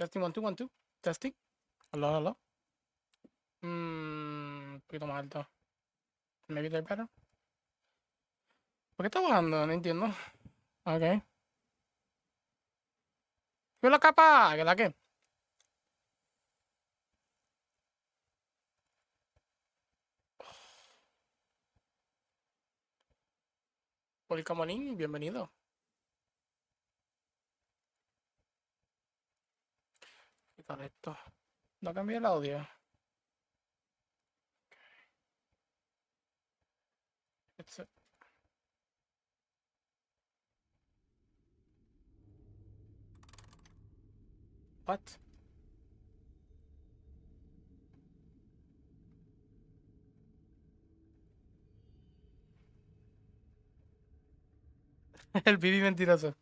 Testing, 1, 2, 1, 2. Testing. Hello, hello. Un poquito más alto. Maybe they're better. ¿Por qué está bajando? No entiendo. Ok. ¿Qué la capa? ¿Qué la qué? Por el Camolín, bienvenido. ¿Qué tal esto? No cambié el audio. It's- What? El pibi mentiroso.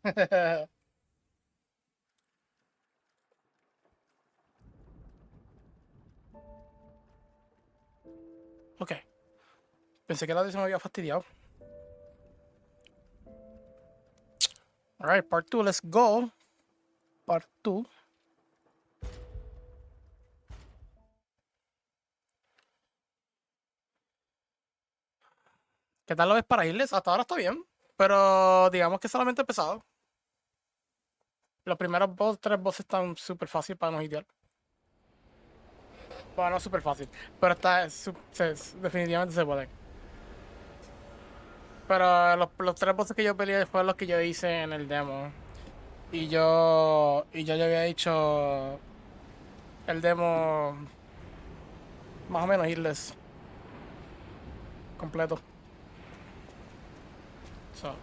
Ok. Pensé que el audio se me había fastidiado. Alright, part 2, let's go. Part 2. ¿Qué tal lo ves para irles? Hasta ahora está bien. Pero digamos que solamente he empezado. Los primeros 3 bosses están súper fácil para no idear. Bueno, no súper fácil. Pero definitivamente se puede. Pero los 3 bosses que yo peleé fueron los que yo hice en el demo. Y yo ya había hecho el demo más o menos irles completo. So,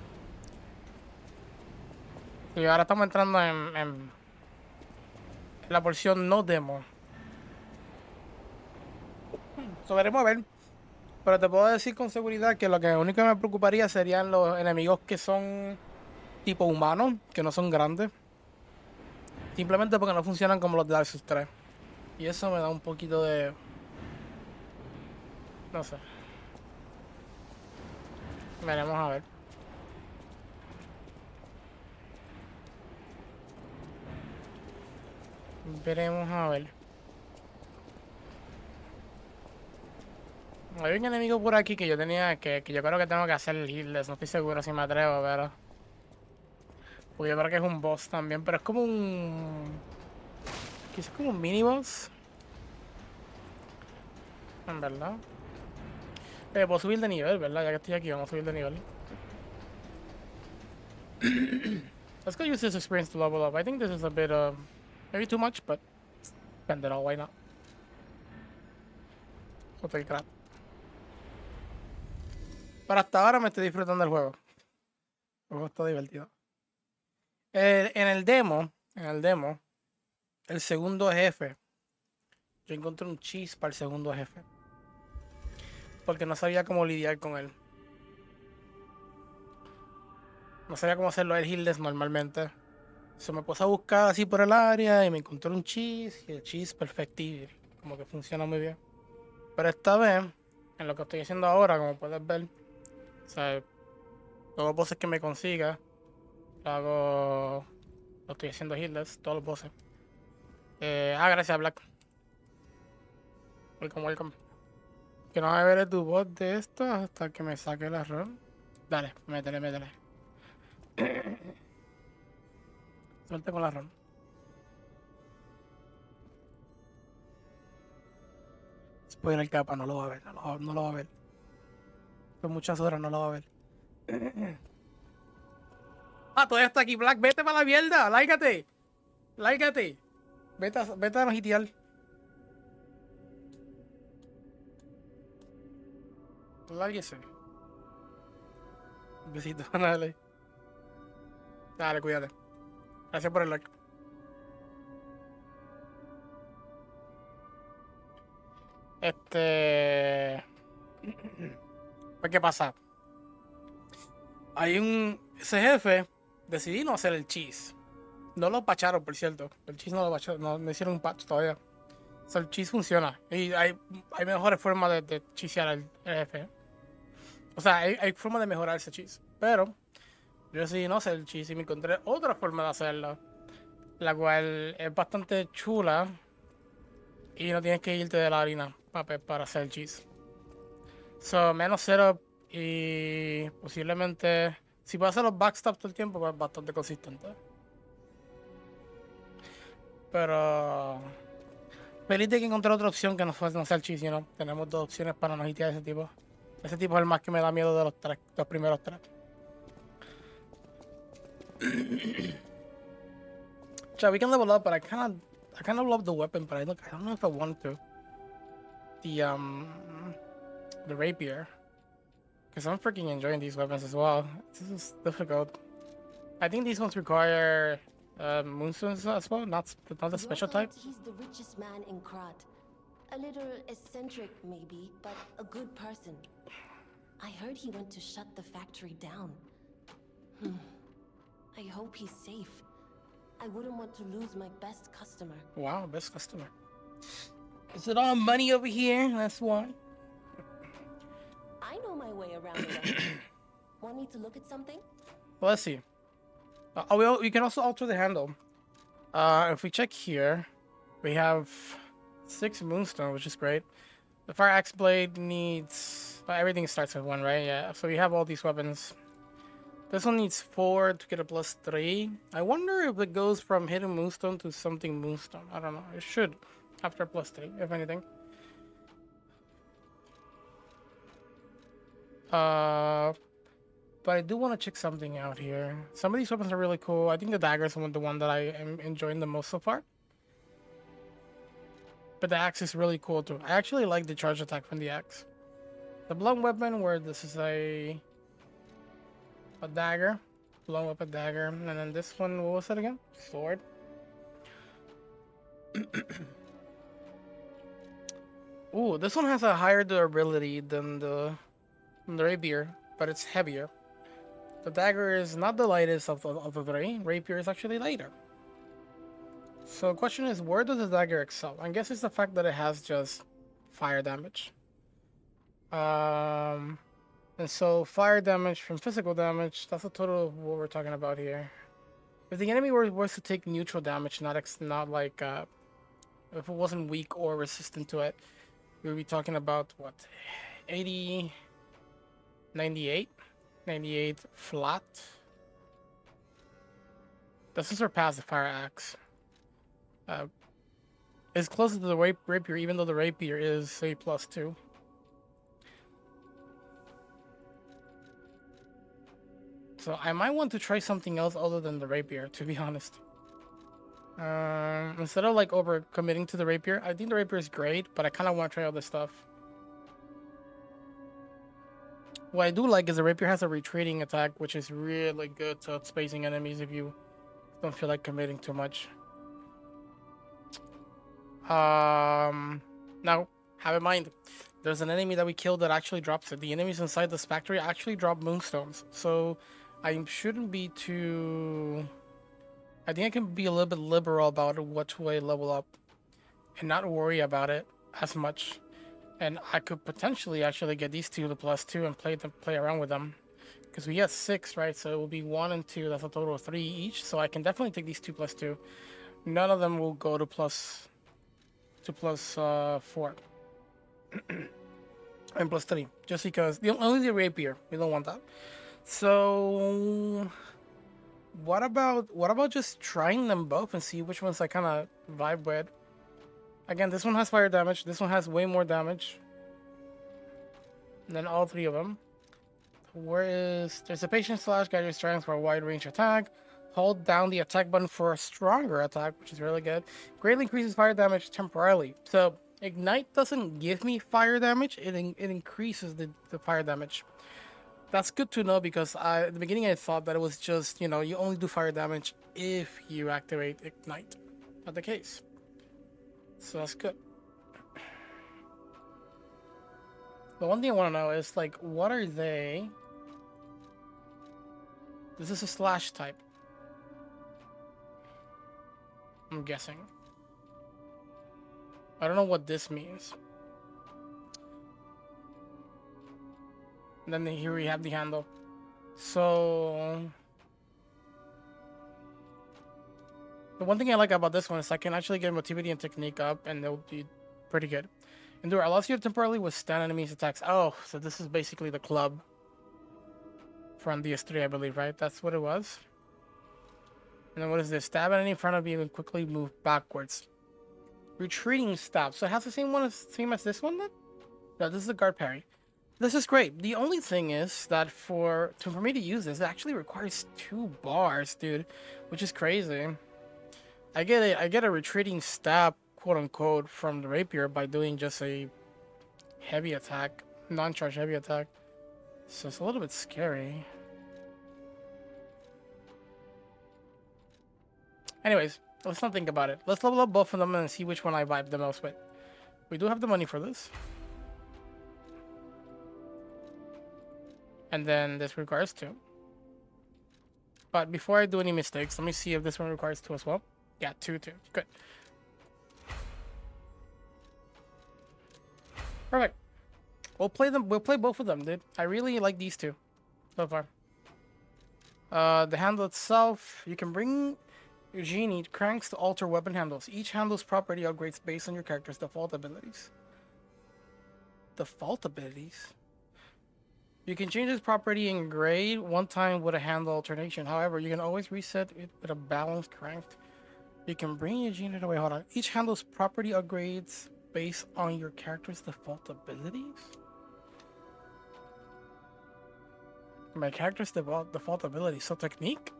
y ahora estamos entrando en la porción no demo. So, veremos a ver. Pero te puedo decir con seguridad que lo que único que me preocuparía serían los enemigos que son tipo humanos, que no son grandes. Simplemente porque no funcionan como los de Dark Souls 3. Y eso me da un poquito de... No sé. Veremos a ver. Veremos a ver. Hay un enemigo por aquí que yo tenía que yo creo que tengo que hacer el healless. No estoy seguro si me atrevo, pero... Porque yo creo que es un boss también, pero es como un... Quizás como un mini boss. En verdad. Puedo subir de nivel, ¿verdad? Ya que estoy aquí, vamos a subir de nivel. Let's go use this experience to level up. I think this is a bit, maybe too much, but spend it all, why not? Hotel crap. Pero hasta ahora me estoy disfrutando del juego. El juego está divertido. En el demo, el segundo jefe, yo encontré un cheese para el segundo jefe. Porque no sabía cómo lidiar con él. No sabía cómo hacerlo el healless normalmente. Se me puse a buscar así por el área y me encontré un cheese y el cheese perfecti, como que funciona muy bien. Pero esta vez, en lo que estoy haciendo ahora, como puedes ver, o sea, todos los bosses que me consiga, lo estoy haciendo healless, todos los bosses. Gracias Black. Welcome, welcome. Que no me veré tu voz de esto hasta que me saque el error. Dale, métele, métele. Suelta con la run. Spoiler capa, no lo va a ver, no lo va a ver. Por muchas horas no lo va a ver. Todavía está aquí, Black. Vete para la mierda. Lárgate. Lárgate. Vete a no hitear. Lárguese. Un besito. Dale. Dale, cuídate. Gracias por el like. Pues, ¿qué pasa? Ese jefe decidí no hacer el cheese. No lo pacharon, por cierto. El cheese no lo pacharon. No hicieron un patch todavía. O sea, el cheese funciona. Y hay mejores formas de chisear el jefe. O sea, hay formas de mejorar ese cheese. Pero yo decidí no hacer el cheese y me encontré otra forma de hacerlo. la cual es bastante chula y no tienes que irte de la harina para hacer el cheese. So, menos setup y posiblemente, si puedes hacer los backstops todo el tiempo, pues bastante consistente. Pero feliz de que encontré otra opción que no sea el cheese, you know? Tenemos dos opciones para no hitear ese tipo. Ese tipo es el más que me da miedo de los tres, los primeros tres. So we can level up, but I kind of love the weapon, but I don't know if I want to. The rapier, because I'm freaking enjoying these weapons as well. This is difficult. I think these ones require moonstones as well, not the special type. He's the richest man in Krat. A little eccentric, maybe, but a good person. I heard he went to shut the factory down. I hope he's safe. I wouldn't want to lose my best customer. Wow, best customer. Is it all money over here? That's why. I know my way around the restaurant. Want me to look at something? Well, let's see. We can also alter the handle. If we check here, we have 6 moonstone, which is great. The fire axe blade needs everything starts with 1, right? Yeah. So we have all these weapons. This one needs 4 to get a +3. I wonder if it goes from hidden moonstone to something moonstone. I don't know. It should after +3, if anything. But I do want to check something out here. Some of these weapons are really cool. I think the dagger is the one that I am enjoying the most so far. But the axe is really cool too. I actually like the charge attack from the axe. The blunt weapon, where this is a dagger, blunt weapon dagger, and then this one, what was it again? Sword. Ooh, this one has a higher durability than the rapier, but it's heavier. The dagger is not the lightest of the three. Rapier is actually lighter. So the question is, where does the dagger excel? I guess it's the fact that it has just fire damage. And so fire damage from physical damage, that's a total of what we're talking about here. If the enemy was to take neutral damage, not like if it wasn't weak or resistant to it, we would be talking about what, 80, 98? 98 flat. Doesn't surpass the fire axe. It's closer to the rapier, even though the rapier is a +2. So I might want to try something else other than the rapier, to be honest. Instead of like over committing to the rapier, I think the rapier is great, but I kind of want to try other stuff. What I do like is the rapier has a retreating attack, which is really good to outspacing enemies if you don't feel like committing too much. Now, have in mind, there's an enemy that we killed that actually drops it. The enemies inside this factory actually drop moonstones, so I shouldn't be too... I think I can be a little bit liberal about which way level up and not worry about it as much. And I could potentially actually get these two to +2 and play around with them. Because we get 6, right? So it will be 1 and 2. That's a total of 3 each. So I can definitely take these 2 +2. None of them will go to +4. And +3. Just because only the rapier. We don't want that. So what about just trying them both and see which ones I kind of vibe with? Again, this one has fire damage. This one has way more damage than all 3 of them. There's a patient slash guide your strength for a wide range attack. Hold down the attack button for a stronger attack, which is really good. Greatly increases fire damage temporarily. So ignite doesn't give me fire damage. It increases the fire damage. That's good to know because at the beginning I thought that it was just, you only do fire damage if you activate ignite. Not the case. So that's good. The one thing I want to know is, like, what are they? This is a slash type, I'm guessing. I don't know what this means. And then here we have the handle. So The one thing I like about this one is I can actually get motivity and technique up, and they'll be pretty good. Endure allows you to temporarily withstand enemies' attacks. Oh, so this is basically the club from DS3, I believe, right? That's what it was. And then what is this? Stab at any in front of you and quickly move backwards. Retreating stab. So it has the same as this one then? No, this is a guard parry. This is great. The only thing is that for me to use this, it actually requires 2 bars, dude, which is crazy. I get a retreating stab, quote unquote, from the rapier by doing just a heavy attack, non-charge heavy attack. So it's a little bit scary. Anyways, let's not think about it. Let's level up both of them and see which one I vibe the most with. We do have the money for this. And then this requires 2. But before I do any mistakes, let me see if this one requires 2 as well. Yeah, 2. Good. Perfect. We'll play them. We'll play both of them, dude. I really like these 2 so far. The handle itself, you can bring your genie cranks to alter weapon handles. Each handle's property upgrades based on your character's default abilities. Default abilities? You can change this property in grade one time with a handle alternation. However, you can always reset it with a balanced cranked. You can bring your genie to... Wait, hold on. Each handle's property upgrades based on your character's default abilities? My character's default ability. So technique?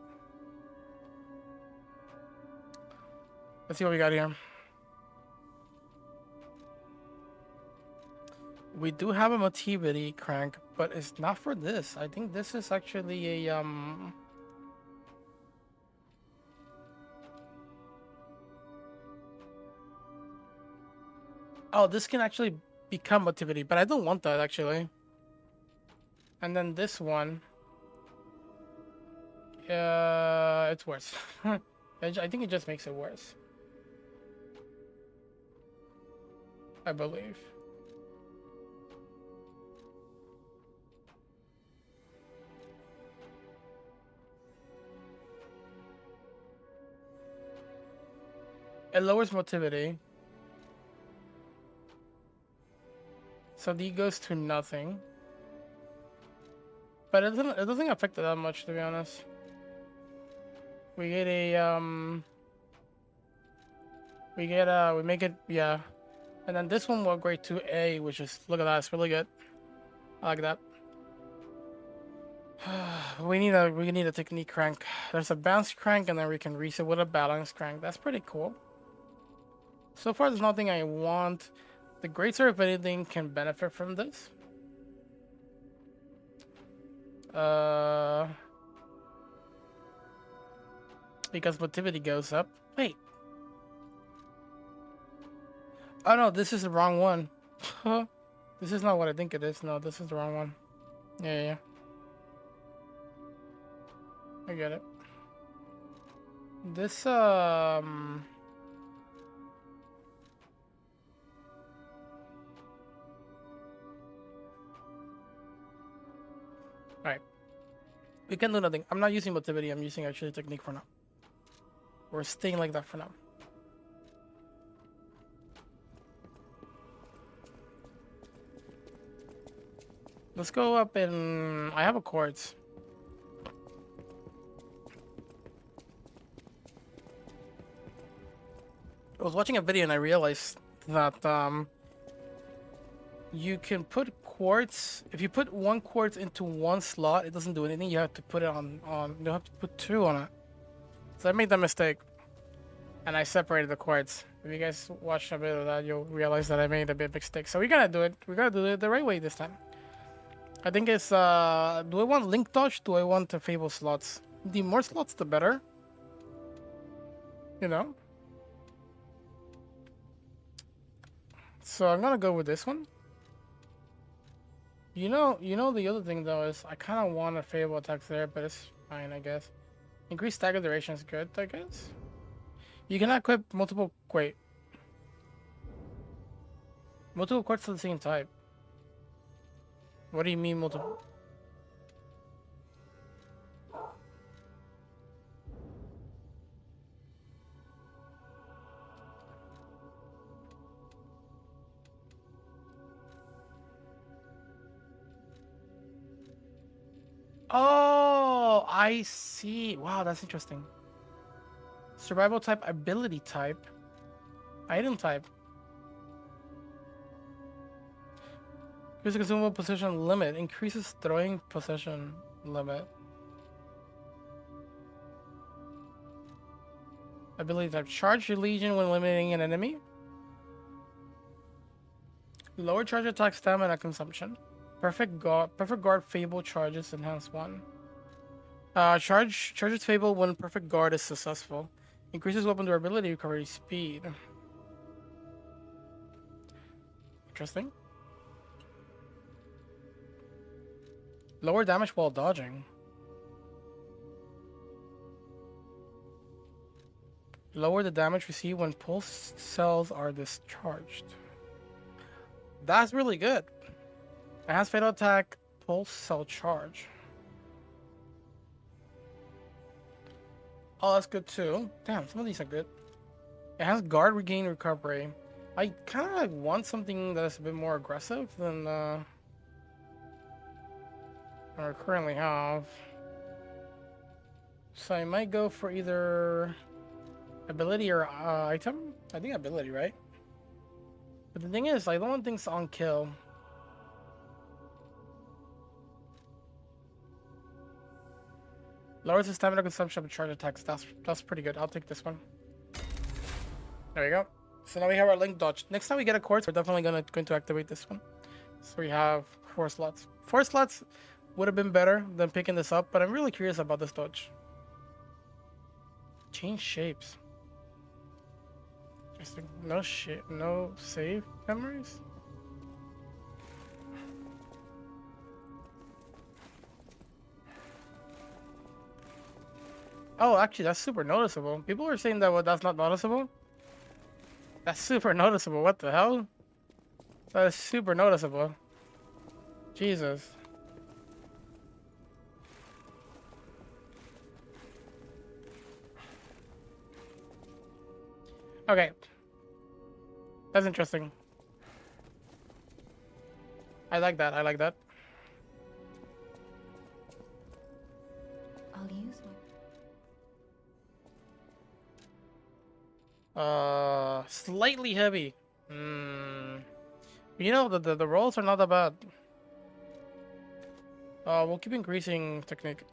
Let's see what we got here. We do have a motivity crank, but it's not for this. I think this is actually a Oh, this can actually become motivity, but I don't want that actually. And then this one, it's worse. I think it just makes it worse, I believe. It lowers motivity. So D goes to nothing. But it doesn't affect it that much, to be honest. We get a we make it, yeah. And then this one will upgrade to A, which is, look at that, it's really good. I like that. we need a technique crank. There's a bounce crank, and then we can reset with a balance crank. That's pretty cool. So far, there's nothing I want. The greatsword, if anything, can benefit from this. Because motivity goes up. Wait. Oh no, this is the wrong one. This is not what I think it is. No, this is the wrong one. Yeah. I get it. This, Alright. We can do nothing. I'm not using motivity. I'm using actually technique for now. We're staying like that for now. Let's go up in... I have a quartz. I was watching a video and I realized that you can put quartz. If you put 1 quartz into 1 slot, it doesn't do anything. You have to put it on you have to put 2 on it. So I made that mistake, and I separated the quartz. If you guys watch a bit of that, you'll realize that I made a big mistake. So we gotta do it. We gotta do it the right way this time. I think it's do I want link dodge? Do I want the fable slots? The more slots, the better. You know. So I'm gonna go with this one. You know the other thing though is I kind of want a fable attacks there, but it's fine, I guess. Increased stagger duration is good, I guess. You can equip multiple quartz of the same type. What do you mean multiple? Oh, I see. Wow, that's interesting. Survival type, ability type, item type. Here's a consumable possession limit. Increases throwing possession limit. Ability type. Charge your legion when eliminating an enemy. Lower charge attack stamina consumption. Perfect guard fable charges enhance 1. Charges fable when perfect guard is successful. Increases weapon durability, recovery speed. Interesting. Lower damage while dodging. Lower the damage received when pulse cells are discharged. That's really good. It has fatal attack, pulse cell charge. Oh, that's good too. Damn, some of these are good. It has guard regain recovery. I kind of like want something that is a bit more aggressive than what I currently have. So I might go for either ability or item. I think ability, right? But the thing is, I don't want things on kill. Lowers the stamina consumption of charge attacks. That's pretty good. I'll take this one. There we go. So now we have our link dodge. Next time we get a quartz, we're definitely going to activate this one. So we have 4 slots. 4 slots would have been better than picking this up, but I'm really curious about this dodge. Change shapes. Interesting. No save memories. Oh, actually, that's super noticeable. People are saying that that's not noticeable. That's super noticeable. What the hell? That is super noticeable. Jesus. Okay. That's interesting. I like that. I like that. I'll use Slightly heavy. You know, the rolls are not that bad. We'll keep increasing technique.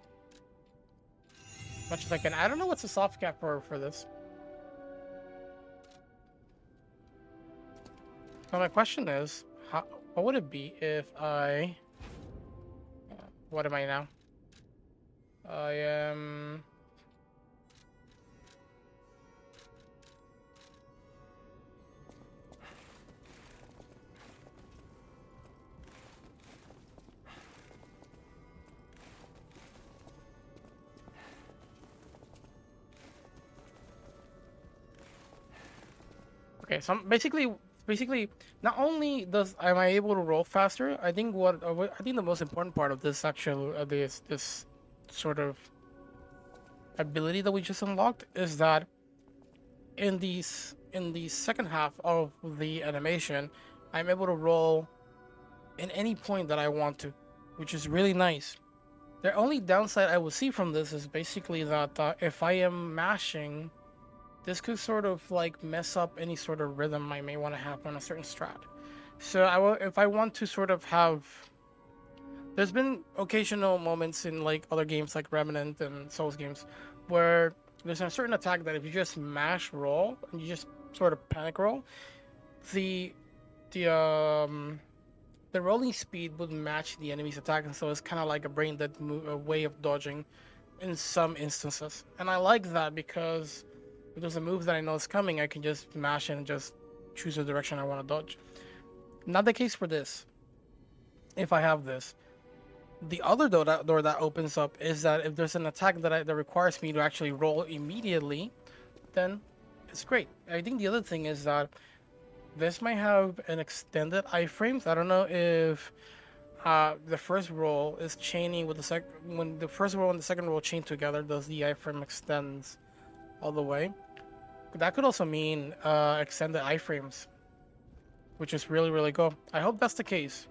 Much as I can. I don't know what's the soft cap for this. So my question is, what would it be if I... what am I now? I am... Okay, so basically, not only am I able to roll faster, I think I think the most important part of this this sort of ability that we just unlocked is that in the second half of the animation, I'm able to roll in any point that I want to, which is really nice. The only downside I will see from this is basically that if I am mashing, this could sort of like mess up any sort of rhythm I may want to have on a certain strat. So if I want to sort of have, there's been occasional moments in like other games like Remnant and Souls games where there's a certain attack that if you just mash roll and you just sort of panic roll, the rolling speed would match the enemy's attack, and so it's kind of like a brain dead way of dodging in some instances. And I like that because if there's a move that I know is coming, I can just mash it and just choose the direction I want to dodge. Not the case for this. If I have this, the other door that opens up is that if there's an attack that requires me to actually roll immediately, then it's great. I think the other thing is that this might have an extended iframes. I don't know if the first roll is chaining with the second. When the first roll and the second roll chain together, does the iframe extends all the way? That could also mean extended iframes, which is really, really cool. I hope that's the case.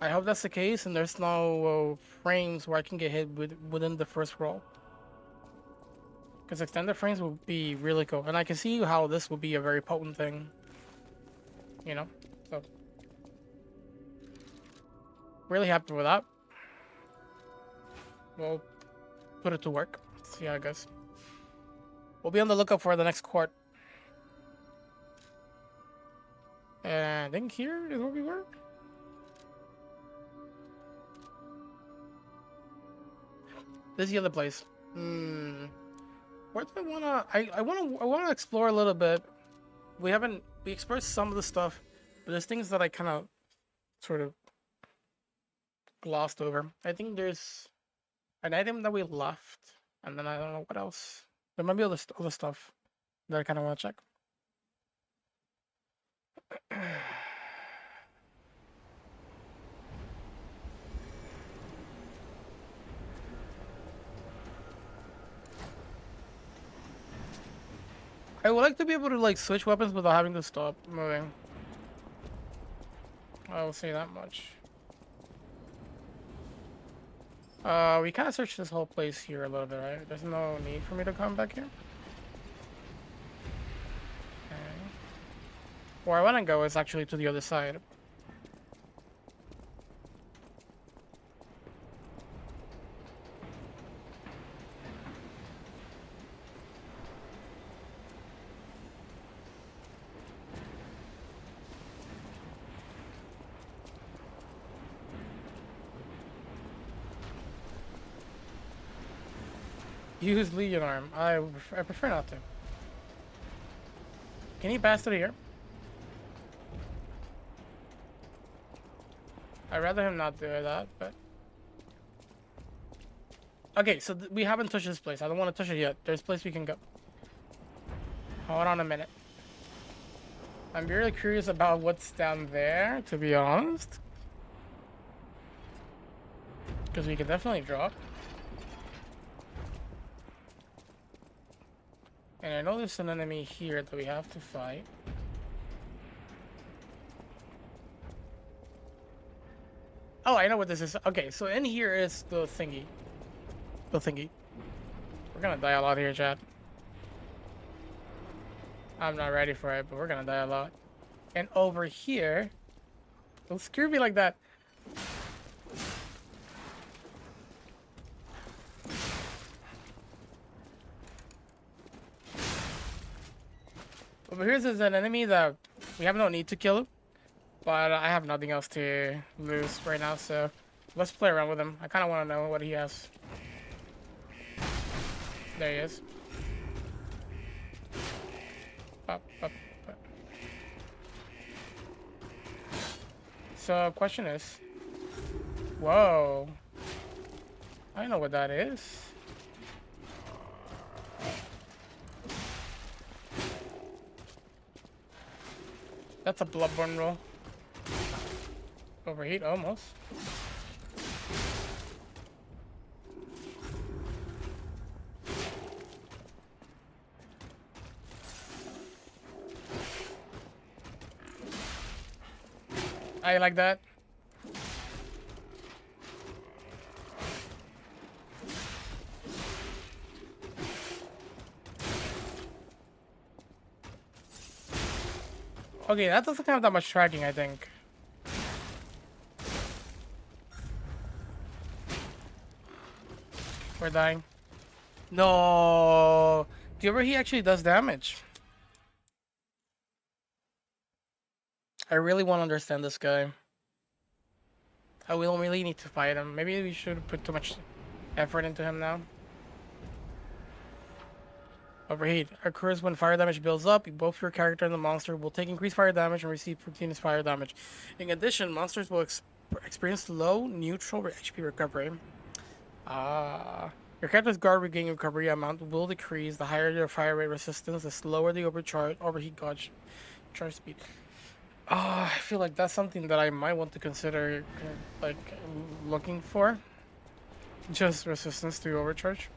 I hope that's the case, and there's no frames where I can get hit within the first roll. Because extended frames would be really cool, and I can see how this would be a very potent thing. You know, so really happy with that. We'll put it to work. See how it goes. We'll be on the lookout for the next court. And I think here is where we were. This is the other place. Where do I wanna? I wanna explore a little bit. We explored some of the stuff, but there's things that I kind of sort of glossed over. I think there's an item that we left, and then I don't know what else. There might be other stuff that I kind of want to check. I would like to be able to like switch weapons without having to stop moving. I will say that much. We kind of searched this whole place here a little bit, right? There's no need for me to come back here. Okay. Where I want to go is actually to the other side. Use Legion Arm. I prefer not to. Can you pass through here? I'd rather him not do that, but... Okay, so we haven't touched this place. I don't want to touch it yet. There's a place we can go. Hold on a minute. I'm really curious about what's down there, to be honest. Because we can definitely drop. And I know there's an enemy here that we have to fight. Oh, I know what this is. Okay, so in here is the thingy. The thingy. We're gonna die a lot here, Chad. I'm not ready for it, but we're gonna die a lot. And over here... Don't scare me like that. Over here is an enemy that we have no need to kill him, but I have nothing else to lose right now, so let's play around with him. I kind of want to know what he has. There he is. Up, up, up. So, question is... Whoa. I know what that is. That's a Bloodborne roll. Overheat, almost. I like that. Okay, that doesn't have that much tracking, I think. We're dying. No! Do you ever he actually does damage? I really want to understand this guy. I will really need to fight him. Maybe we should put too much effort into him now. Overheat occurs when fire damage builds up. Both your character and the monster will take increased fire damage and receive continuous fire damage. In addition, monsters will experience low, neutral HP recovery. Your character's guard regain recovery amount will decrease. The higher your fire rate resistance, the slower the overheat gauge charge speed. I feel like that's something that I might want to consider, like, looking for. Just resistance to overcharge.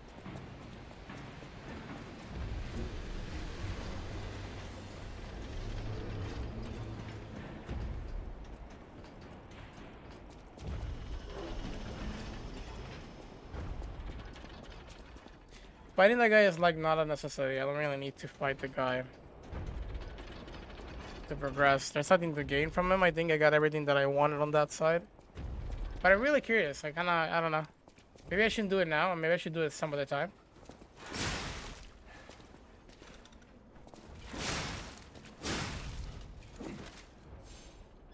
Fighting that guy is like not a necessity. I don't really need to fight the guy to progress. There's nothing to gain from him. I think I got everything that I wanted on that side. But I'm really curious. I don't know. Maybe I shouldn't do it now, or maybe I should do it some other time.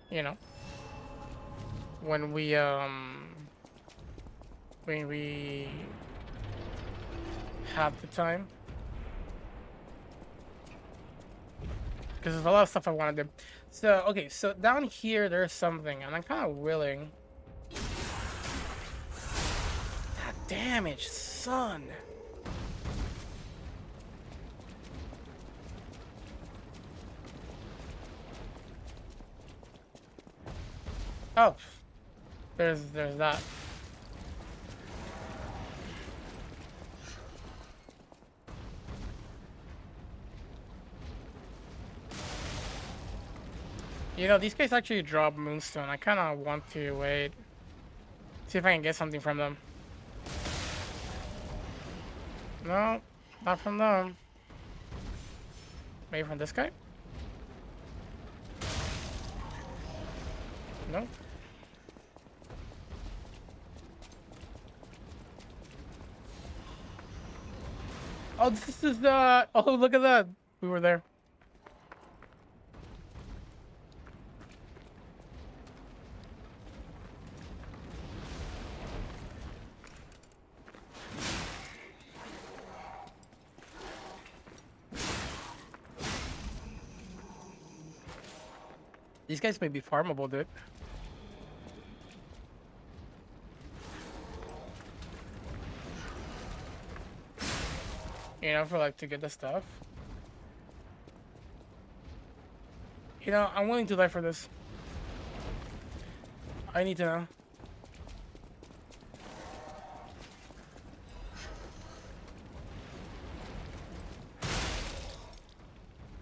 You know, when we have the time, because there's a lot of stuff I want to do. So okay, so down here there's something, and I'm kind of willing. That damage, son. Oh, there's that. You know, these guys actually drop Moonstone. I kind of want to wait, see if I can get something from them. No, not from them. Maybe from this guy? No. Oh, this is the... Oh, look at that. We were there. These guys may be farmable, dude. You know, for like to get the stuff. You know, I'm willing to die for this. I need to know.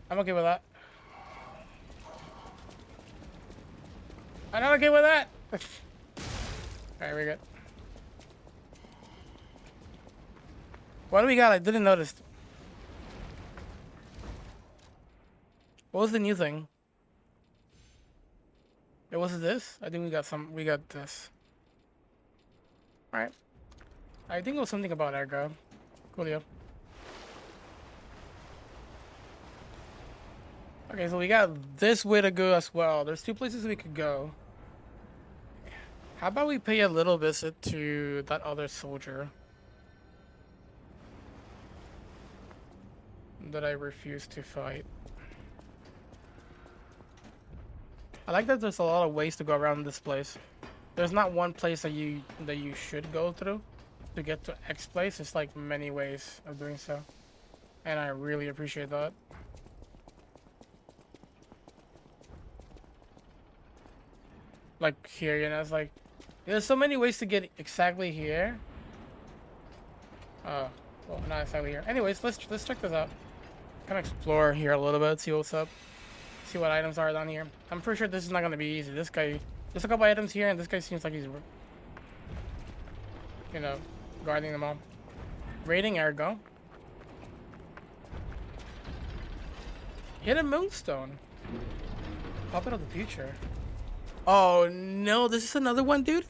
I'm okay with that. I'm not okay with that. Alright, we're good. What do we got? I didn't notice. What was the new thing? It was this? I think we got this. Alright. I think it was something about air guard. Coolio. Okay, so we got this way to go as well. There's two places we could go. How about we pay a little visit to that other soldier that I refuse to fight? I like that there's a lot of ways to go around this place. There's not one place that you should go through to get to X place. It's like many ways of doing so, and I really appreciate that. Like here, you know, it's like there's so many ways to get exactly here. Well, not exactly here. Anyways, let's check this out. Kind of explore here a little bit, see what's up, see what items are down here. I'm pretty sure this is not gonna be easy. This guy, there's a couple items here, and this guy seems like he's, you know, guarding them all. Raiding Ergo. Hit a Moonstone. Puppet of the Future. Oh no, this is another one, dude.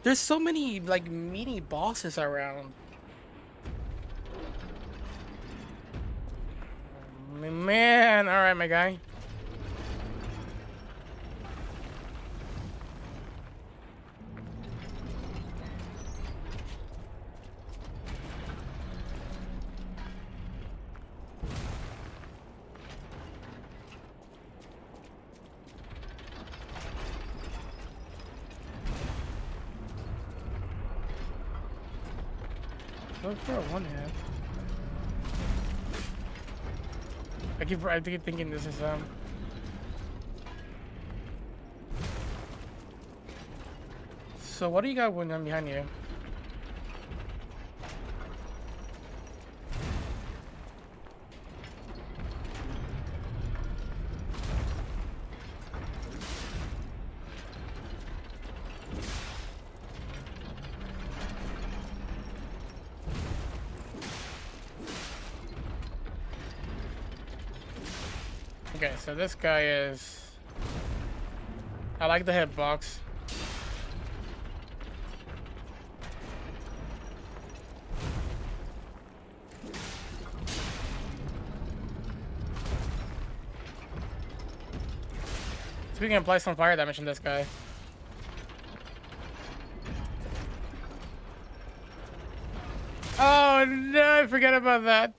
There's so many like mini bosses around. Man, all right, my guy. Go for a one hand. I keep thinking this is So what do you got when I'm behind you? Okay, so this guy is... I like the hitbox. So we can apply some fire damage on this guy. Oh no, I forget about that.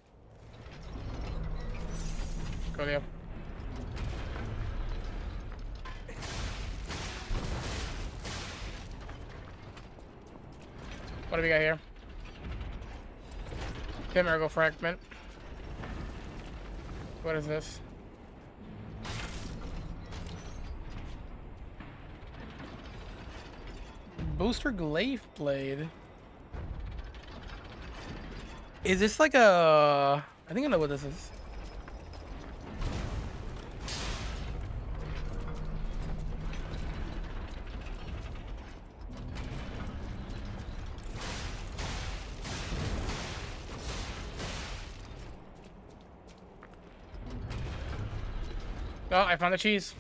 Go Leo. What do we got here? Chimerical fragment. What is this? Booster glaive blade. Is this like a... I think I know what this is. Oh, I found the cheese.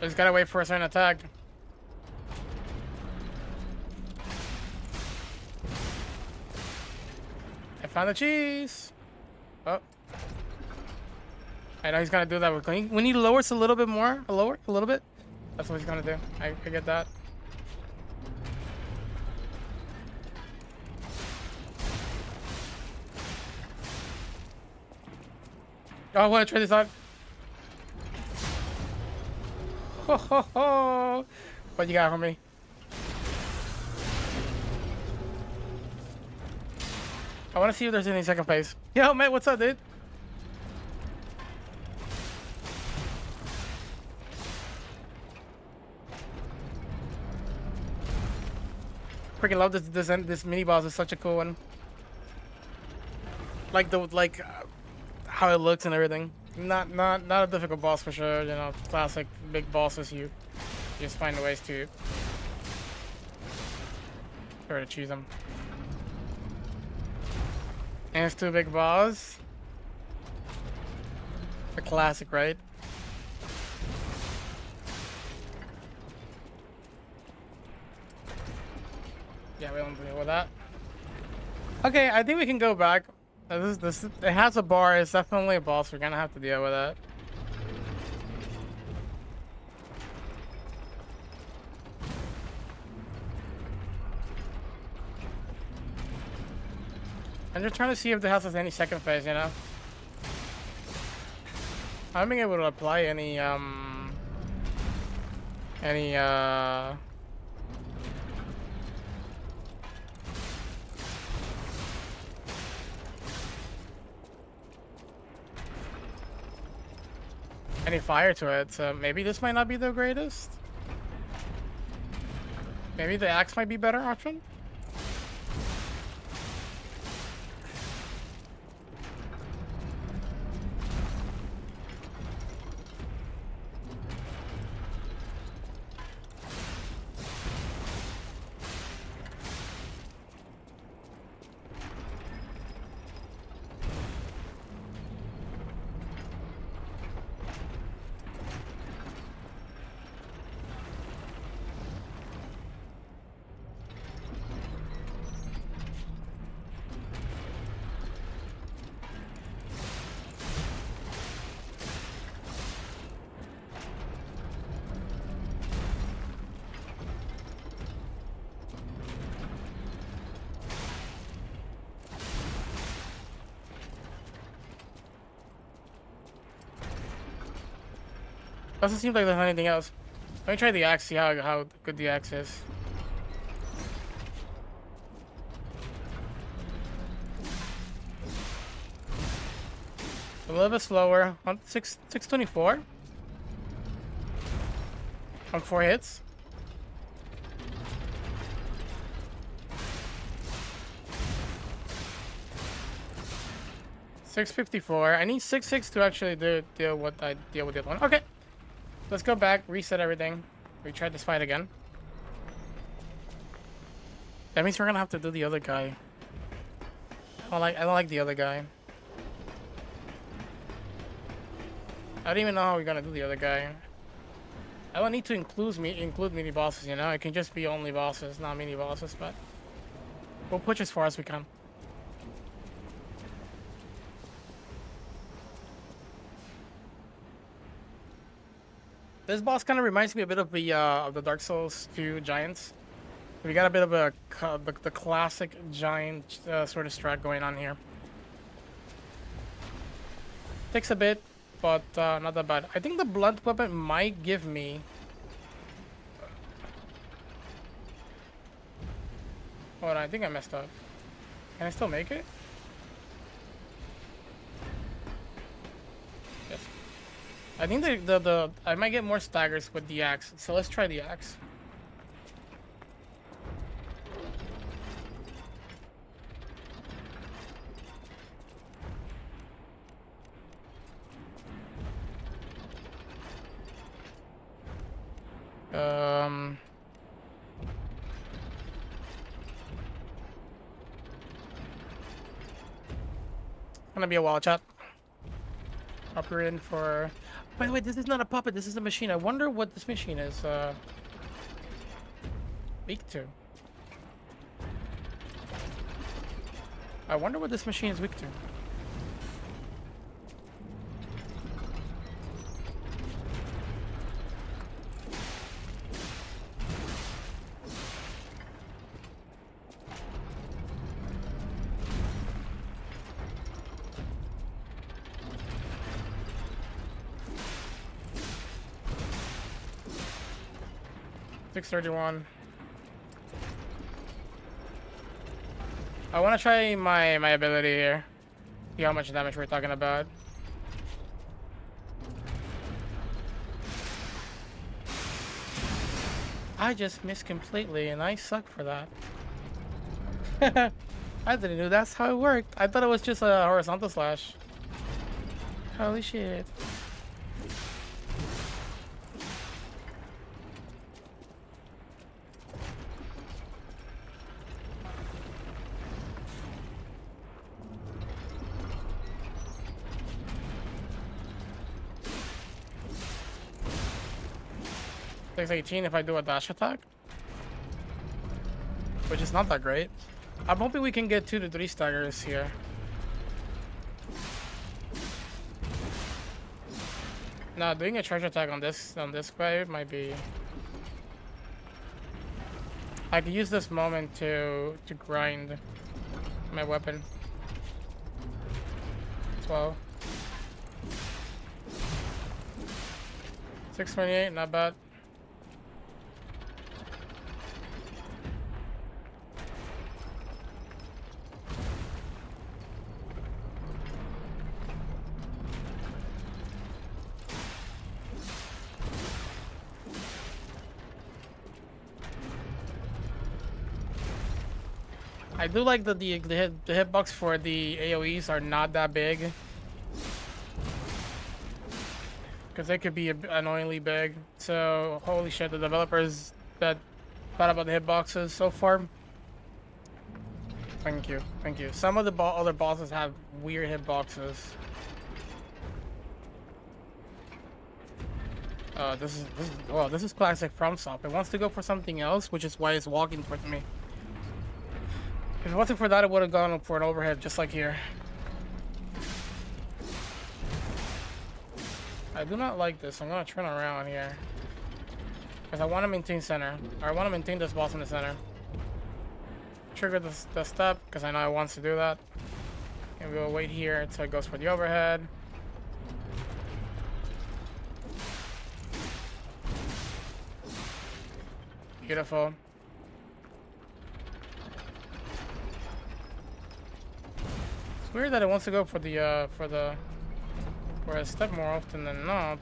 I just gotta wait for a certain attack. I found the cheese. Oh. I know he's gonna do that. We need to lower this a little bit more. A little bit. That's what he's gonna do. I get that. Oh, I want to try this out. Ho ho ho! What you got for me? I want to see if there's any second phase. Yo, man, what's up, dude? Freaking love this mini boss. Is such a cool one. Like how it looks and everything. Not a difficult boss for sure. You know, classic big bosses. You just find ways to try to choose them. And it's two big balls. The classic, right? Yeah, we don't deal with that. Okay, I think we can go back. This it has a bar. It's definitely a boss. We're gonna have to deal with that. I'm just trying to see if the house has any second phase, you know? I haven't been able to apply any fire to it, so maybe this might not be the greatest. Maybe the axe might be a better option. Doesn't seem like there's anything else. Let me try the axe, see how good the axe is. A little bit slower. On 624. On 4 hits. $654. I need 6.6 to actually deal with the other one. Okay. Let's go back, reset everything. Retry this fight again. That means we're gonna have to do the other guy. I don't like the other guy. I don't even know how we're gonna do the other guy. I don't need to include mini bosses, you know? It can just be only bosses, not mini bosses, but we'll push as far as we can. This boss kind of reminds me a bit of the Dark Souls 2 giants. We got a bit of the classic giant sort of strat going on here. Takes a bit, but not that bad. I think the blunt weapon might give me... Hold on, I think I messed up. Can I still make it? Yes. I think I might get more staggers with the axe, so let's try the axe. Gonna be a while, chat. Operating for... By the way, this is not a puppet, this is a machine. I wonder what this machine is weak to. I wonder what this machine is weak to. $631. I want to try my ability here. See how much damage we're talking about. I just missed completely, and I suck for that. I didn't know that's how it worked. I thought it was just a horizontal slash. Holy shit. Takes 18 if I do a dash attack, which is not that great. I'm hoping we can get 2 to 3 staggers here. Now doing a charge attack on this guy might be... I could use this moment to grind my weapon. 12. 628, not bad. I do like that the hitbox for the AoEs are not that big, because they could be annoyingly big. So holy shit, the developers that thought about the hitboxes so far. Thank you, thank you. Some of the other bosses have weird hitboxes. This is classic FromSoft. It wants to go for something else, which is why it's walking towards me. If it wasn't for that, it would have gone for an overhead, just like here. I do not like this. I'm gonna turn around here, because I want to maintain center. I want to maintain this boss in the center. Trigger the step, because I know it wants to do that. And we'll wait here until it goes for the overhead. Beautiful. It's weird that it wants to go for a step more often than not.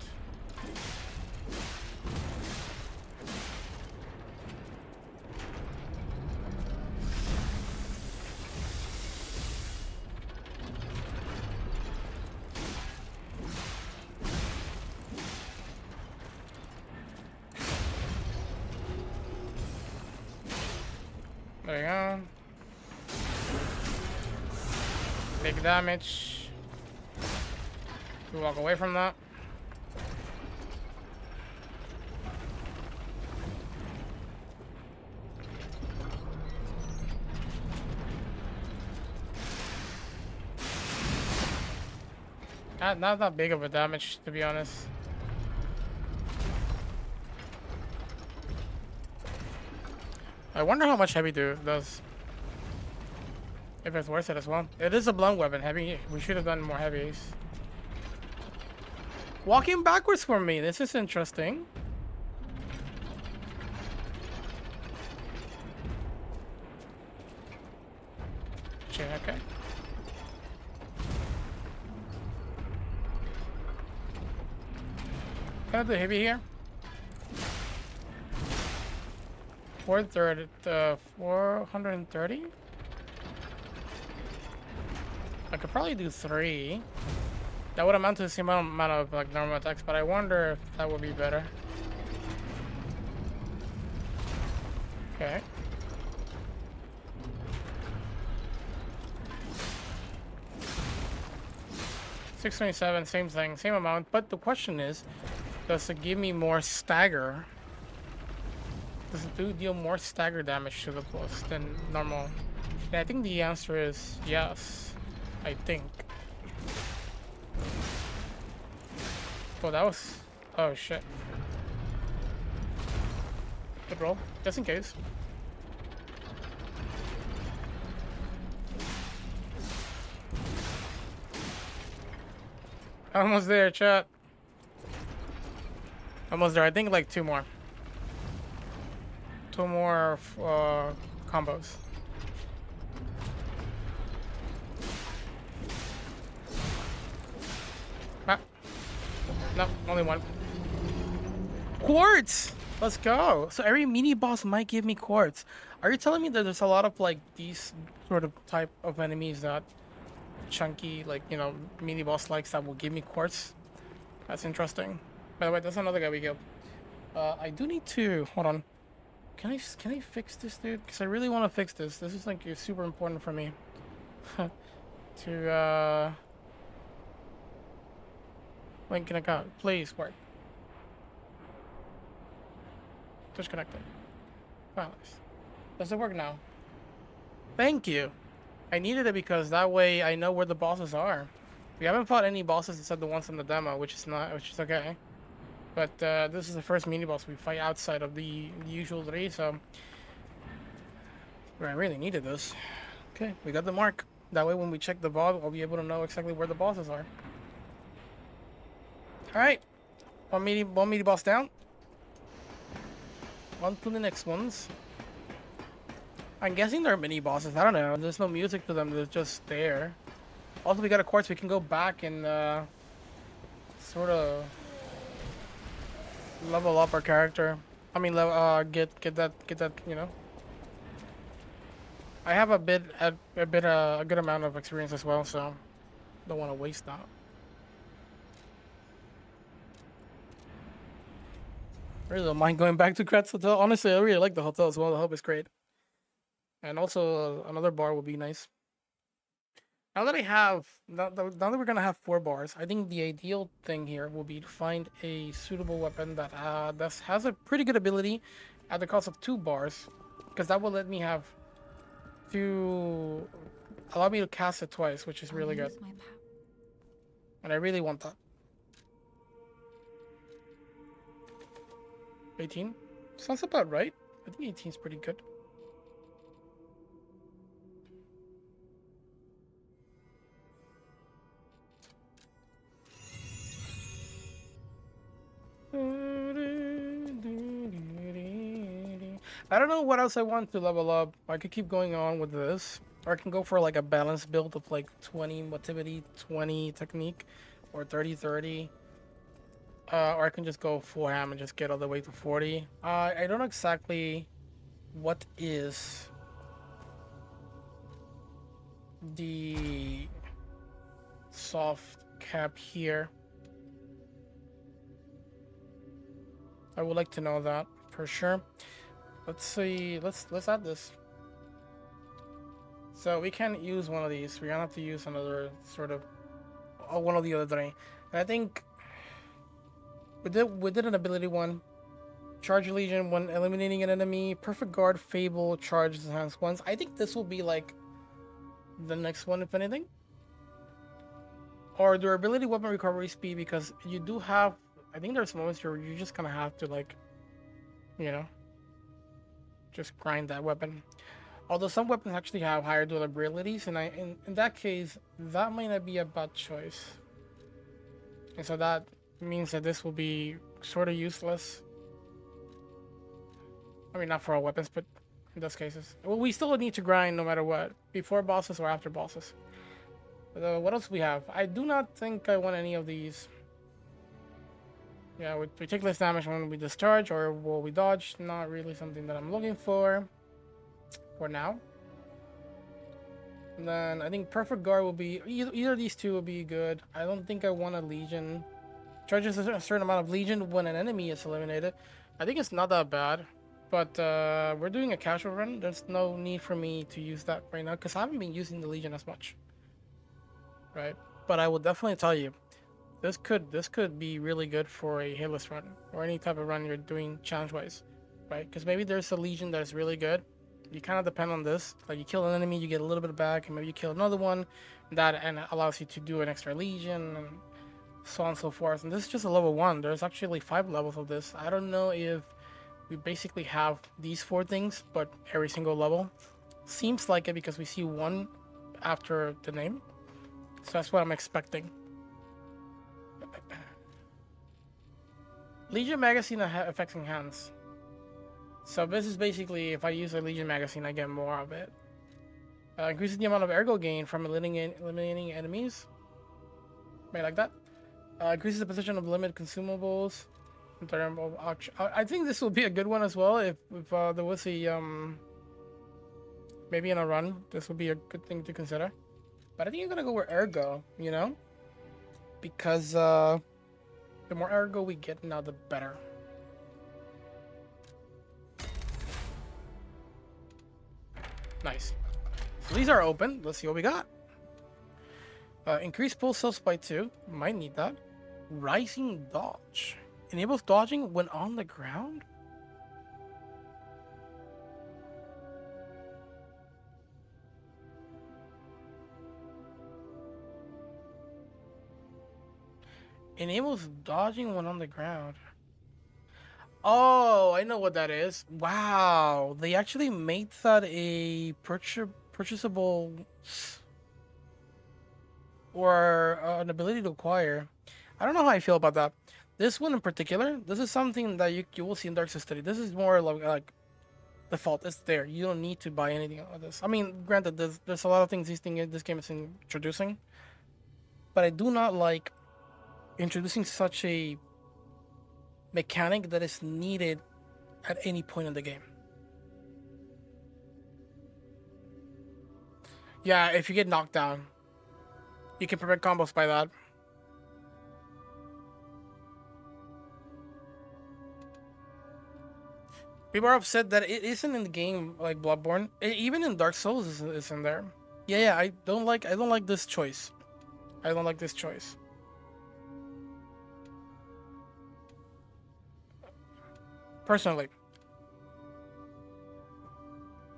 There you go. damage. We walk away from that. Not that big of a damage, to be honest. I wonder how much heavy does. If it's worth it as well. It is a blunt weapon, heavy. We should have done more heavies. Walking backwards for me. This is interesting. Okay. Can I do heavy here? 430. I could probably do 3. That would amount to the same amount of like normal attacks, but I wonder if that would be better. Okay. $627, same thing, same amount. But the question is, does it give me more stagger? Does it deal more stagger damage to the boss than normal? And I think the answer is yes. I think. Oh, that was... Oh, shit. Good roll. Just in case. Almost there, chat. Almost there. I think like 2 more. 2 more combos. Ah. No, only 1. Quartz! Let's go. So every mini boss might give me quartz. Are you telling me that there's a lot of like these sort of type of enemies that chunky, like, you know, mini boss likes that will give me quartz? That's interesting. By the way, that's another guy we killed. I do need to hold on. Can I fix this, dude? Because I really want to fix this. This is like super important for me. To link an account, please work. Disconnected. Wow. Does it work now? Thank you. I needed it because that way I know where the bosses are. We haven't fought any bosses except the ones in the demo, which is okay. But this is the first mini boss we fight outside of the usual 3, so I really needed this. Okay, we got the mark. That way when we check the boss, I'll be able to know exactly where the bosses are. Alright. One mini boss down. On to the next ones. I'm guessing they're mini bosses. I don't know. There's no music to them. They're just there. Also, we got a quartz. We can go back and sort of level up our character. I mean, get that, you know. I have a good amount of experience as well, so don't want to waste that. I really don't mind going back to Kratz Hotel. Honestly, I really like the hotel as well. The hub is great. And also, another bar would be nice. Now that now that we're gonna have 4 bars, I think the ideal thing here will be to find a suitable weapon that has a pretty good ability at the cost of 2 bars, because that will let me allow me to cast it twice, which is really good. And I really want that. 18? Sounds about right. I think 18 is pretty good. I don't know what else I want to level up. I could keep going on with this, or I can go for like a balanced build of like 20 motivity, 20 technique, or 30-30. Or I can just go full ham and just get all the way to 40. I don't know exactly what is the soft cap here. I would like to know that for sure. Let's see. Let's add this. So we can't use one of these. We're gonna have to use another sort of one of the other three. And I think we did an ability one. Charge Legion when eliminating an enemy. Perfect Guard, Fable, Charge enhanced ones. I think this will be like the next one, if anything. Or durability, weapon recovery speed, because you do have. I think there's moments where you just kind of have to, like, you know, just grind that weapon. Although some weapons actually have higher durabilities, and in that case, that might not be a bad choice. And so that means that this will be sort of useless. I mean, not for all weapons, but in those cases. Well, we still need to grind no matter what, before bosses or after bosses. But, what else we have? I do not think I want any of these. Yeah, we take less damage when we discharge, or will we dodge? Not really something that I'm looking for now. And then I think Perfect Guard will be, either of these two will be good. I don't think I want a Legion. Charges a certain amount of Legion when an enemy is eliminated. I think it's not that bad. But we're doing a casual run. There's no need for me to use that right now, because I haven't been using the Legion as much. Right? But I will definitely tell you, this could be really good for a hitless run, or any type of run you're doing challenge-wise. Right? Because maybe there's a Legion that's really good. You kind of depend on this. Like, you kill an enemy, you get a little bit back, and maybe you kill another one, and it allows you to do an extra Legion, and so on and so forth. And this is just a level 1. There's actually 5 levels of this. I don't know if we basically have these 4 things, but every single level seems like it, because we see one after the name. So that's what I'm expecting. Legion magazine effects enhanced. So this is basically, if I use a Legion magazine, I get more of it. Increases the amount of ergo gain from eliminating enemies. Maybe like that. Increases the position of limited consumables. In terms of I think this will be a good one as well. If there was a maybe in a run, this would be a good thing to consider. But I think I'm gonna go with ergo, you know, because the more ergo we get now, the better. Nice. So these are open. Let's see what we got. Increased pull cells by 2. Might need that. Rising dodge. Enables dodging when on the ground? Enables dodging when on the ground. Oh, I know what that is. Wow, they actually made that a purchasable or an ability to acquire. I don't know how I feel about that. This one in particular, this is something that you will see in Dark Souls 3. This is more like default. It's there. You don't need to buy anything of this. I mean, granted, there's a lot of things this game is introducing, but I do not like introducing such a mechanic that is needed at any point in the game. Yeah, if you get knocked down, you can prevent combos by that. People are upset that it isn't in the game like Bloodborne. Even in Dark Souls is in there. Yeah, I don't like this choice. I don't like this choice. Personally.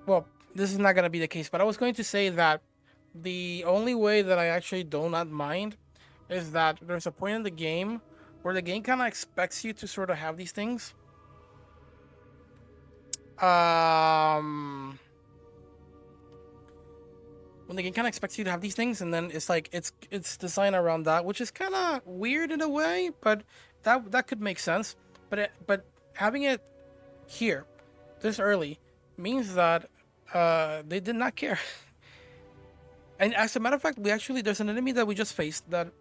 Well, this is not gonna be the case, but I was going to say that the only way that I actually do not mind is that there's a point in the game where the game kind of expects you to sort of have these things. When the game kind of expects you to have these things, and then it's like it's designed around that, which is kind of weird in a way, but that could make sense. But having it here this early means that they did not care. And as a matter of fact, there's an enemy that we just faced that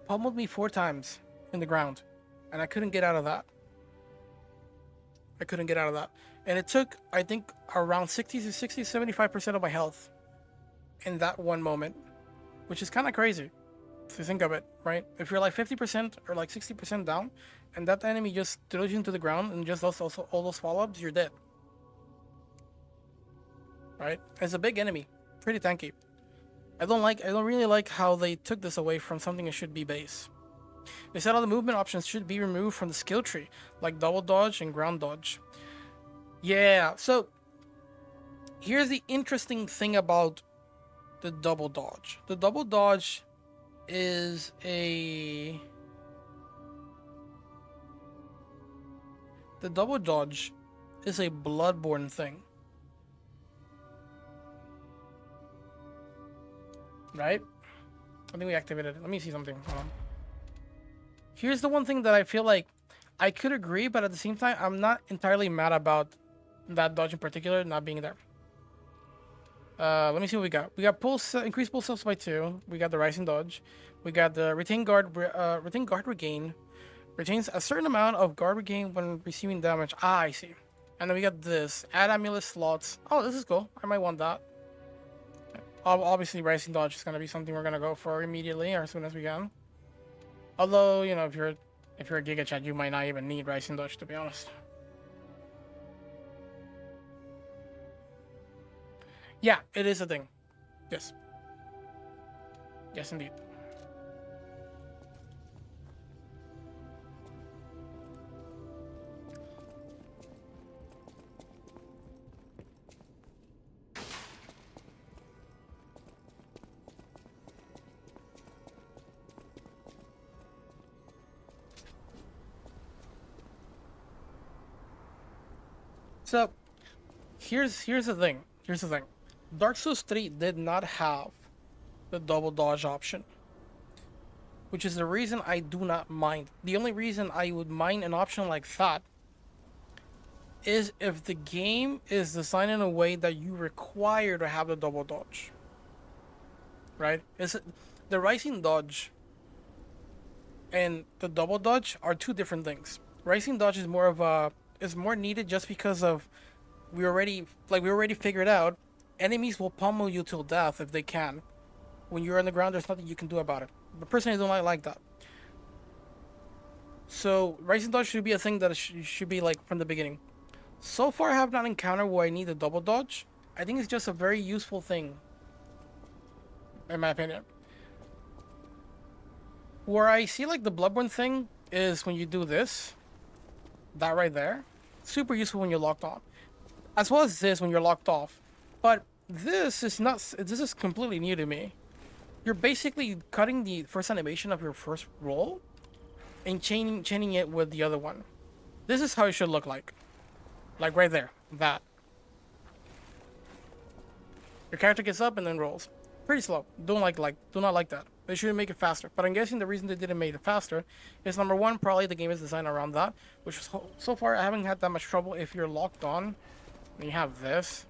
pummeled me 4 times in the ground, and I couldn't get out of that. And it took, I think, around 75% of my health in that one moment, which is kind of crazy if you think of it, right? If you're like 50% or like 60% down, and that enemy just throws you into the ground and just does all those follow-ups, you're dead. Right? It's a big enemy. pretty tanky. I don't really like how they took this away from something that should be base. They said all the movement options should be removed from the skill tree, like double dodge and ground dodge. Yeah, so here's the interesting thing about the double dodge. The double dodge is a... The double dodge is a Bloodborne thing. Right? I think we activated it. Let me see something. Hold on. Here's the one thing that I feel like I could agree, but at the same time, I'm not entirely mad about that dodge in particular not being there. Let me see what we got. We got pulse, increased pulse steps by 2. We got the rising dodge. We got the retain guard regain. Retains a certain amount of guard regain when receiving damage. Ah, I see. And then we got this. Add amulet slots. Oh, this is cool. I might want that. Obviously, rising dodge is gonna be something we're gonna go for immediately or as soon as we can. Although, you know, if you're a Giga Chat, you might not even need rising dodge, to be honest. Yeah, it is a thing. Yes. Yes, indeed. So, here's the thing. Here's the thing. Dark Souls 3 did not have the double dodge option, which is the reason I do not mind. The only reason I would mind an option like that is if the game is designed in a way that you require to have the double dodge. Right? The rising dodge and the double dodge are two different things. Rising dodge is more needed just because of we already figured out enemies will pummel you till death if they can. When you're on the ground, there's nothing you can do about it. But personally, I don't like that. So rising dodge should be a thing that should be like from the beginning. So far, I have not encountered where I need a double dodge. I think it's just a very useful thing, in my opinion. Where I see like the Bloodborne thing is when you do this, that right there, super useful when you're locked on, as well as this when you're locked off. But this is not. This is completely new to me. You're basically cutting the first animation of your first roll and chaining it with the other one. This is how it should look like. Like right there, that. Your character gets up and then rolls. Pretty slow. Do not like that. They should make it faster. But I'm guessing the reason they didn't make it faster is number one, probably the game is designed around that, which is so far I haven't had that much trouble. If you're locked on, and you have this,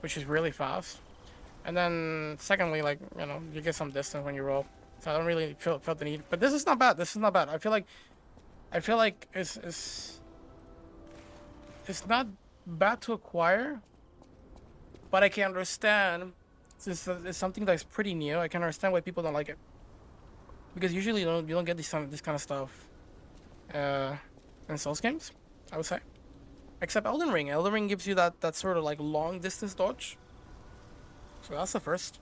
which is really fast. And then secondly, like, you know, you get some distance when you roll. So I don't really felt the need. But this is not bad. This is not bad. I feel like it's not bad to acquire, but I can understand since it's something that's pretty new. I can understand why people don't like it, because usually you don't get this kind of stuff in Souls games, I would say, except Elden Ring. Elden Ring gives you that sort of like long distance dodge. So that's the first.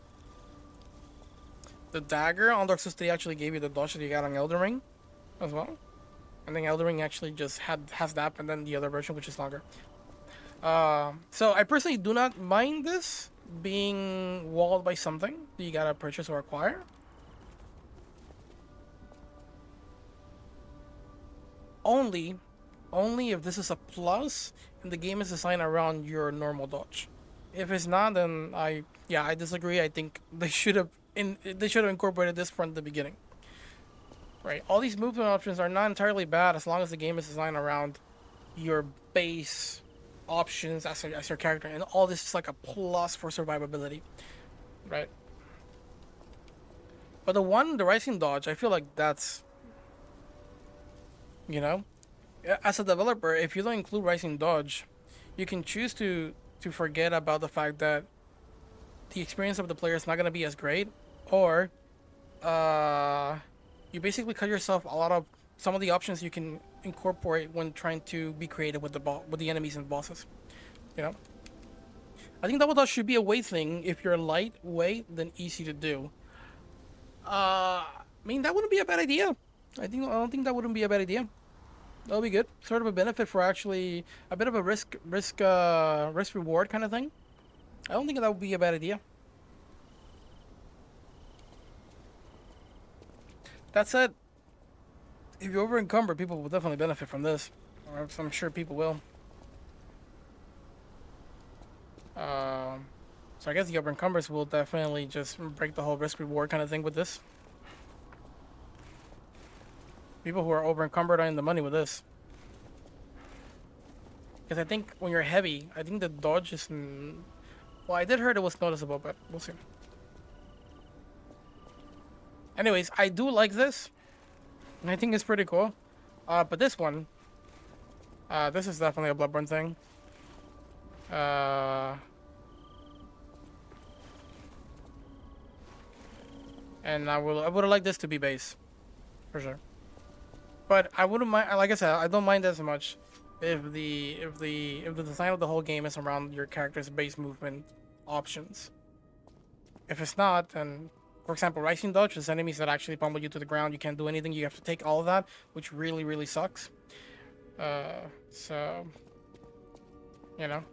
The dagger on Dark Souls 3 actually gave you the dodge that you got on Elden Ring as well. I think Elden Ring actually just has that, and then the other version, which is longer. So I personally do not mind this being walled by something that you gotta purchase or acquire. Only if this is a plus and the game is designed around your normal dodge. If it's not, then I disagree. I think they should have incorporated this from the beginning. Right, all these movement options are not entirely bad as long as the game is designed around your base options as your character, and all this is like a plus for survivability, right? But the rising dodge, I feel like that's, you know, as a developer, if you don't include rising dodge, you can choose to forget about the fact that the experience of the player is not going to be as great, or you basically cut yourself a lot of some of the options you can incorporate when trying to be creative with the enemies and bosses, you know. I think double dodge should be a weight thing. If you're lightweight, then easy to do. I mean, that wouldn't be a bad idea. I don't think that wouldn't be a bad idea. That'll be good. Sort of a benefit for actually a bit of a risk reward kind of thing. I don't think that would be a bad idea. That said, if you over encumber, people will definitely benefit from this. I'm sure people will. So I guess the over encumbers will definitely just break the whole risk reward kind of thing with this. People who are over encumbered are in the money with this. Because I think when you're heavy, I think the dodge is. Well, I did hear it was noticeable, but we'll see. Anyways, I do like this. And I think it's pretty cool. But this one. This is definitely a Bloodborne thing. And I would have liked this to be base. For sure. But I wouldn't mind, like I said, I don't mind as much if the design of the whole game is around your character's base movement options. If it's not, then, for example, rising dodge, there's enemies that actually pummel you to the ground. You can't do anything. You have to take all of that, which really, really sucks. So, you know,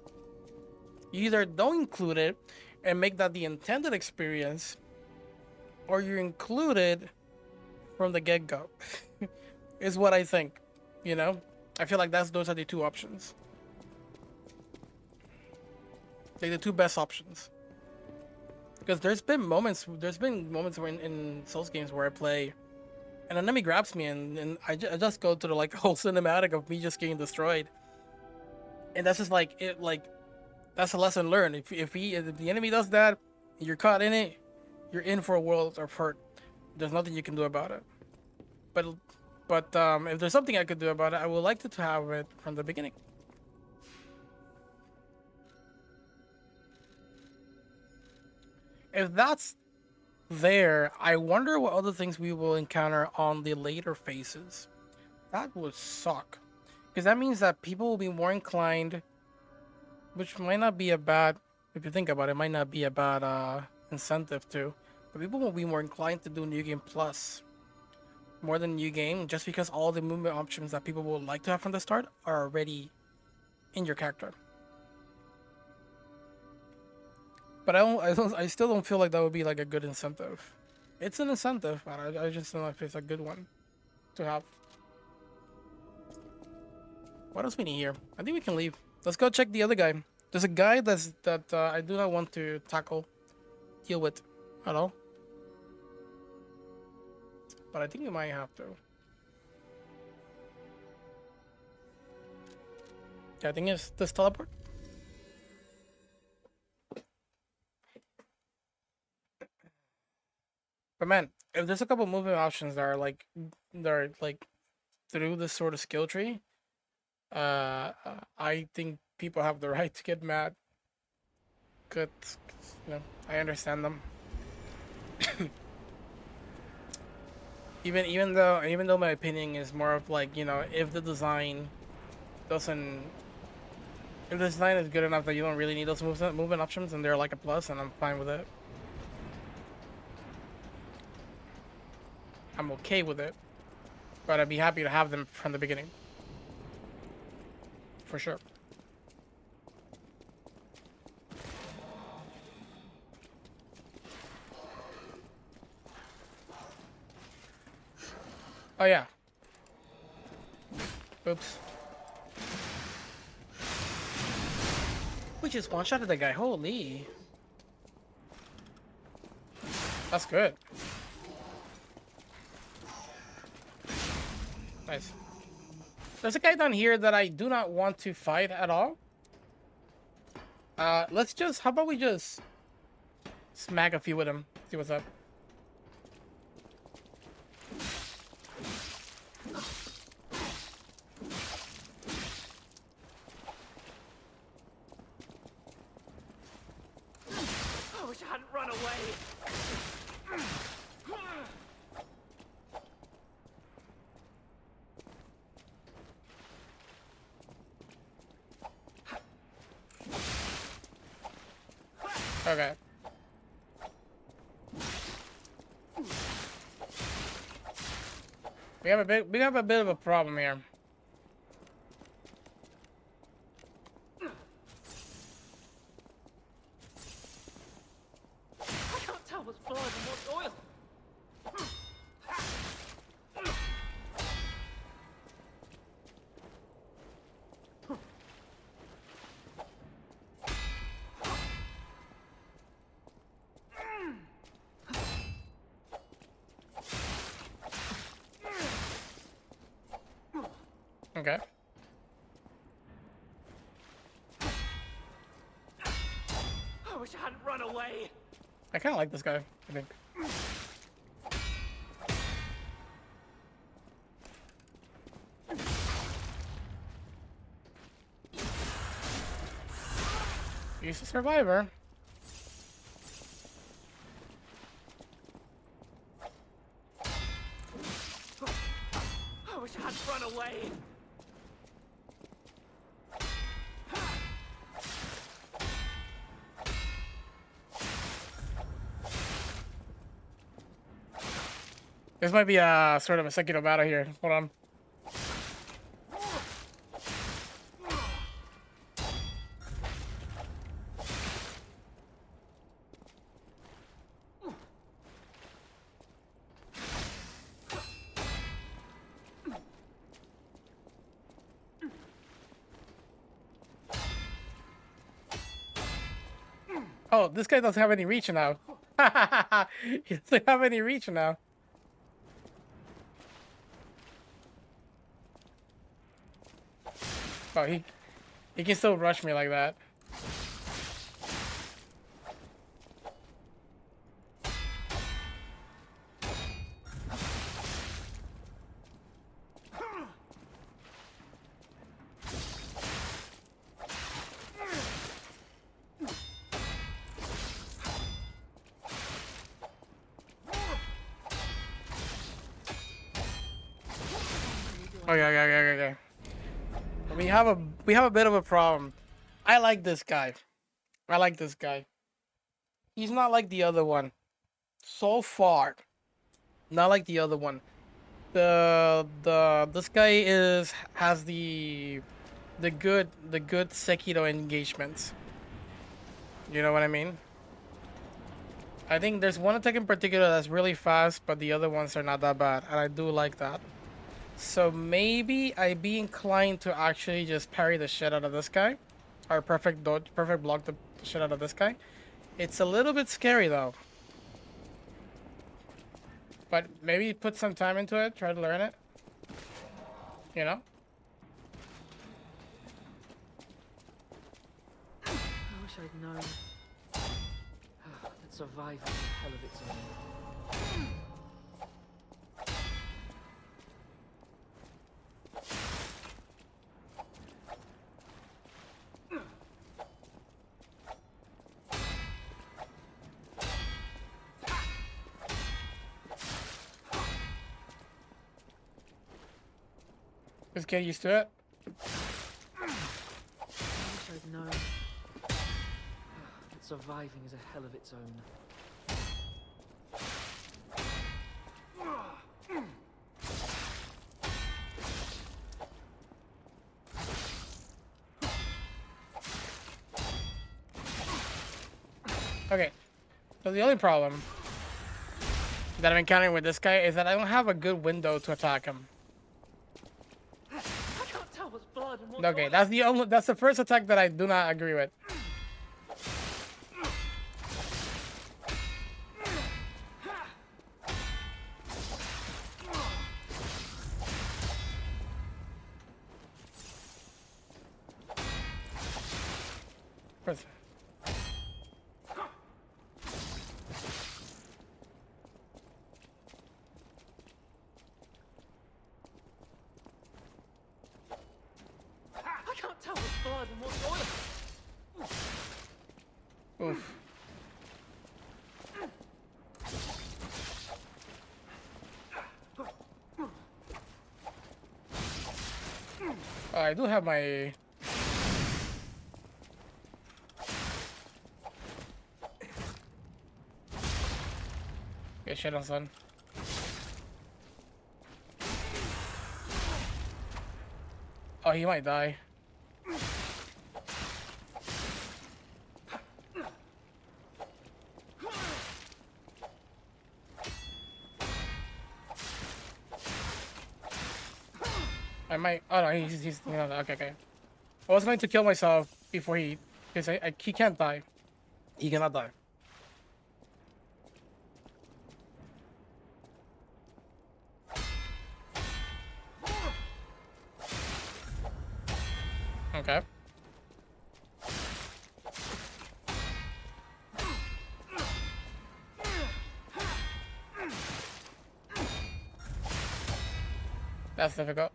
you either don't include it and make that the intended experience, or you include it from the get-go. Is what I think, you know? I feel like those are the two options. Like the two best options. Because there's been moments where in Souls games where I play, an enemy grabs me and I just go to the like whole cinematic of me just getting destroyed. And that's just like that's a lesson learned. If the enemy does that, you're caught in it, you're in for a world of hurt. There's nothing you can do about it. But if there's something I could do about it, I would like to have it from the beginning. If that's there, I wonder what other things we will encounter on the later phases. That would suck. Because that means that people will be more inclined, which might not be a bad, if you think about it, might not be a bad incentive to, but people will be more inclined to do New Game Plus more than New Game, just because all the movement options that people would like to have from the start are already in your character. But I still don't feel like that would be like a good incentive. It's an incentive, but I just don't know if it's a good one to have. What else we need here? I think we can leave. Let's go check the other guy. There's a guy that I do not want to deal with at all. But I think we might have to. Yeah, I think it's this teleport. But man, if there's a couple movement options that are like through this sort of skill tree, I think people have the right to get mad. Good, you know, I understand them. even though my opinion is more of like, you know, if the design is good enough that you don't really need those movement options and they're like a plus, and I'm fine with it. I'm okay with it, but I'd be happy to have them from the beginning. For sure. Oh yeah. Oops. We just one-shotted the guy, holy. That's good. Nice. There's a guy down here that I do not want to fight at all. How about we just smack a few with him, see what's up. I wish I hadn't run away. Okay. We have a bit of a problem here. I can't tell what's blood and what's oil. Okay. I wish I hadn't run away. I kind of like this guy, I think. He's a survivor. I wish I hadn't run away. This might be a sort of a secular battle here. Hold on. Oh, this guy doesn't have any reach now. He doesn't have any reach now. Oh, he can still rush me like that. Okay. We have a bit of a problem. I like this guy. He's not like the other one. So far, not like the other one. This guy has the good Sekiro engagements. You know what I mean? I think there's one attack in particular that's really fast, but the other ones are not that bad, and I do like that. So maybe I'd be inclined to actually just parry the shit out of this guy, or perfect block the shit out of this guy. It's a little bit scary though, but maybe put some time into it, try to learn it. You know? I wish I'd known that surviving is a hell of its own. Just get used to it. I wish I'd known that surviving is a hell of its own. Okay, so the only problem that I'm encountering with this guy is that I don't have a good window to attack him. I can't tell what's blood and what's Okay, oil. that's the first attack that I do not agree with. First- I can't tell what's blood and what's oil. Oof. I do have my... shit on son. Oh, he might die. I might. Oh no, he's you know, okay. I was going to kill myself before he, because he can't die. He cannot die. Okay. That's difficult.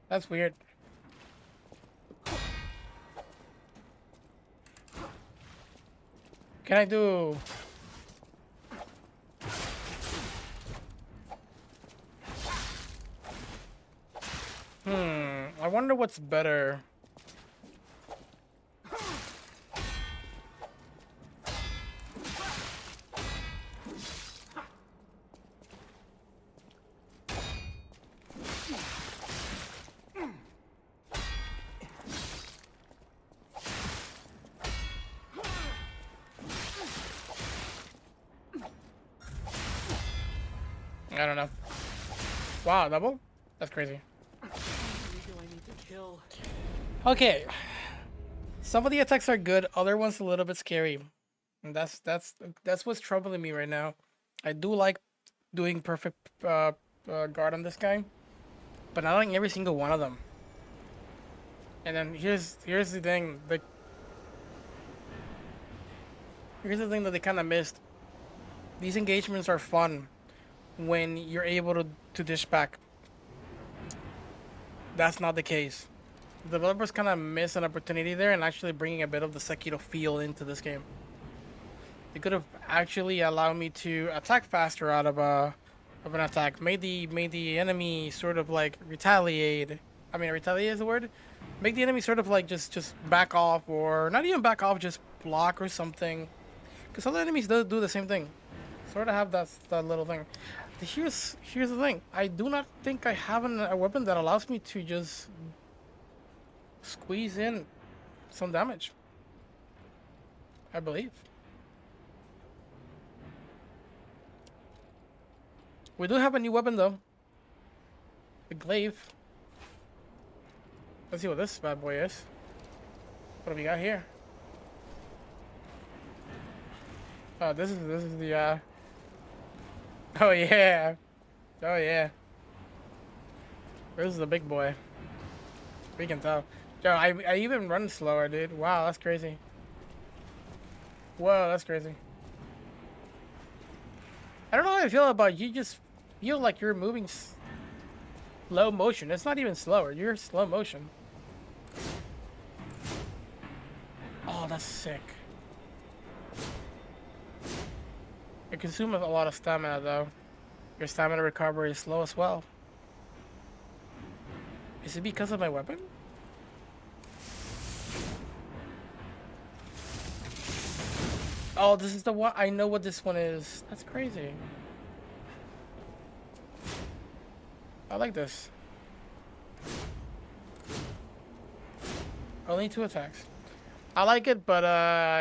That's weird. Can I do... I wonder what's better. I don't know. Wow, double? That's crazy. Who do I need to kill? Okay. Some of the attacks are good, other ones a little bit scary. And that's what's troubling me right now. I do like doing perfect guard on this guy, but not on every single one of them. And then here's the thing, here's the thing that they kind of missed. These engagements are fun when you're able to dish back. That's not the case. The developers kind of miss an opportunity there and actually bringing a bit of the Sekiro feel into this game. They could have actually allowed me to attack faster out of an attack. Made the enemy sort of like retaliate. I mean, retaliate is the word. Make the enemy sort of like just back off, or not even back off, just block or something. Because other enemies do the same thing. Sort of have that little thing. Here's the thing. I do not think I have a weapon that allows me to just squeeze in some damage. I believe. We do have a new weapon though. The glaive. Let's see what this bad boy is. What do we got here? Oh, this is the oh yeah. Oh yeah. This is the big boy. We can tell. Yo, I even run slower, dude. Wow, that's crazy. Whoa, that's crazy. I don't know how I feel about you. Just feel like you're moving slow motion. It's not even slower. You're slow motion. Oh, that's sick. It consumes a lot of stamina, though. Your stamina recovery is slow as well. Is it because of my weapon? Oh, this is the one. I know what this one is. That's crazy. I like this. Only 2 attacks. I like it, but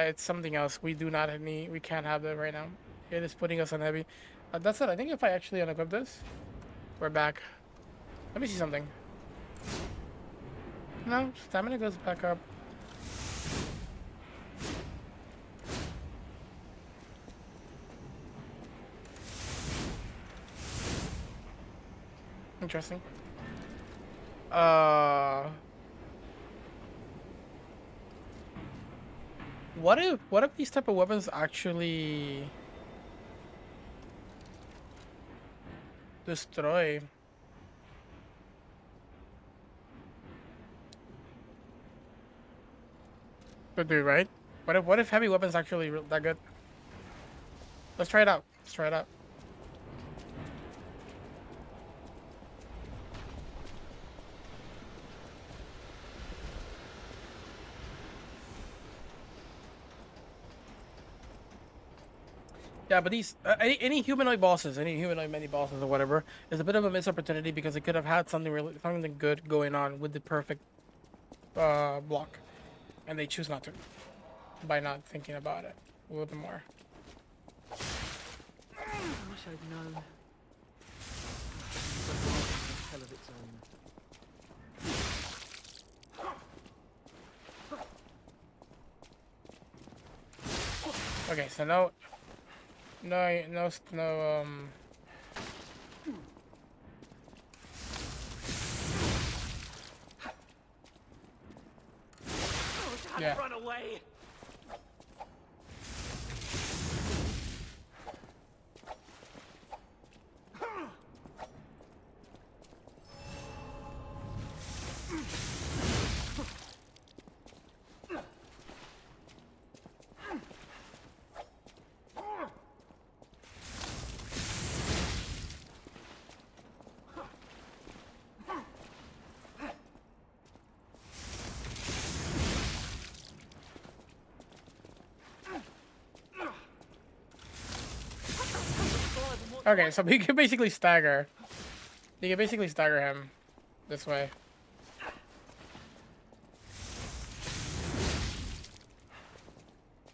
it's something else. We do not need. We can't have that right now. It is putting us on heavy. That's it. I think if I actually unequip this, we're back. Let me see something. No, stamina goes back up. Interesting. What if these type of weapons actually destroy? Could be, right? What if heavy weapons actually that good? Let's try it out. Let's try it out. Yeah, but these any humanoid bosses, any humanoid mini bosses or whatever, is a bit of a missed opportunity because it could have had something good going on with the perfect block, and they choose not to by not thinking about it a little bit more. I wish I'd known. A hell of its own. Okay, so no, yeah. Run away! Okay, so he can basically stagger. You can basically stagger him this way.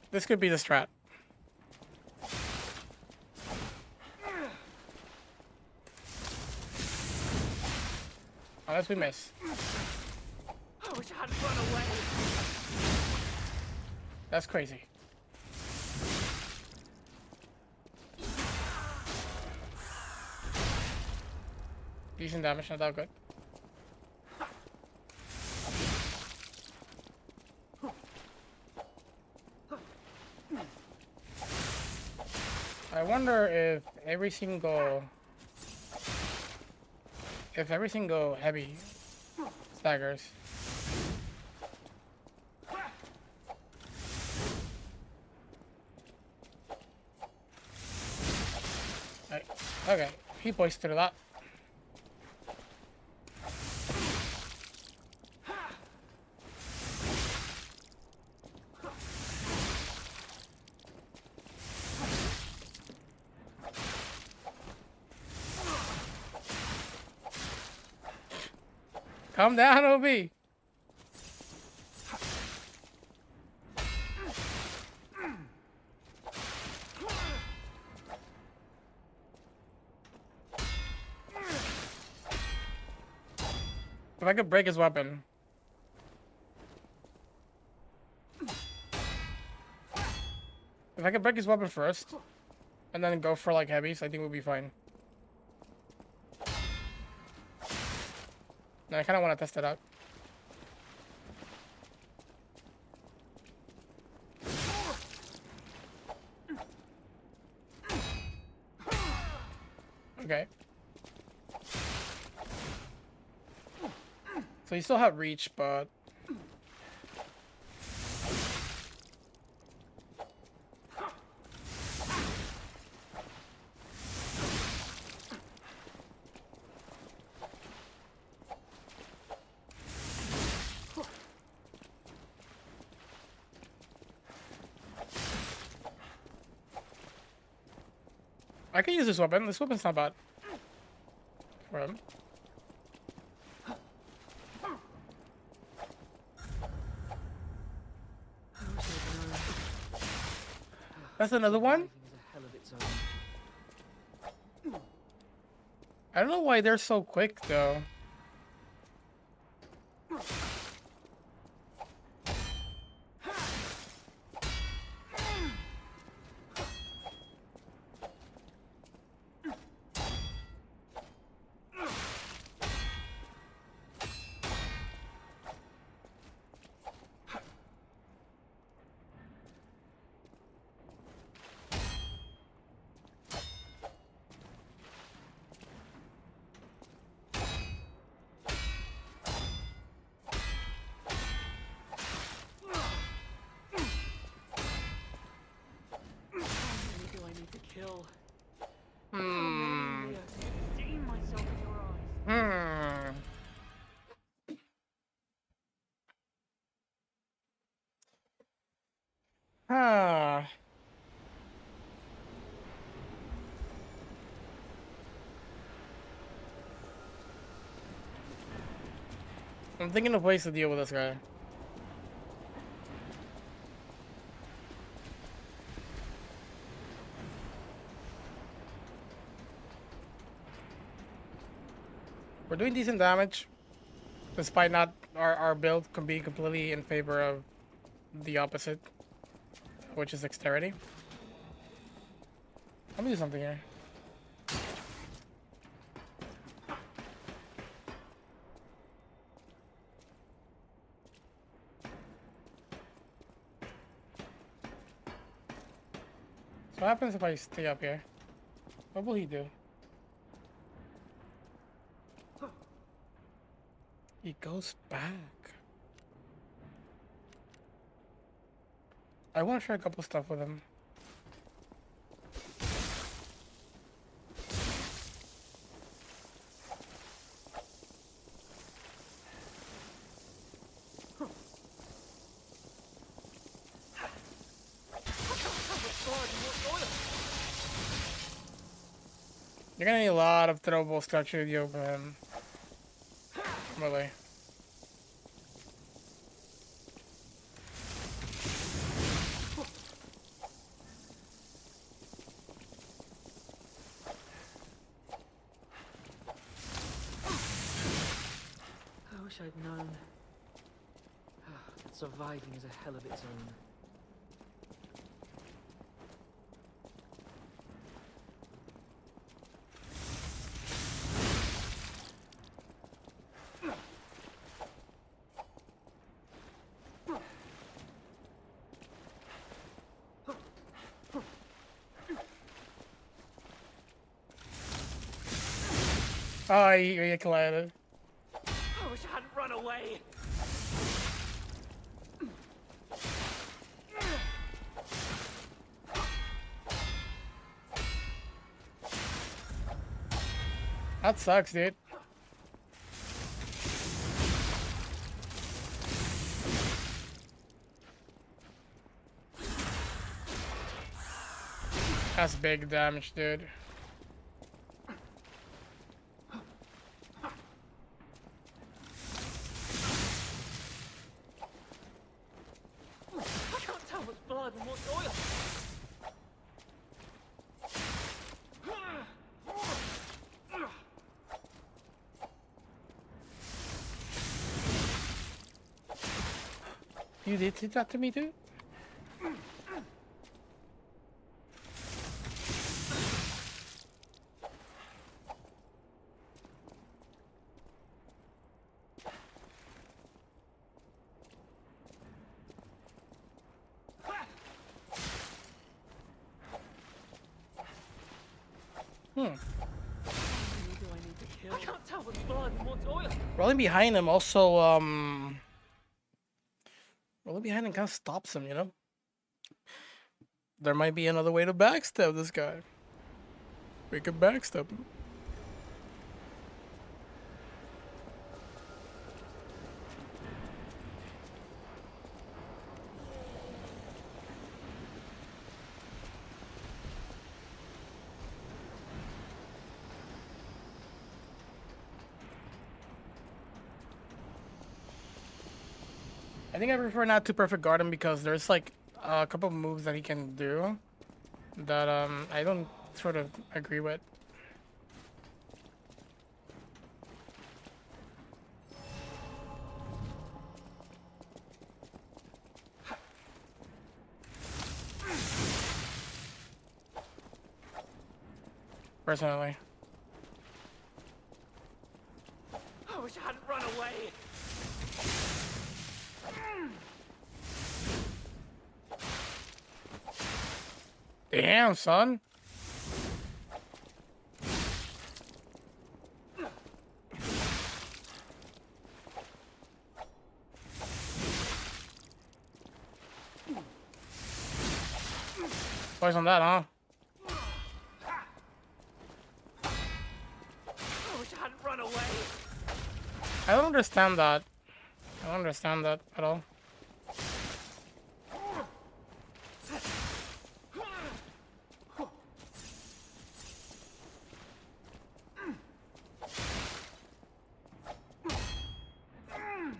This could be the strat. Unless we miss. I wish I hadn't run away. That's crazy. Decent damage, not that good. I wonder if every single heavy staggers. Right. Okay, he poised through that. Calm down, OB. If I could break his weapon. If I could break his weapon first, and then go for like heavies, I think we'll be fine. No, I kind of want to test it out. Okay. So you still have reach, but... I can use this weapon. This weapon's not bad. For him. That's another one? I don't know why they're so quick, though. I'm thinking of ways to deal with this guy. We're doing decent damage, despite not our build can be completely in favor of the opposite, which is dexterity. Let me do something here. So what happens if I stay up here? What will he do? He goes back. I want to try a couple stuff with him. You're gonna need a lot of throwable structure to deal with him. Really. I wish I'd known. Surviving is a hell of its own. Oh, he collided. I wish I hadn't run away. That sucks, dude. That's big damage, dude. I can't tell what's blood and what's oil. You did that to me, dude? I can't tell what's blood and what's oil. Rolling behind him also, rolling behind him kind of stops him, you know? There might be another way to backstab this guy. We could backstab him. I think I prefer not to perfect guard him because there's like a couple of moves that he can do that I don't sort of agree with. Personally. I wish I hadn't run away. Damn, son. Twice on that, huh? I wish I hadn't run away. I don't understand that. I don't understand that at all.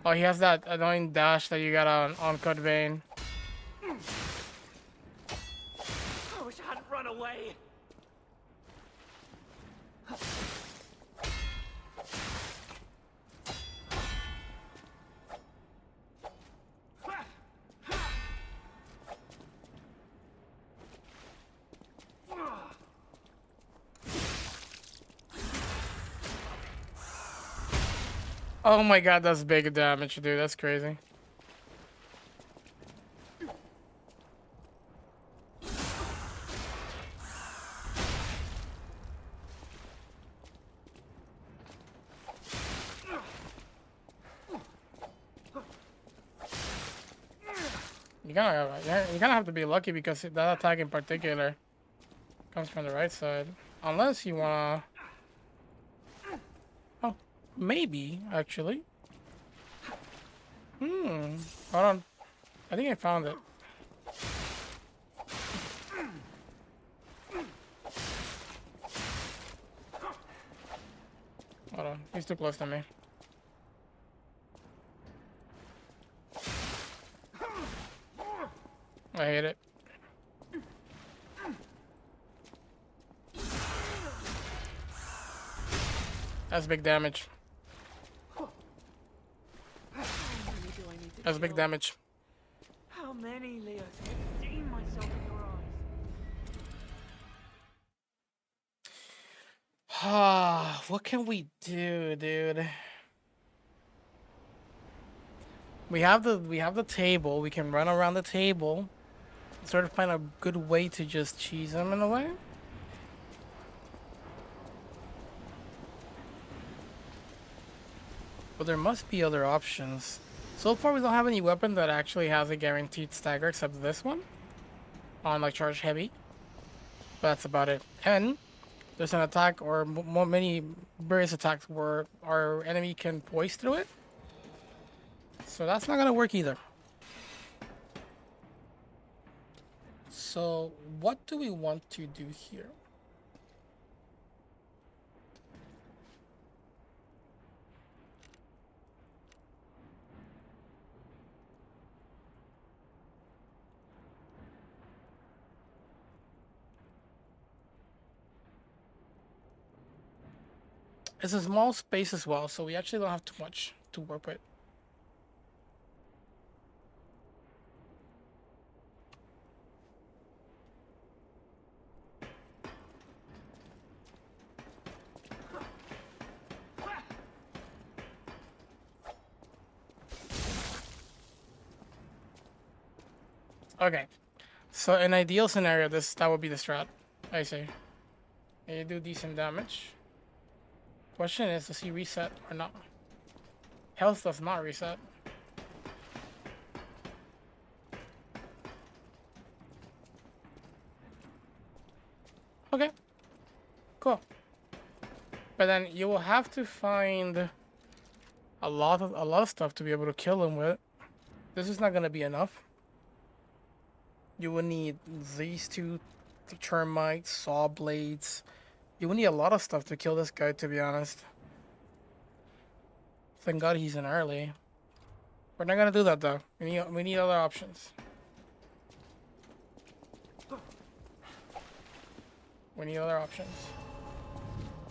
Oh, he has that annoying dash that you got on Code Vein. I wish I hadn't run away. Oh my god, that's big damage, dude. That's crazy. You're gonna have to be lucky because that attack in particular comes from the right side. Unless you wanna... Oh, maybe, actually. Hold on. I think I found it. Hold on, he's too close to me. I hate it. That's big damage. That's big damage. How many, Leo? I've seen myself in your eyes. Ah, what can we do, dude? We have the table. We can run around the table, sort of find a good way to just cheese him in a way. But there must be other options. So far, we don't have any weapon that actually has a guaranteed stagger except this one on like charge heavy. But that's about it. And there's an attack or many various attacks where our enemy can poise through it. So that's not gonna work either. So what do we want to do here? It's a small space as well, so we actually don't have too much to work with. Okay, so in ideal scenario, that would be the strat. I see. And you do decent damage. Question is, does he reset or not? Health does not reset. Okay, cool. But then you will have to find a lot of stuff to be able to kill him with. This is not gonna be enough. You will need these two termites, saw blades. You will need a lot of stuff to kill this guy, to be honest. Thank God he's in early. We're not gonna do that though. We need other options. We need other options.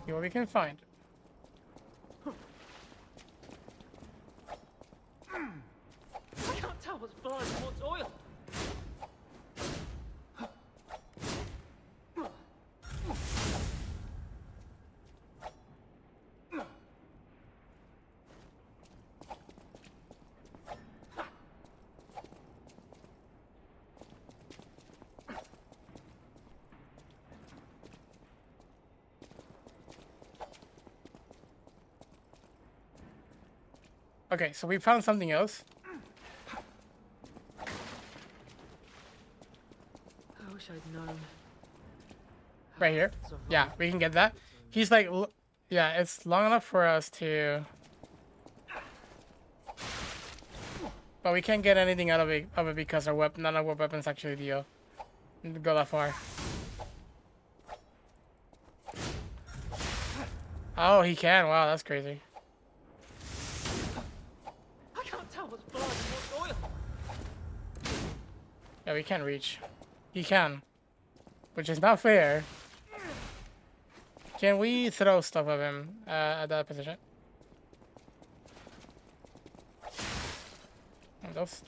See what we can find. I can't tell what's blood and what's oil. Okay, so we found something else. I wish I'd known. Right here. Yeah, we can get that. He's like, yeah, it's long enough for us to... But we can't get anything out of it because our none of our weapons actually go that far. Oh, he can. Wow, that's crazy. I Oh, we can't reach. He can. Which is not fair. Can we throw stuff at him at that position? Those.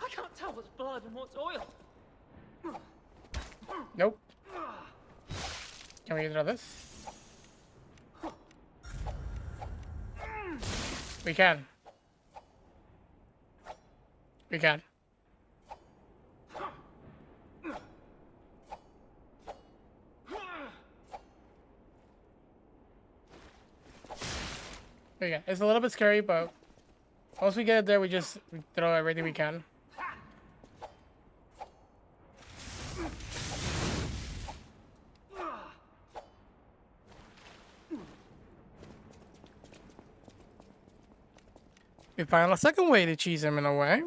I can't tell what's blood and what's oil. Nope. Can we throw this? We can. We can. Okay, it's a little bit scary, but once we get it there, we throw everything we can. We found a second way to cheese him in a way.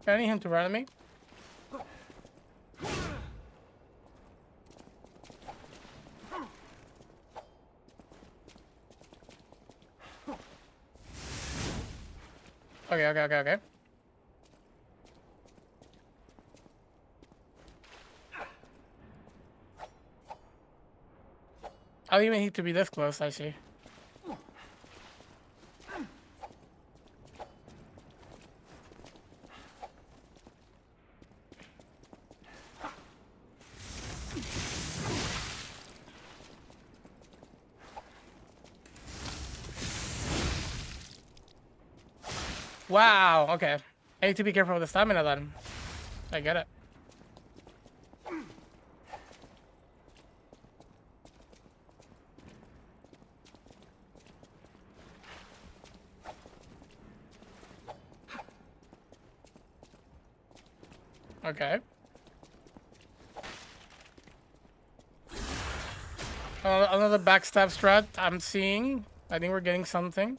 I need him to run at me. Okay. I don't even need to be this close, I see. Wow, okay. I need to be careful with the stamina then. I get it. Okay. Another backstab strat I'm seeing. I think we're getting something.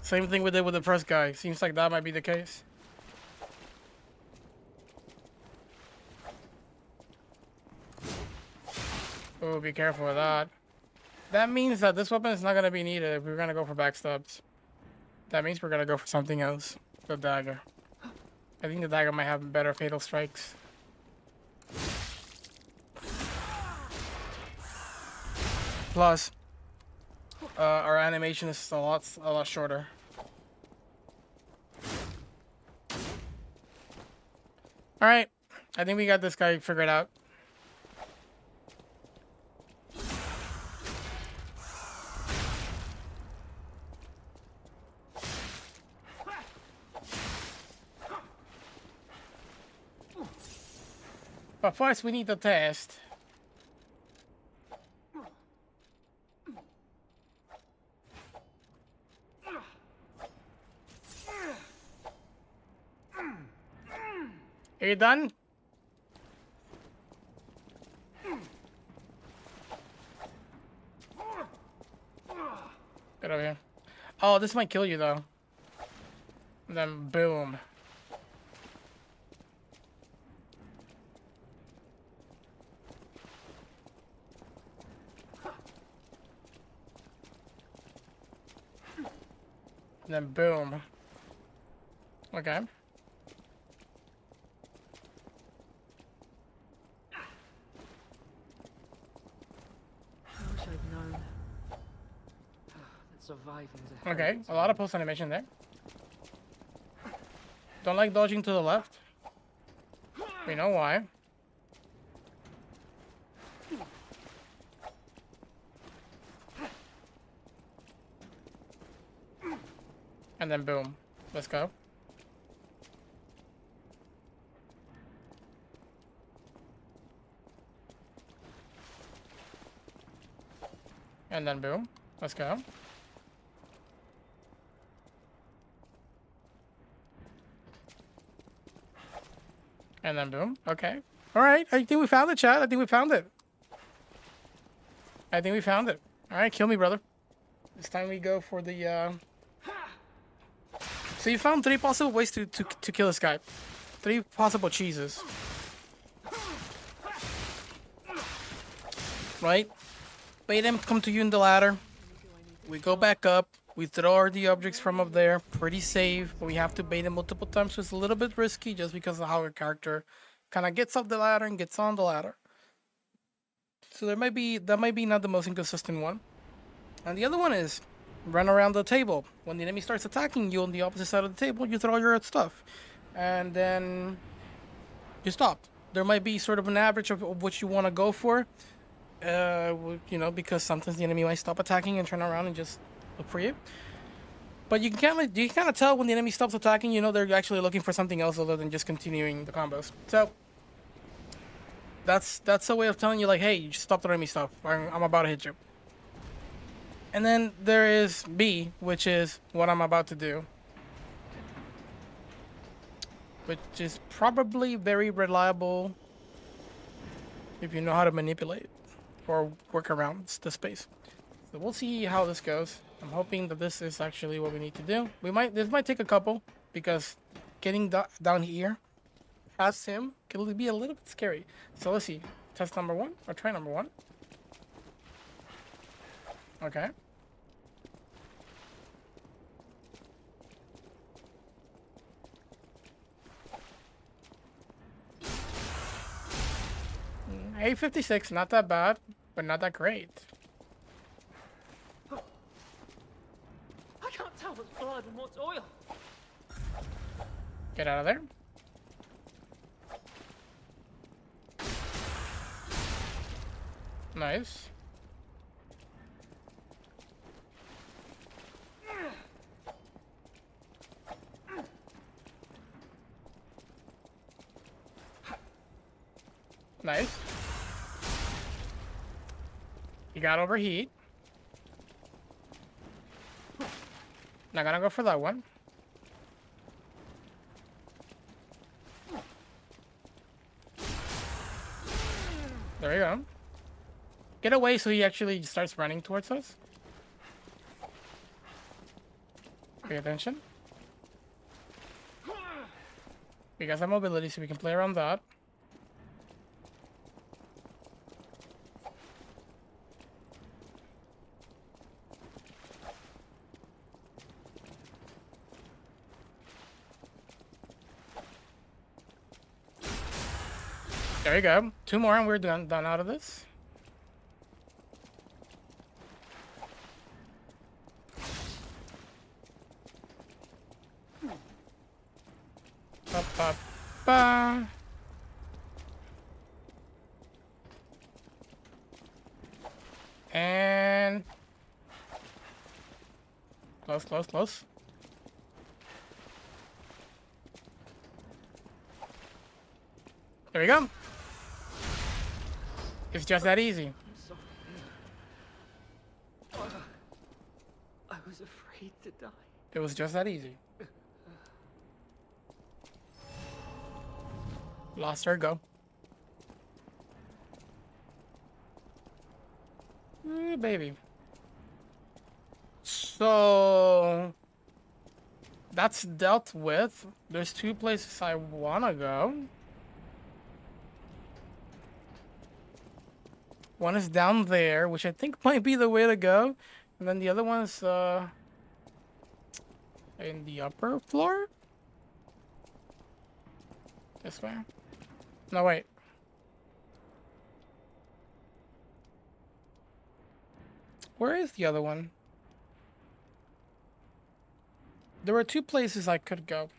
Same thing we did with the first guy. Seems like that might be the case. Oh, be careful with that. That means that this weapon is not going to be needed if we're going to go for backstabs. That means we're going to go for something else. The dagger. I think the dagger might have better fatal strikes. Plus, our animation is a lot shorter. All right, I think we got this guy figured out. But first, we need to test. Are you done? Get over here. Oh, this might kill you though. And then boom. And then boom. Okay. I wish I'd known. That surviving is a hell of Okay, its a lot of own. post animation there. Don't like dodging to the left. We know why. And then boom. Let's go. And then boom. Let's go. And then boom. Okay. Alright. I think we found it, chat. I think we found it. I think we found it. Alright, kill me, brother. This time we go for the So you found 3 possible ways to kill this guy. 3 possible cheeses. Right? Bait him come to you in the ladder. We go back up. We throw the objects from up there. Pretty safe, but we have to bait him multiple times, so it's a little bit risky just because of how our character kind of gets up the ladder and gets on the ladder. So that might be not the most inconsistent one. And the other one is run around the table. When the enemy starts attacking you on the opposite side of the table, you throw your stuff. And then you stop. There might be sort of an average of what you want to go for. You know, because sometimes the enemy might stop attacking and turn around and just look for you. But you can kind of tell when the enemy stops attacking, you know, they're actually looking for something else other than just continuing the combos. So that's a way of telling you, like, hey, you just stop the enemy stuff. I'm about to hit you. And then there is B, which is what I'm about to do, which is probably very reliable if you know how to manipulate or work around the space. So we'll see how this goes. I'm hoping that this is actually what we need to do. This might take a couple, because getting down here past him can be a little bit scary. So let's see. Test number 1 or try number 1. Okay. A56, not that bad, but not that great. I can't tell what's blood and what's oil. Get out of there. Nice. Nice. You got overheat. Not gonna go for that one. There you go. Get away so he actually starts running towards us. Pay attention. We got some mobility, so we can play around that. There you go. 2 more and we're done out of this. Ba, ba, ba. And close. There we go. It's just that easy. I was afraid to die. It was just that easy. Lost her, go. Baby. So that's dealt with. There's 2 places I wanna go. One is down there, which I think might be the way to go. And then the other one is in the upper floor? This way? No, wait. Where is the other one? There were 2 places I could go.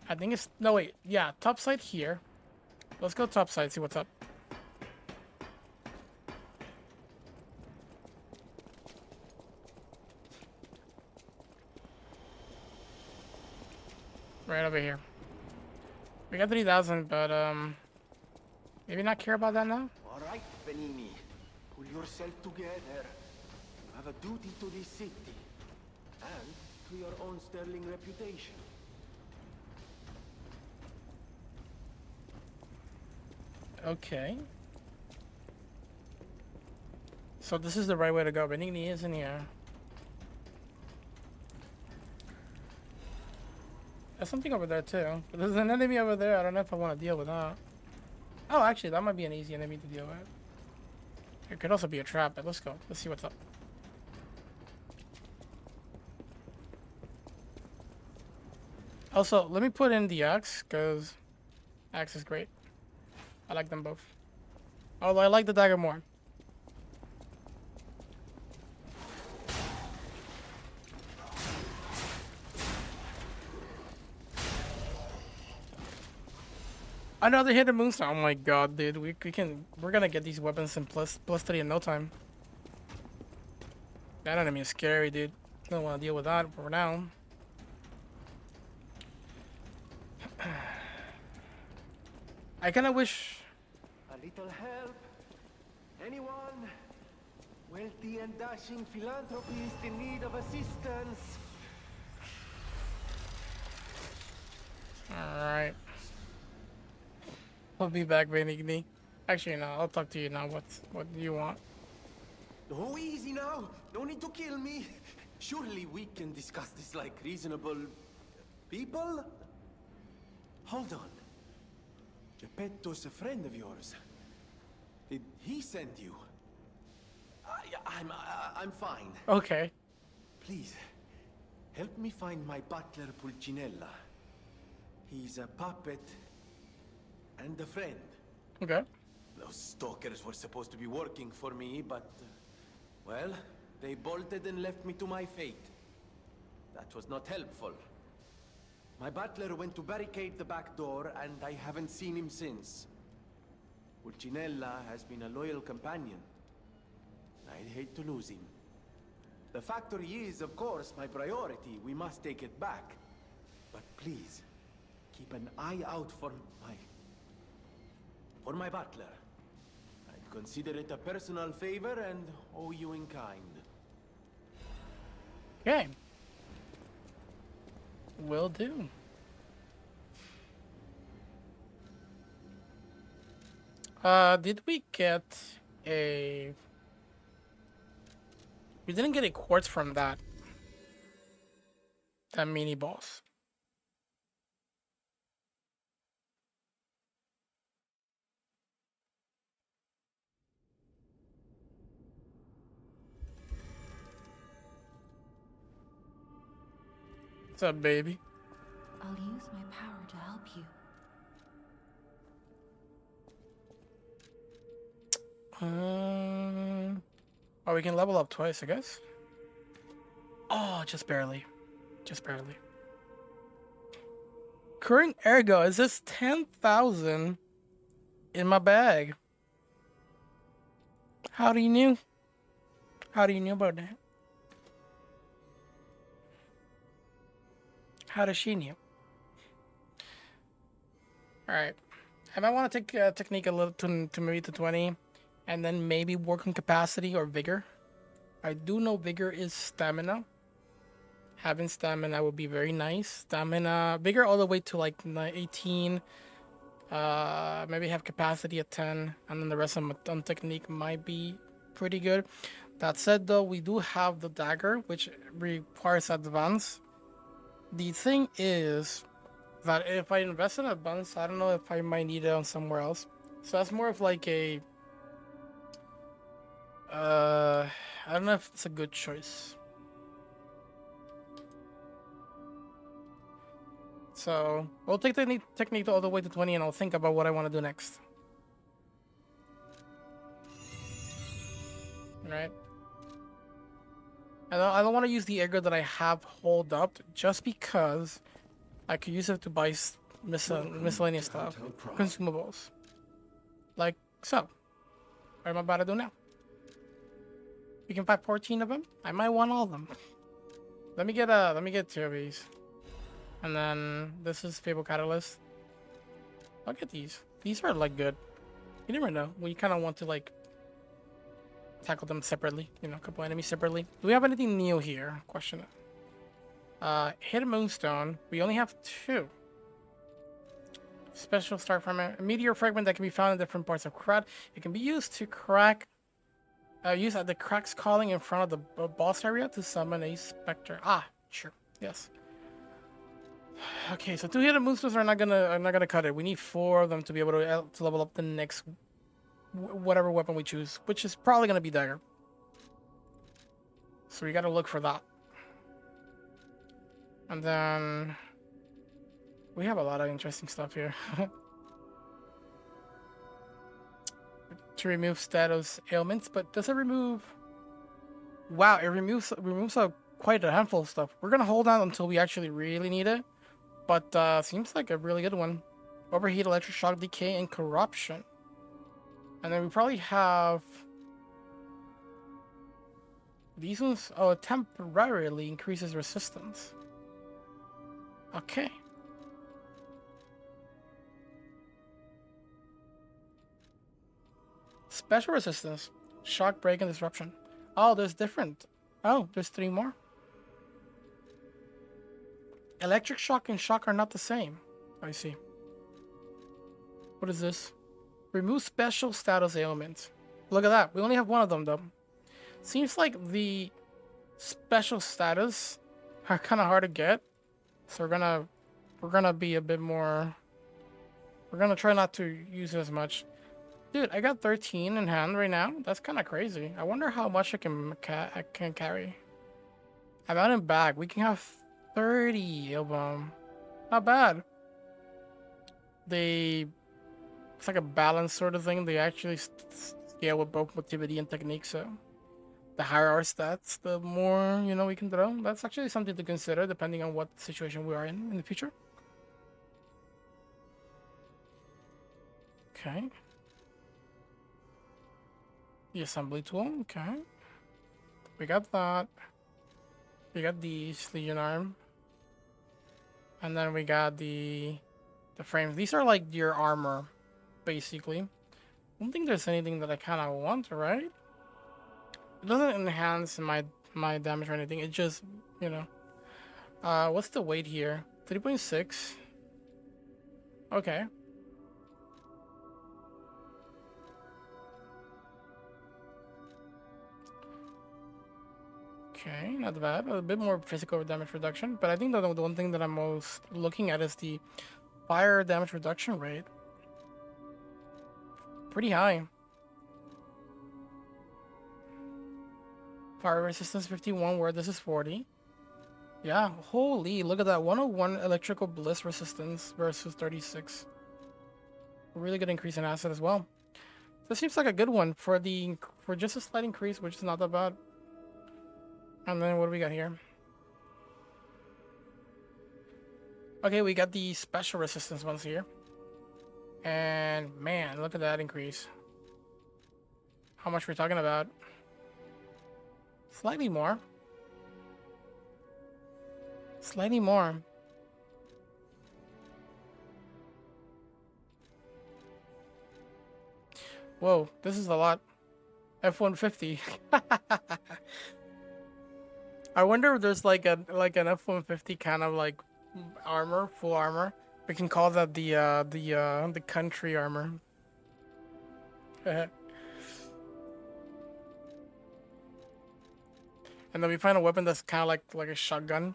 I think it's... No, wait. Yeah, top side here. Let's go top side, see what's up. Right over here. We got 3,000, but, maybe not care about that now? All right, Benini. Pull yourself together. You have a duty to this city. And to your own sterling reputation. Okay. So this is the right way to go. Benigni is in here. There's something over there too. But there's an enemy over there. I don't know if I want to deal with that. Oh, actually, that might be an easy enemy to deal with. It could also be a trap, but let's go. Let's see what's up. Also, let me put in the axe, because axe is great. I like them both. Although I like the dagger more. Another hidden moonstone. Oh my god, dude. We're gonna get these weapons in plus 3 in no time. That enemy is scary, dude. Don't want to deal with that for now. I kinda wish... A little help? Anyone? Wealthy and dashing philanthropist in need of assistance? Alright. I'll be back, Benigni. Actually, no, I'll talk to you now. What do you want? Oh, easy now. No need to kill me. Surely we can discuss this like reasonable people? Hold on. Geppetto's a friend of yours. Did he send you? I'm fine. Okay. Please, help me find my butler Pulcinella. He's a puppet and a friend. Okay. Those stalkers were supposed to be working for me, but... well, they bolted and left me to my fate. That was not helpful. My butler went to barricade the back door, and I haven't seen him since. Pulcinella has been a loyal companion. I'd hate to lose him. The factory is, of course, my priority. We must take it back. But please, keep an eye out for my butler. I'd consider it a personal favor and owe you in kind. Okay. Will do. Did we get a... We didn't get a quartz from that mini boss. What's up, baby? I'll use my power to help you. Oh, we can level up twice, I guess. Oh, just barely. Just barely. Current ergo, is this 10,000 in my bag? How do you know? How do you know about that? How does she know? Alright. I might want to take technique a little to maybe to 20. And then maybe work on capacity or vigor. I do know vigor is stamina. Having stamina would be very nice. Stamina, vigor all the way to like 18. Maybe have capacity at 10. And then the rest on technique might be pretty good. That said though, we do have the dagger, which requires advance. The thing is that if I invest in advance, I don't know if I might need it on somewhere else. So that's more of like a... I don't know if it's a good choice. So we'll take the technique all the way to 20 and I'll think about what I want to do next. Right? I don't want to use the ergo that I have hold up just because I could use it to buy miscellaneous stuff, consumables, like so. What am I about to do now? We can buy 14 of them. I might want all of them. Let me get 2 of these, and then this is Fable Catalyst. I'll get these. These are like good. You never know. We kind of want to like tackle them separately. You know, a couple enemies separately. Do we have anything new here? Question it. Hidden Moonstone. We only have 2. Special star fragment. A meteor fragment that can be found in different parts of Crud. It can be used to crack. Use at the cracks calling in front of the boss area to summon a specter. Ah, sure. Yes. Okay, so 2 hidden moonstones are not gonna cut it. We need 4 of them to be able to level up the next whatever weapon we choose, which is probably gonna be dagger. So we gotta look for that. And then we have a lot of interesting stuff here. To remove status ailments, but does it remove? Wow, it removes quite a handful of stuff. We're gonna hold on until we actually really need it, but seems like a really good one. Overheat, electric shock, decay, and corruption. And then we probably have these ones. Oh, it temporarily increases resistance. Okay. Special resistance, shock, break, and disruption. Oh, there's different. Oh, there's 3 more. Electric shock and shock are not the same. I see. What is this? Remove special status ailments. Look at that. We only have 1 of them though. Seems like the special status are kind of hard to get. So we're gonna be a bit more. We're gonna try not to use it as much. Dude, I got 13 in hand right now. That's kind of crazy. I wonder how much I can carry. I'm out in bag. We can have 30 of them. Not bad. It's like a balance sort of thing. They actually scale with both motivity and technique. So the higher our stats, the more, you know, we can throw. That's actually something to consider depending on what situation we are in the future. Okay. The assembly tool, okay. We got that. We got the Legion arm. And then we got the frames. These are like your armor, basically. I don't think there's anything that I kind of want, right? It doesn't enhance my damage or anything. It just, you know. What's the weight here? 3.6. Okay. Okay, not bad. A bit more physical damage reduction, but I think the one thing that I'm most looking at is the fire damage reduction rate. Pretty high. Fire resistance 51, where this is 40. Yeah, holy, look at that. 101 electrical bliss resistance versus 36. A really good increase in acid as well. This seems like a good one for just a slight increase, which is not that bad. And then what do we got here? Okay, we got the special resistance ones here. And man, look at that increase. How much we're talking about? Slightly more. Slightly more. Whoa, this is a lot. F-150. I wonder if there's like an F-150 kind of like armor, full armor. We can call that the country armor. And then we find a weapon that's kind of like a shotgun.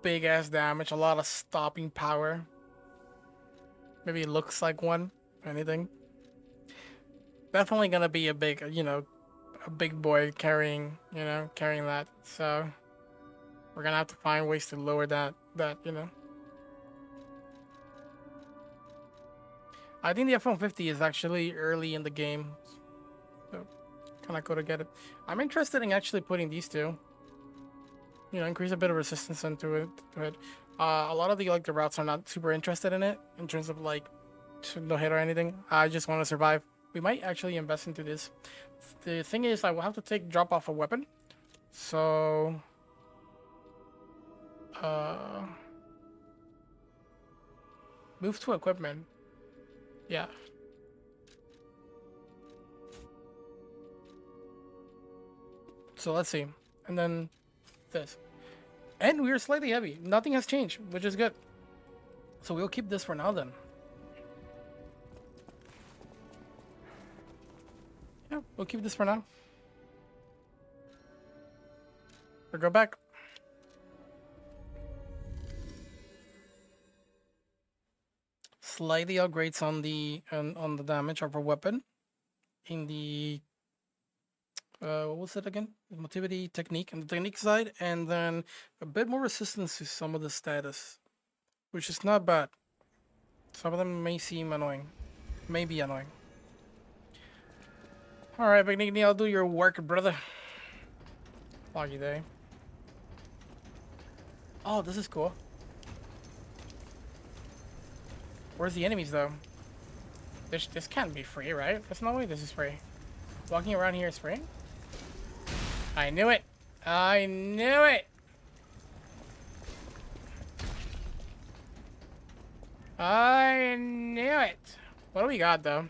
Big ass damage, a lot of stopping power. Maybe it looks like one, if anything. Definitely gonna be a big, you know, a big boy carrying that. So we're gonna have to find ways to lower that, you know. I think the F-150 is actually early in the game, so kind of go to get it. I'm interested in actually putting these two. You know, increase a bit of resistance into it. A lot of the like the routes are not super interested in it in terms of like no hit or anything. I just want to survive. We might actually invest into this. The thing is, I will have to drop off a weapon. So, move to equipment. Yeah. So let's see, and then this, and we are slightly heavy. Nothing has changed, which is good. So we'll keep this for now then. Yeah, we'll keep this for now. We'll go back. Slightly upgrades on the damage of our weapon. In the what was it again? Motivity technique on the technique side, and then a bit more resistance to some of the status, which is not bad. Some of them may seem annoying, may be annoying. All right, Benigni, I'll do your work, brother. Foggy day. Oh, this is cool. Where's the enemies though? This can't be free, right? There's no way this is free. Walking around here is free? I knew it! I knew it! I knew it! What do we got though?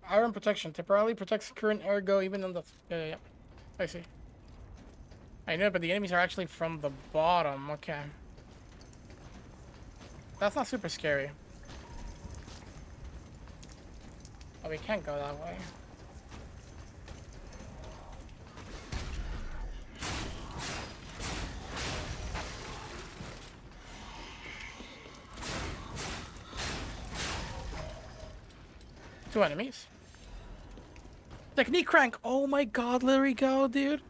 Iron protection temporarily protects current ergo even on the yeah. I see. I know, but the enemies are actually from the bottom. Okay. That's not super scary. Oh, we can't go that way. Two enemies. Technique crank. Oh my god, there we go, dude.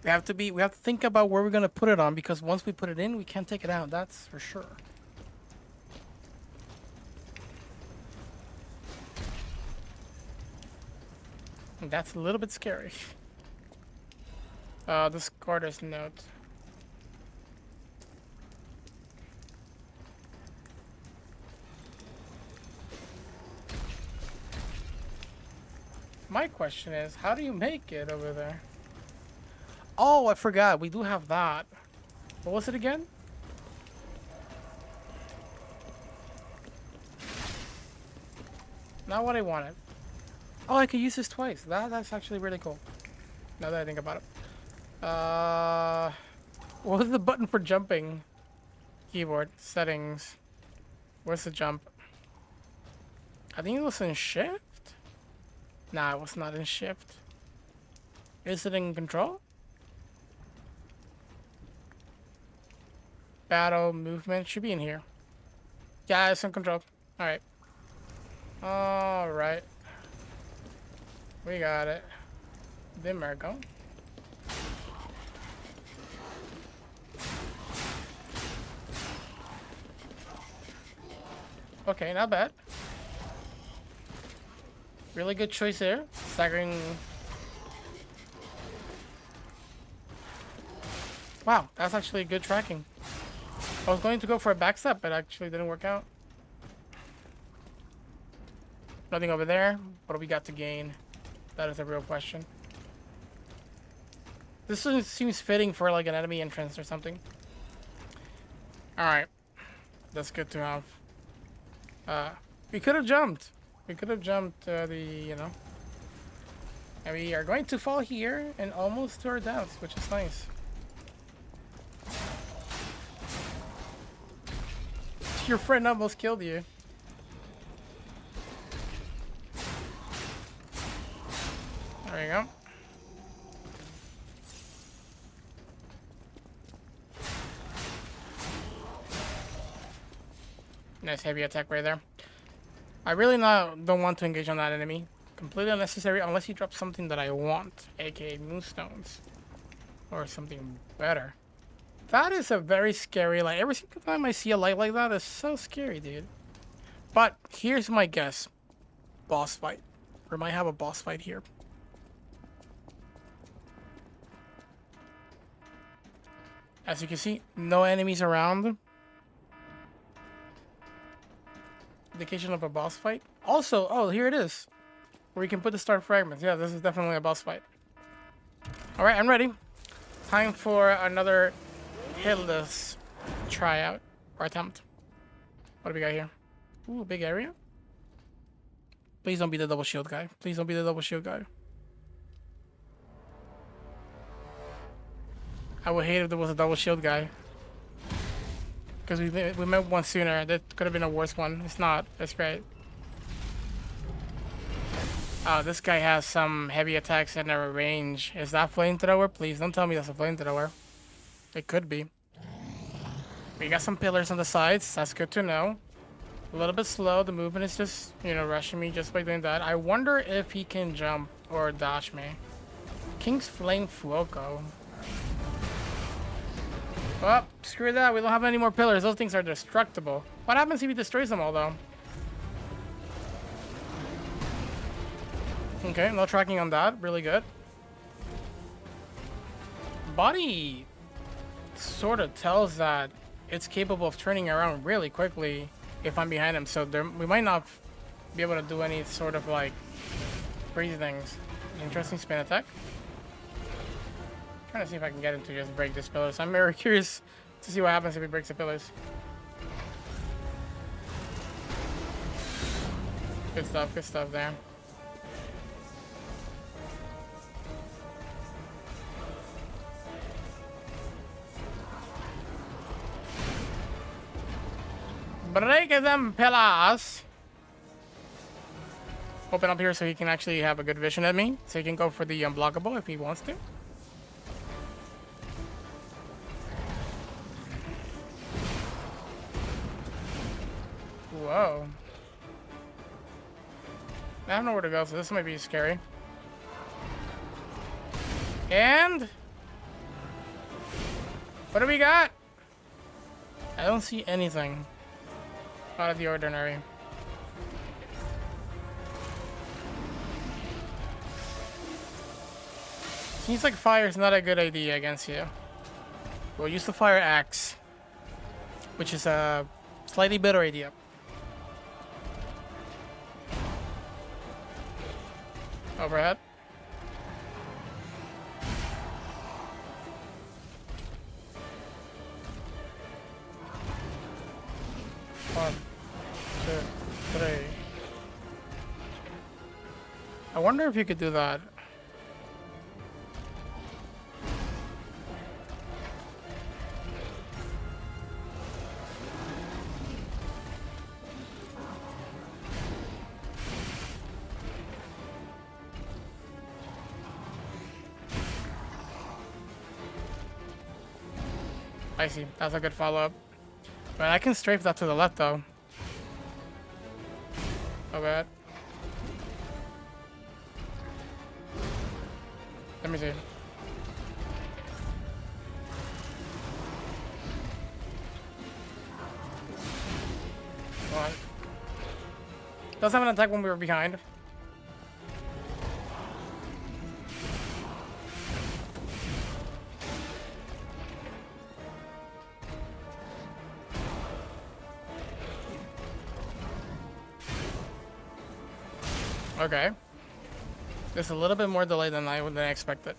We have to think about where we're gonna put it on, because once we put it in, we can't take it out. That's for sure. And that's a little bit scary. This Carter's note. My question is, how do you make it over there? Oh, I forgot. We do have that. What was it again? Not what I wanted. Oh, I could use this twice. That's actually really cool. Now that I think about it. What was the button for jumping? Keyboard settings. Where's the jump? I think it was in shift. Nah, it was not in shift. Is it in control? Battle movement should be in here. Yeah, it's in control. Alright. Alright. We got it. There we go. Okay, not bad. Really good choice there. Staggering. Wow, that's actually good tracking. I was going to go for a backstep, but actually didn't work out. Nothing over there. What do we got to gain? That is a real question. This one seems fitting for like an enemy entrance or something. Alright. That's good to have. We could have jumped. We could have jumped and we are going to fall here and almost to our deaths, which is nice. Your friend almost killed you. There you go. Nice heavy attack right there. I really don't want to engage on that enemy. Completely unnecessary unless he drops something that I want, aka moonstones. Or something better. That is a very scary light. Every single time I see a light like that, it's so scary, dude. But here's my guess. Boss fight. We might have a boss fight here. As you can see, no enemies around. Indication of a boss fight. Also, oh, here it is. Where you can put the start fragments. Yeah, this is definitely a boss fight. Alright, I'm ready. Time for another hitless tryout or attempt. What do we got here? Ooh, big area. Please don't be the double shield guy. Please don't be the double shield guy. I would hate if there was a double shield guy. Because we met one sooner. That could have been a worse one. It's not. That's great. Oh, this guy has some heavy attacks in a range. Is that flamethrower? Please don't tell me that's a flamethrower. It could be. We got some pillars on the sides. That's good to know. A little bit slow. The movement is just, you know, rushing me just by doing that. I wonder if he can jump or dash me. King's Flame Fuoco. Oh, screw that. We don't have any more pillars. Those things are destructible. What happens if he destroys them all, though? Okay, no tracking on that. Really good. Body sort of tells that it's capable of turning around really quickly if I'm behind him. So we might not be able to do any sort of like crazy things. Interesting spin attack. Trying to see if I can get him to just break this pillars. I'm very curious to see what happens if he breaks the pillars. Good stuff there. Break them pillars. Open up here so he can actually have a good vision at me. So he can go for the unblockable if he wants to. Whoa. I have nowhere to go, so this might be scary. And what do we got? I don't see anything out of the ordinary. Seems like fire is not a good idea against you. We'll use the fire axe, which is a slightly better idea. Overhead. One, two, three. I wonder if you could do that. I see. That's a good follow-up. But I can strafe that to the left, though. Oh, bad. Let me see. One. Does have an attack when we were behind. Okay. There's a little bit more delay than I expected.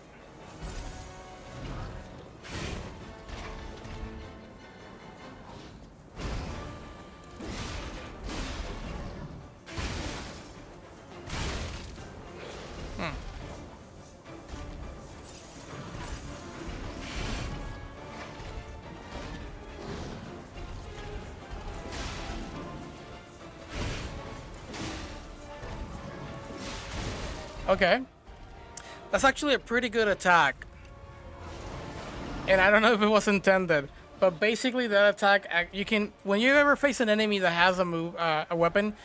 Okay. That's actually a pretty good attack. And I don't know if it was intended, but basically that attack, you can, when you ever face an enemy that has a weapon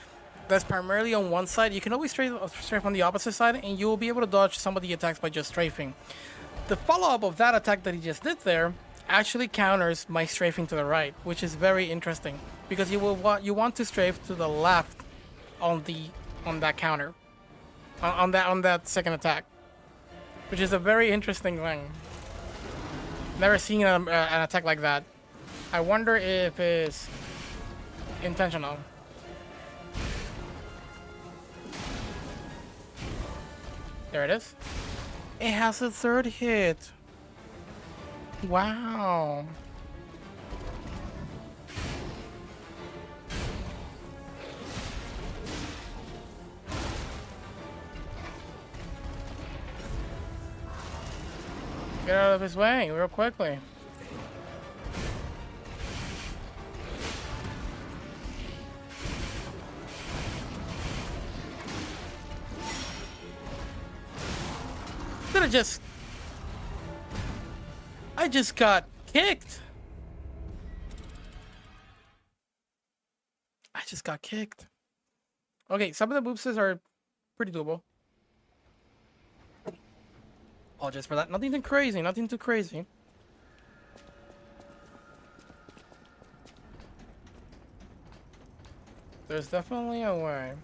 that's primarily on one side, you can always strafe on the opposite side, and you will be able to dodge some of the attacks by just strafing. The follow-up of that attack that he just did there actually counters my strafing to the right, which is very interesting because you want to strafe to the left on that counter. On that second attack, which is a very interesting thing. Never seen an attack like that. I wonder if it's intentional. There it is. It has a third hit. Wow. Get out of his way real quickly. I just got kicked. I just got kicked. Okay, some of the boopses are pretty doable. Apologize for that. Nothing too crazy. Nothing too crazy. There's definitely a way.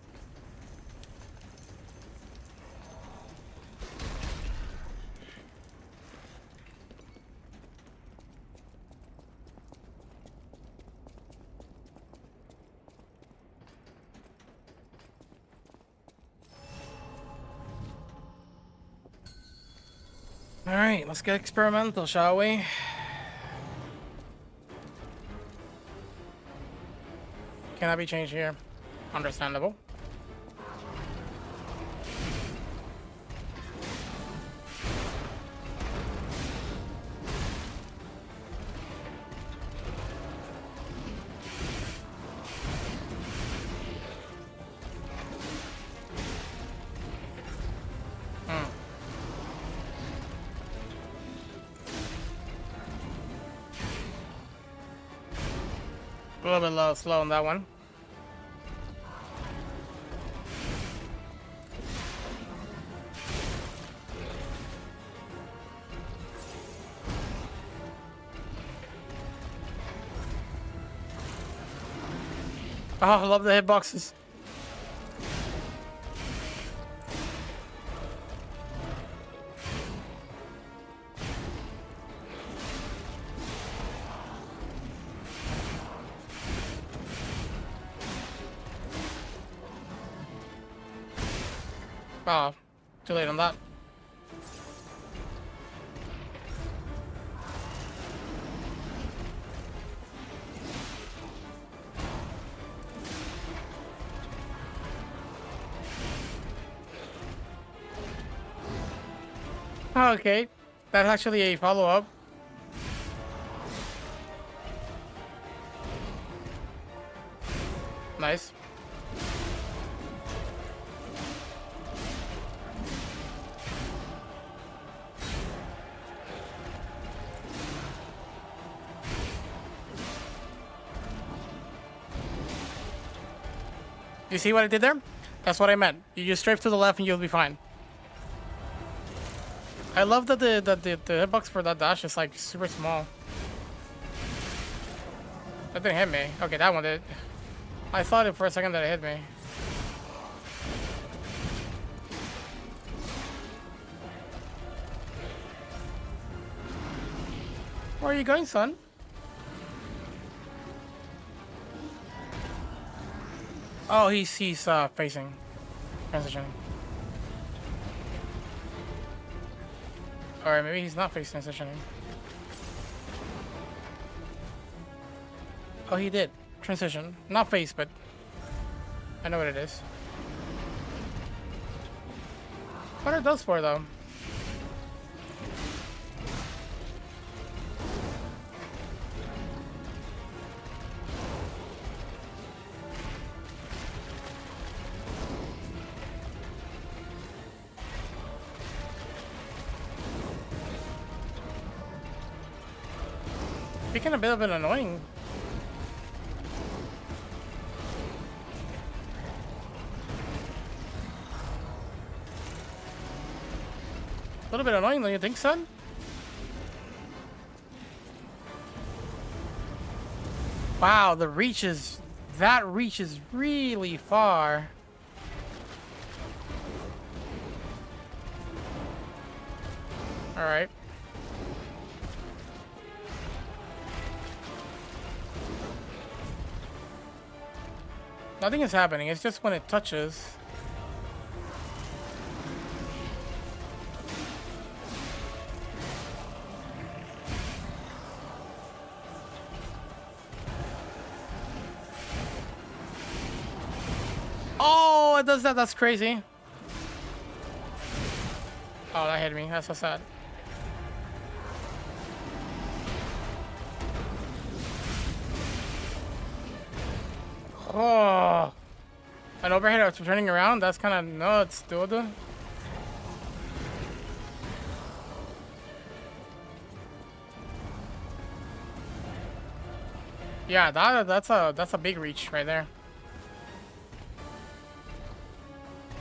Alright, let's get experimental, shall we? Cannot be changed here. Understandable. A little bit slow on that one. Oh, I love the hitboxes. Oh, too late on that. Okay, that's actually a follow-up. Nice. You see what I did there? That's what I meant. You just strafe to the left and you'll be fine. I love that the hitbox for that dash is like super small. That didn't hit me. Okay, that one did. I thought it for a second that it hit me. Where are you going, son? Oh, he's facing. Transitioning. Alright, maybe he's not face transitioning. Oh, he did. Transition. Not face, but I know what it is. What are those for, though? Becoming a bit of an annoying. A little bit annoying, don't you think, son? Wow, the reach is... that reach is really far. Alright. Nothing is happening. It's just when it touches. Oh, it does that. That's crazy. Oh, that hit me. That's so sad. Oh, an overhead that's turning around. That's kind of nuts, dude. Yeah, that's a big reach right there.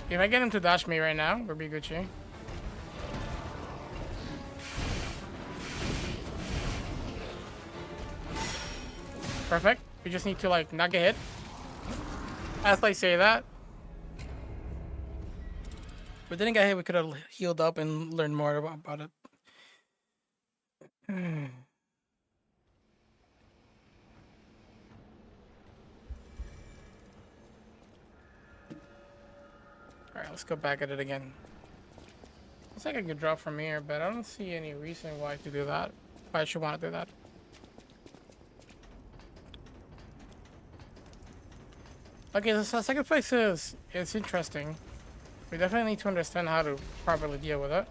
If I get him to dash me right now, we'll be Gucci. Perfect. We just need to like not get hit. As I say that, if we didn't get hit, we could have healed up and learned more about it. Alright, let's go back at it again. Looks like I could drop from here, but I don't see any reason why to do that. Why I should want to do that. Okay, the second place is interesting. We definitely need to understand how to properly deal with it.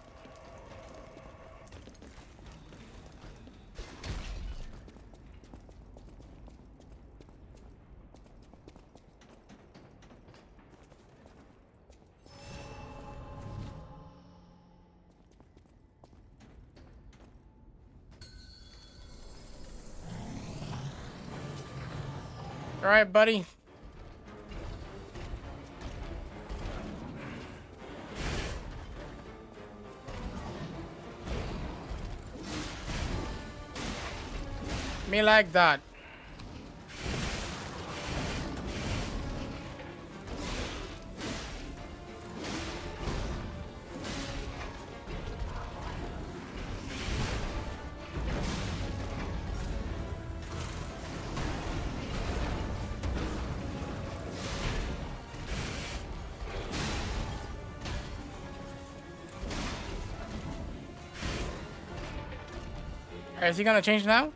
All right, buddy. Me like that. Alright, is he gonna change now?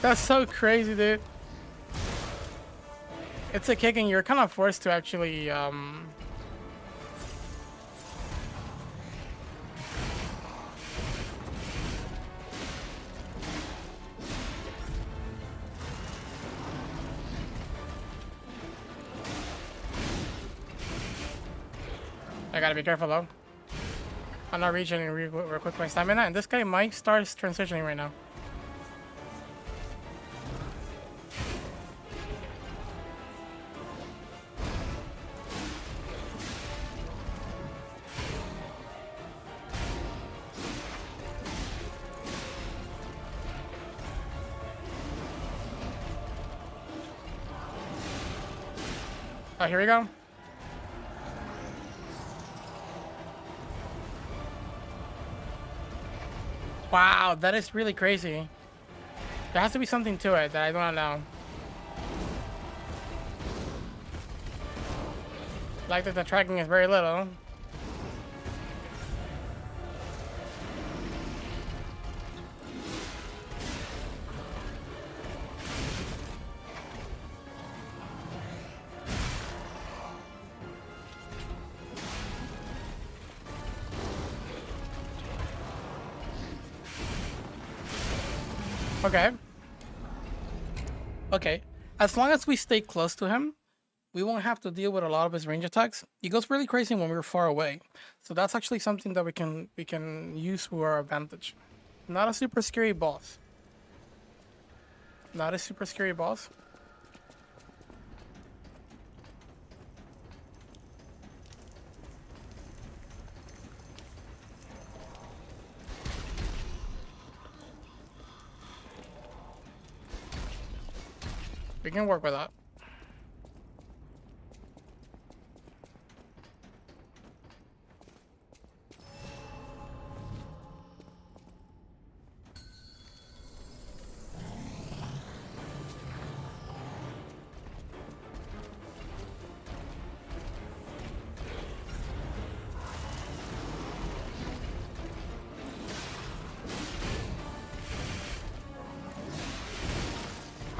That's so crazy, dude. It's a kick and you're kind of forced to actually, I gotta be careful though. I'm not reaching real quick my stamina, and this guy might start transitioning right now. Oh, here we go. Wow, that is really crazy. There has to be something to it that I don't know. Like that the tracking is very little. Okay. Okay. As long as we stay close to him, we won't have to deal with a lot of his range attacks. He goes really crazy when we're far away. So that's actually something that we can use to our advantage. Not a super scary boss. Not a super scary boss. We can work with that.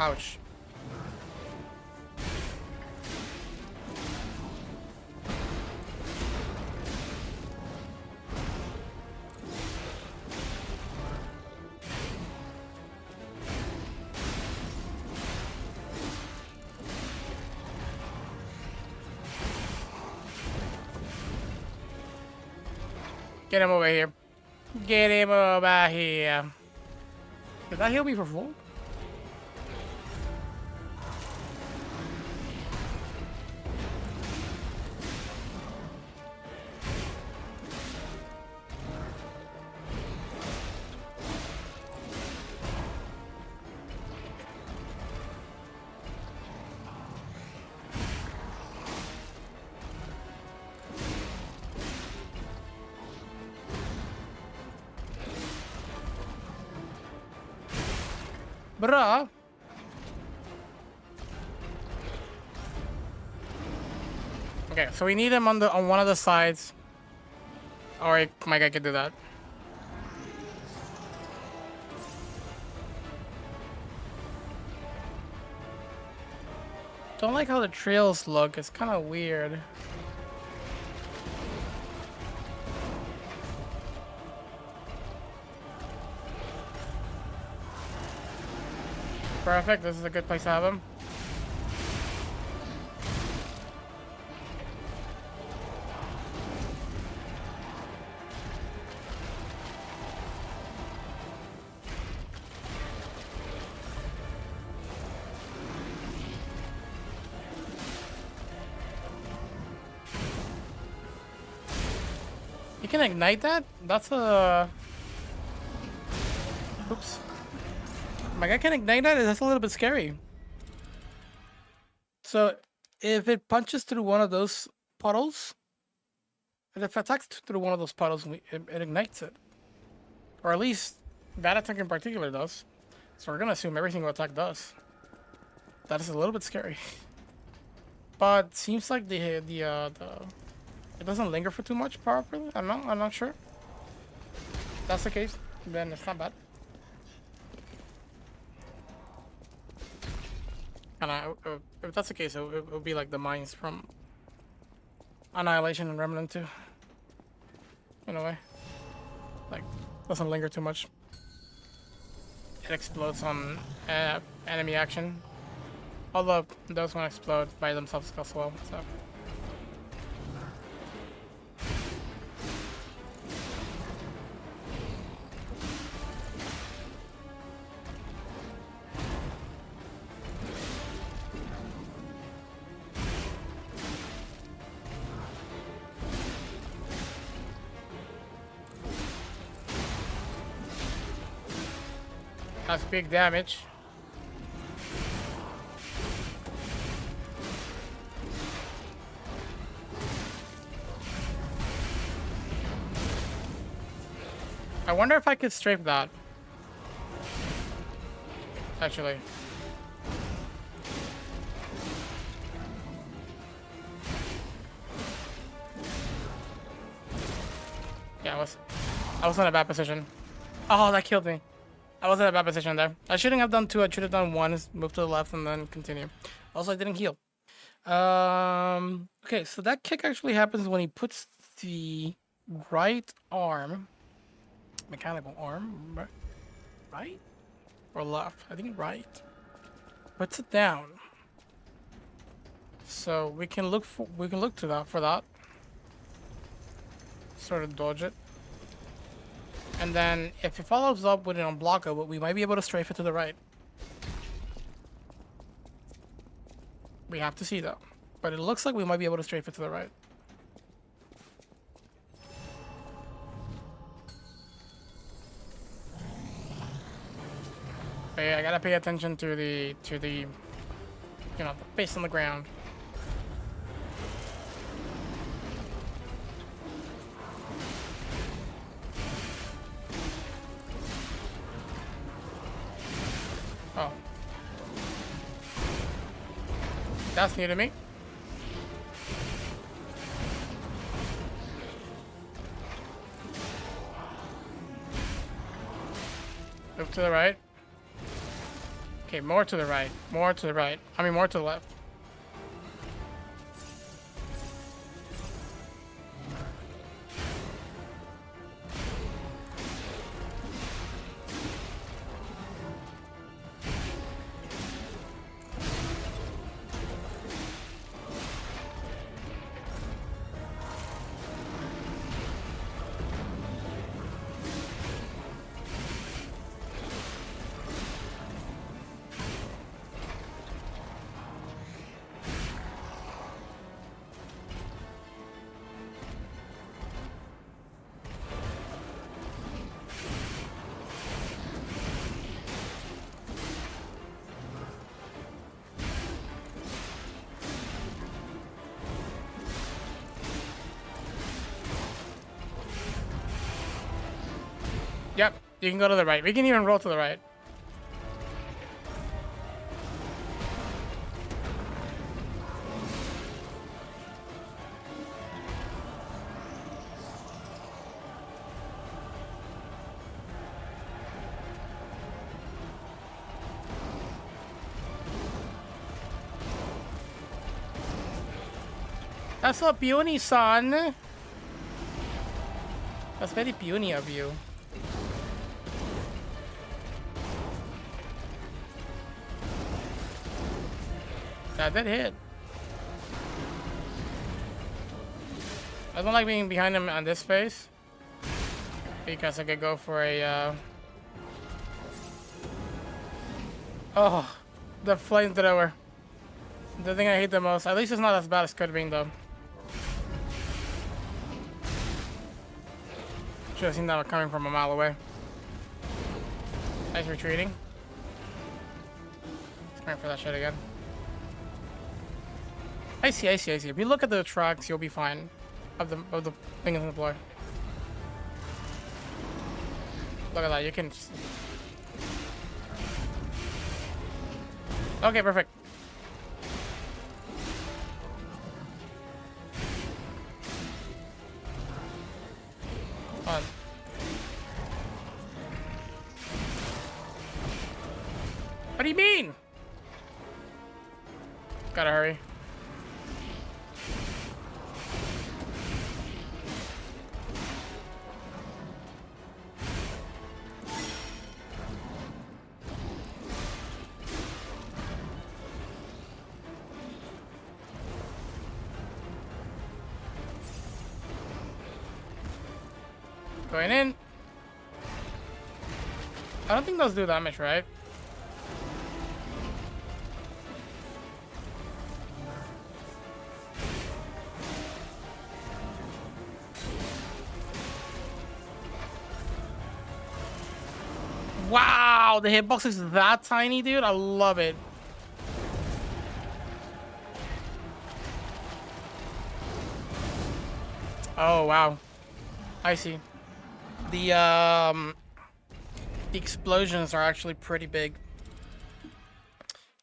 Ouch. Get him over here. Get him over here. Did that heal me for full? Bruh. Okay, so we need him on one of the sides. Or my guy can do that. Don't like how the trails look. It's kind of weird. Perfect. This is a good place to have him. You can ignite that? That's a... Oops. My guy can ignite that? That's a little bit scary. So, if it punches through one of those puddles, and if it attacks through one of those puddles, it ignites it. Or at least, that attack in particular does. So we're gonna assume every single attack does. That is a little bit scary. But seems like it doesn't linger for too much, probably. I'm not sure. If that's the case, then it's not bad. And if that's the case, it would be like the mines from Annihilation and Remnant 2. In a way. Like, doesn't linger too much. It explodes on enemy action. Although, those won't explode by themselves as well, so... That's big damage. I wonder if I could strafe that. Actually. Yeah, I was in a bad position. Oh, that killed me. I was in a bad position there. I shouldn't have done two. I should have done one. Move to the left and then continue. Also, I didn't heal. Okay, so that kick actually happens when he puts the right arm, mechanical arm, right or left? I think right. Puts it down. So we can look to that for that. Sort of dodge it. And then, if it follows up with an unblockable, we might be able to strafe it to the right. We have to see though. But it looks like we might be able to strafe it to the right. But yeah, I gotta pay attention to the, you know, the face on the ground. Oh. That's new to me. Move to the right. Okay, more to the right. More to the right. I mean, more to the left. Yep, you can go to the right. We can even roll to the right. That's not puny, son. That's very puny of you. That did hit. I don't like being behind him on this phase because I could go for a oh, the flamethrower. The thing I hate the most. At least it's not as bad as could be though. Should have seen that one coming from a mile away. Nice retreating. Let's going for that shit again. I see. If you look at the tracks, you'll be fine. Of the thing in the floor. Look at that. You can. Okay, perfect. On. What do you mean? Gotta hurry. Going in. I don't think those do damage, right? Wow, the hitbox is that tiny, dude. I love it. Oh, wow. I see. The explosions are actually pretty big.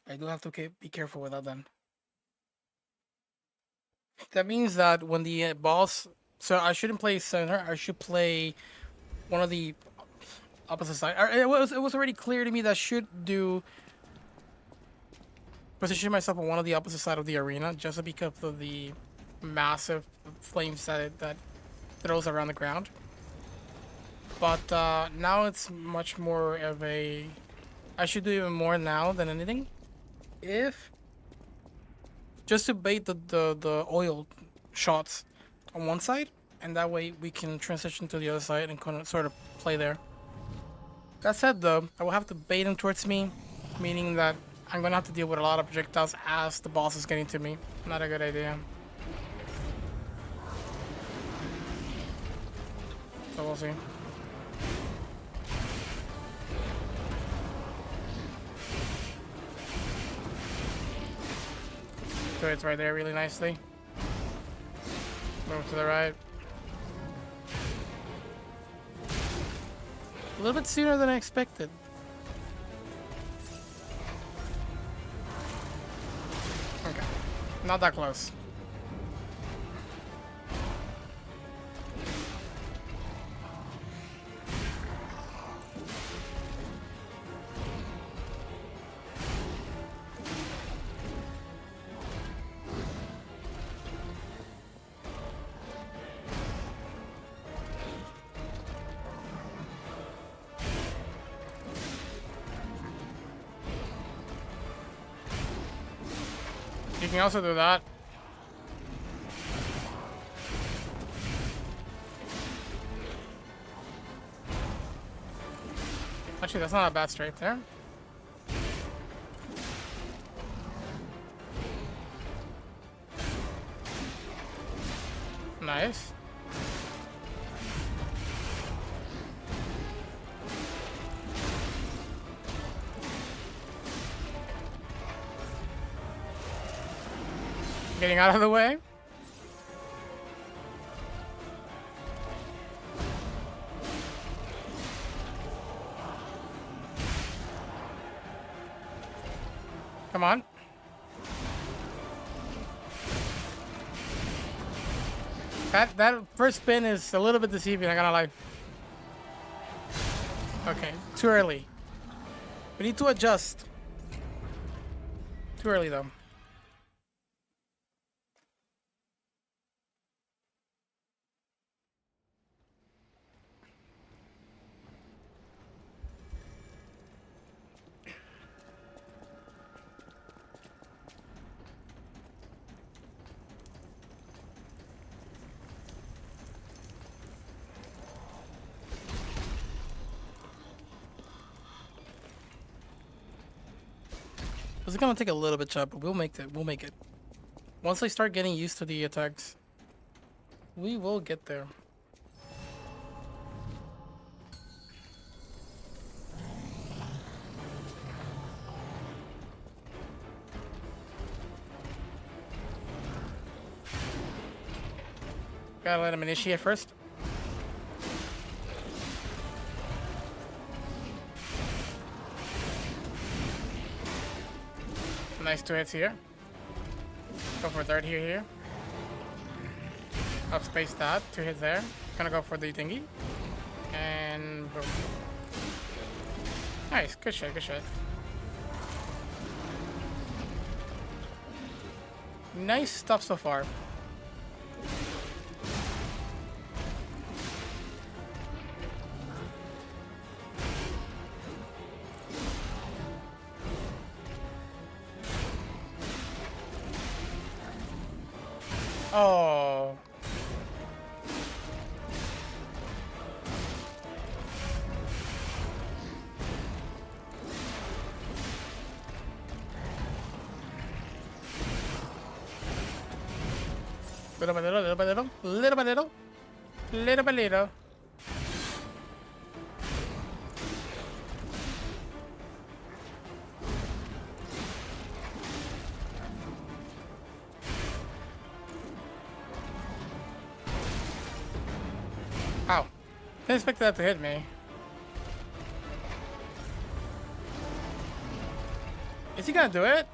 I do have to be careful with that then. That means that when the boss... So I shouldn't play center. I should play one of the opposite side. It was already clear to me that I should do... Position myself on one of the opposite side of the arena just because of the massive flames that throws around the ground. But now it's much more of a... I should do even more now than anything. Just to bait the oil shots on one side. And that way we can transition to the other side and kind of sort of play there. That said though, I will have to bait him towards me. Meaning that I'm going to have to deal with a lot of projectiles as the boss is getting to me. Not a good idea. So we'll see. So it's right there really nicely. Move to the right. A little bit sooner than I expected. Okay. Not that close. can also do that. Actually, that's not a bad strafe there. Nice. Getting out of the way. Come on. That first spin is a little bit deceiving, I'm not gonna lie. Okay, too early. We need to adjust. Too early though. It's gonna take a little bit, chat, but we'll make it. We'll make it. Once I start getting used to the attacks, we will get there. Gotta let him initiate first. Nice 2 hits here. Go for third here. Up space that. 2 hits there. Gonna go for the thingy. And boom. Nice. Good shot. Good shot. Nice stuff so far. Oh. Little by little, little by little, little by little, little by little. Ow. Didn't expect that to hit me. Is he gonna do it?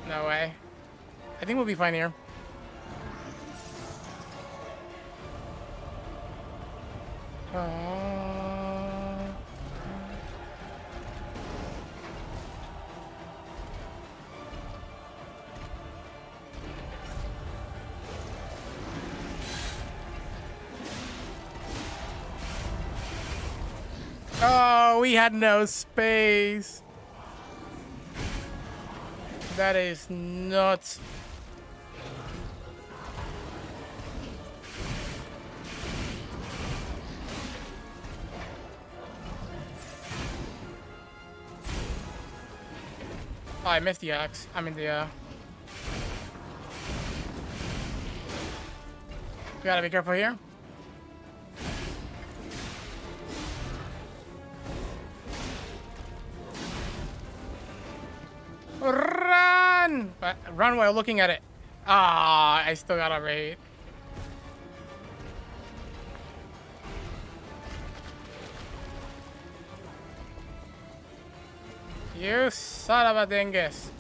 No way. I think we'll be fine here. Oh, we had no space. That is nuts. Oh, I missed the axe. I mean the we gotta be careful here. Run! Run while looking at it. Ah, I still got a raid. You son of a dingus.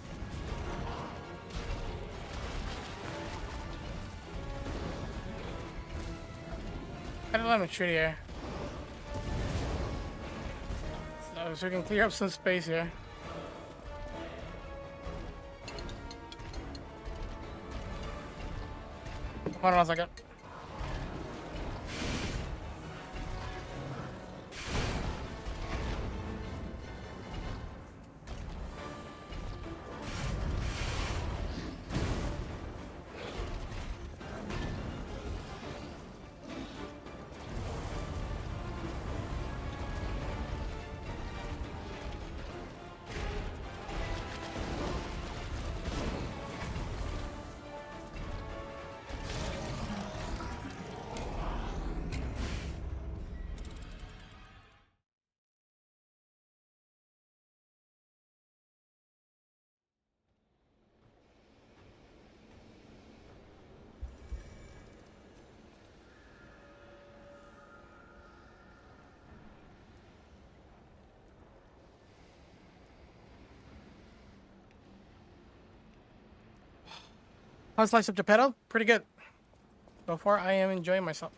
I don't let me shoot here. So we can clear up some space here. Hold on a second. How's Slice of Geppetto? Pretty good. So far, I am enjoying myself.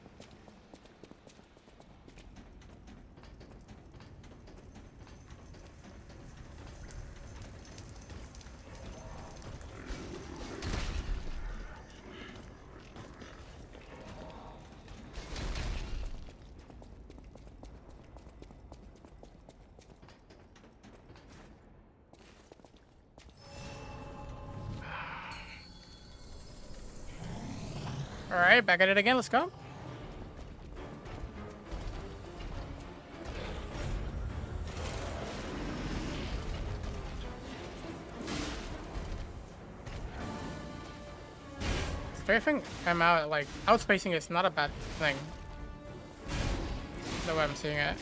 Alright, back at it again. Let's go. Strafing I'm out, like, outspacing is not a bad thing. The way I'm seeing it.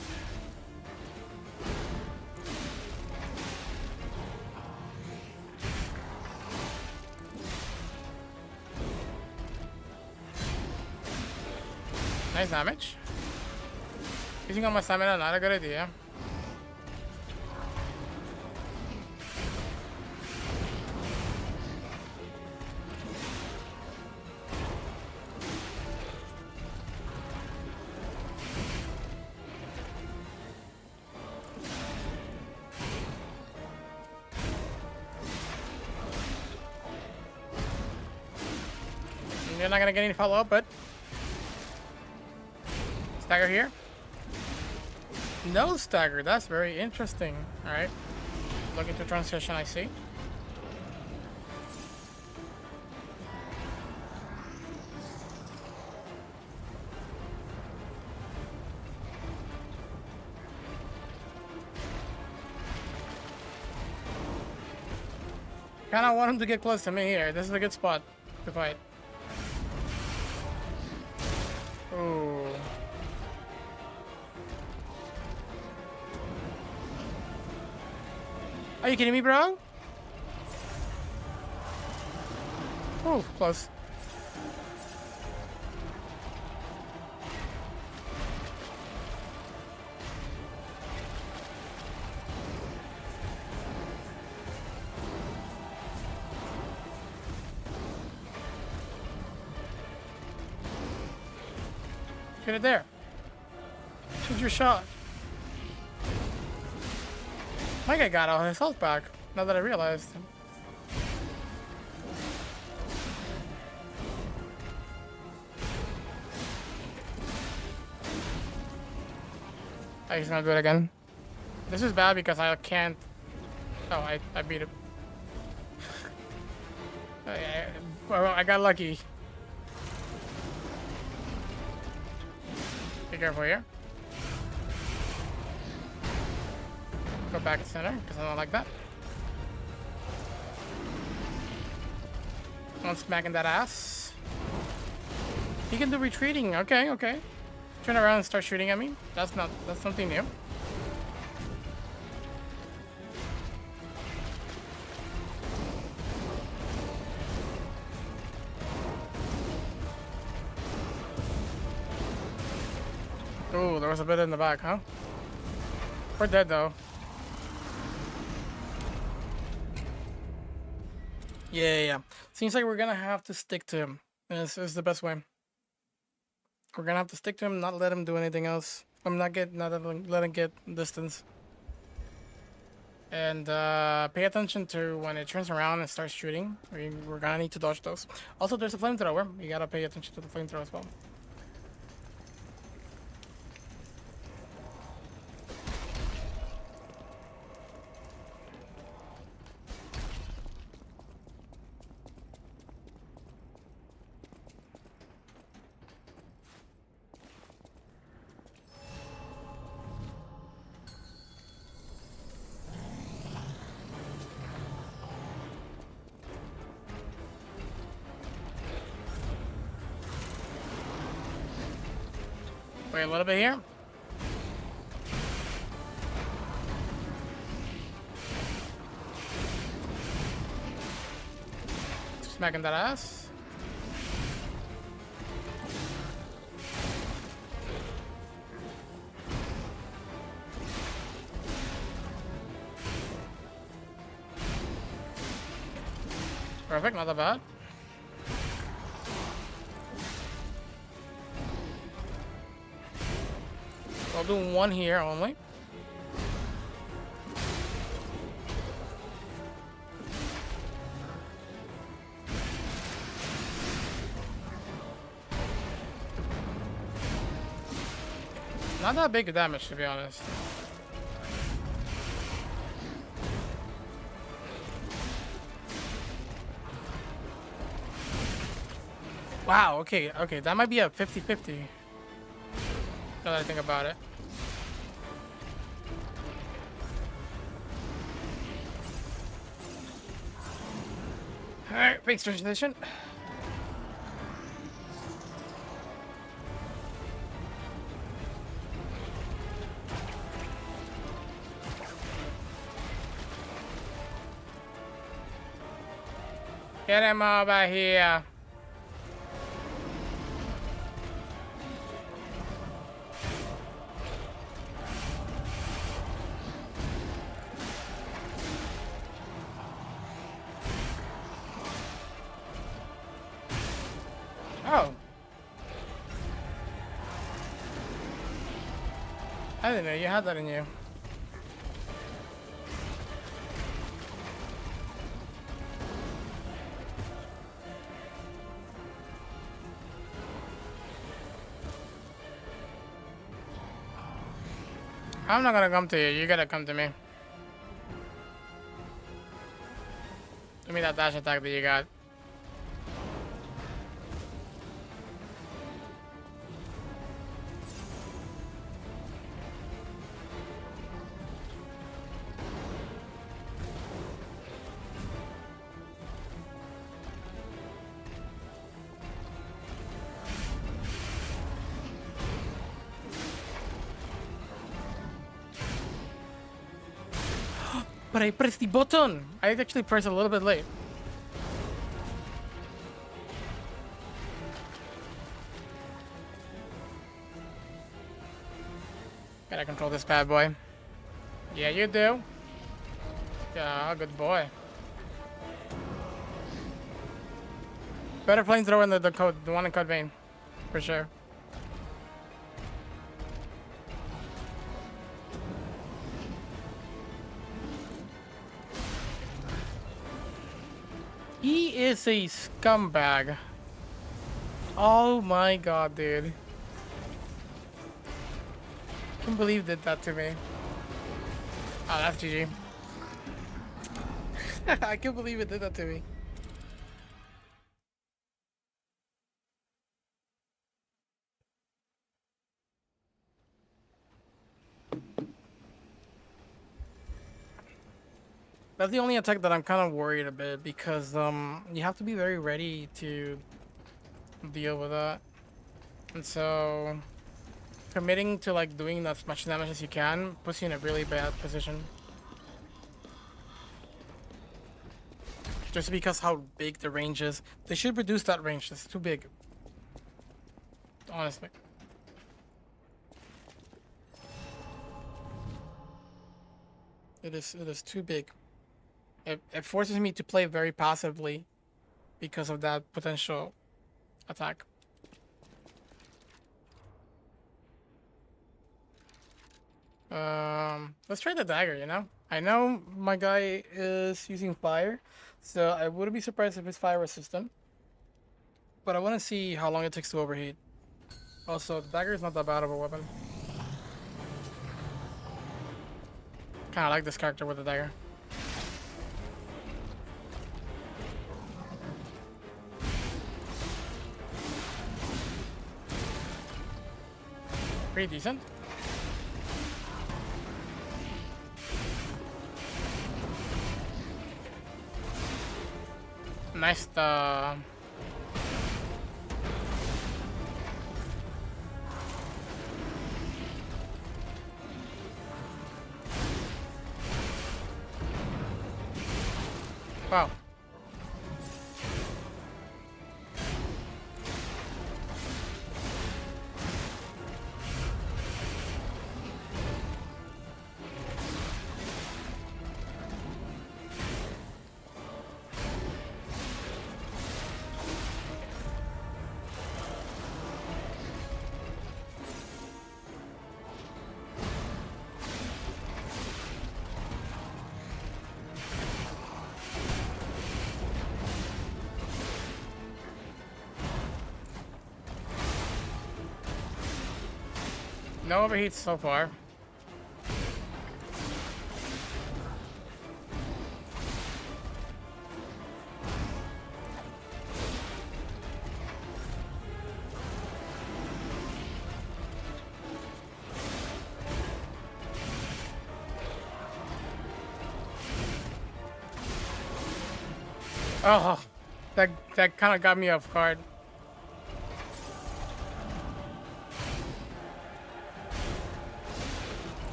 Nice damage. Using all my stamina, not a good idea. You're not gonna get any follow-up, but stagger here. No stagger. That's very interesting. All right. Look into transition. I see. Kind of want him to get close to me here. This is a good spot to fight. Ooh. Are you kidding me, bro? Oh, close. Get it there. Shoot your shot. My guy got all his health back, now that I realized. Oh, he's gonna do it again. This is bad because I can't... Oh, I beat him. Well, I got lucky. Be careful here. Go back to center, because I don't like that. One smacking that ass. He can do retreating. Okay, okay. Turn around and start shooting at me. That's something new. Ooh, there was a bit in the back, huh? We're dead though. Yeah. Seems like we're gonna have to stick to him. This is the best way. We're gonna have to stick to him, not let him do anything else. I'm not let him get distance. And pay attention to when it turns around and starts shooting. We're gonna need to dodge those. Also, there's a flamethrower. You gotta pay attention to the flamethrower as well. Wait a little bit here. Smacking that ass. Perfect, not that bad. do one here only. Not that big damage, to be honest. Wow, okay, okay, that might be a 50-50. Now that I think about it. Alright, thanks, translation. Get him over here. Oh. I didn't know you had that in you. I'm not gonna come to you. You gotta come to me. Give me that dash attack that you got. But I pressed the button. I actually pressed a little bit late. Gotta control this bad boy. Yeah, you do. Yeah, good boy. Better flamethrower than the one in Code Vein, for sure. He is a scumbag. Oh my god, dude. I can't believe did that to me. Oh, that's GG. I can't believe it did that to me. That's the only attack that I'm kind of worried a bit because you have to be very ready to deal with that. And so committing to like doing as much damage as you can puts you in a really bad position. Just because how big the range is. They should reduce that range. It's too big. Honestly. It is too big. It forces me to play very passively because of that potential attack. Let's try the dagger, you know? I know my guy is using fire, so I wouldn't be surprised if it's fire resistant. But I want to see how long it takes to overheat. Also, the dagger is not that bad of a weapon. Kinda like this character with the dagger. Pretty decent. Nice. Wow. No overheats so far. Oh, that kind of got me off guard.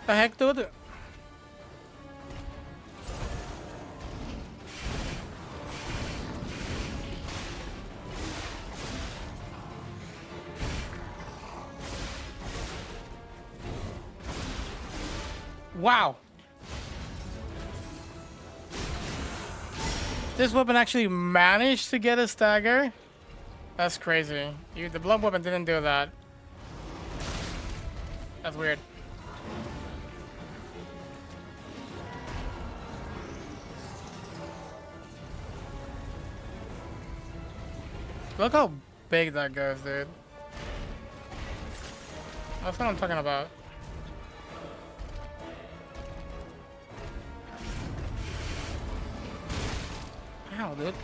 The heck, dude? Wow. This weapon actually managed to get a stagger? That's crazy. The blood weapon didn't do that. That's weird. Look how big that goes, dude. That's what I'm talking about. Ow, dude.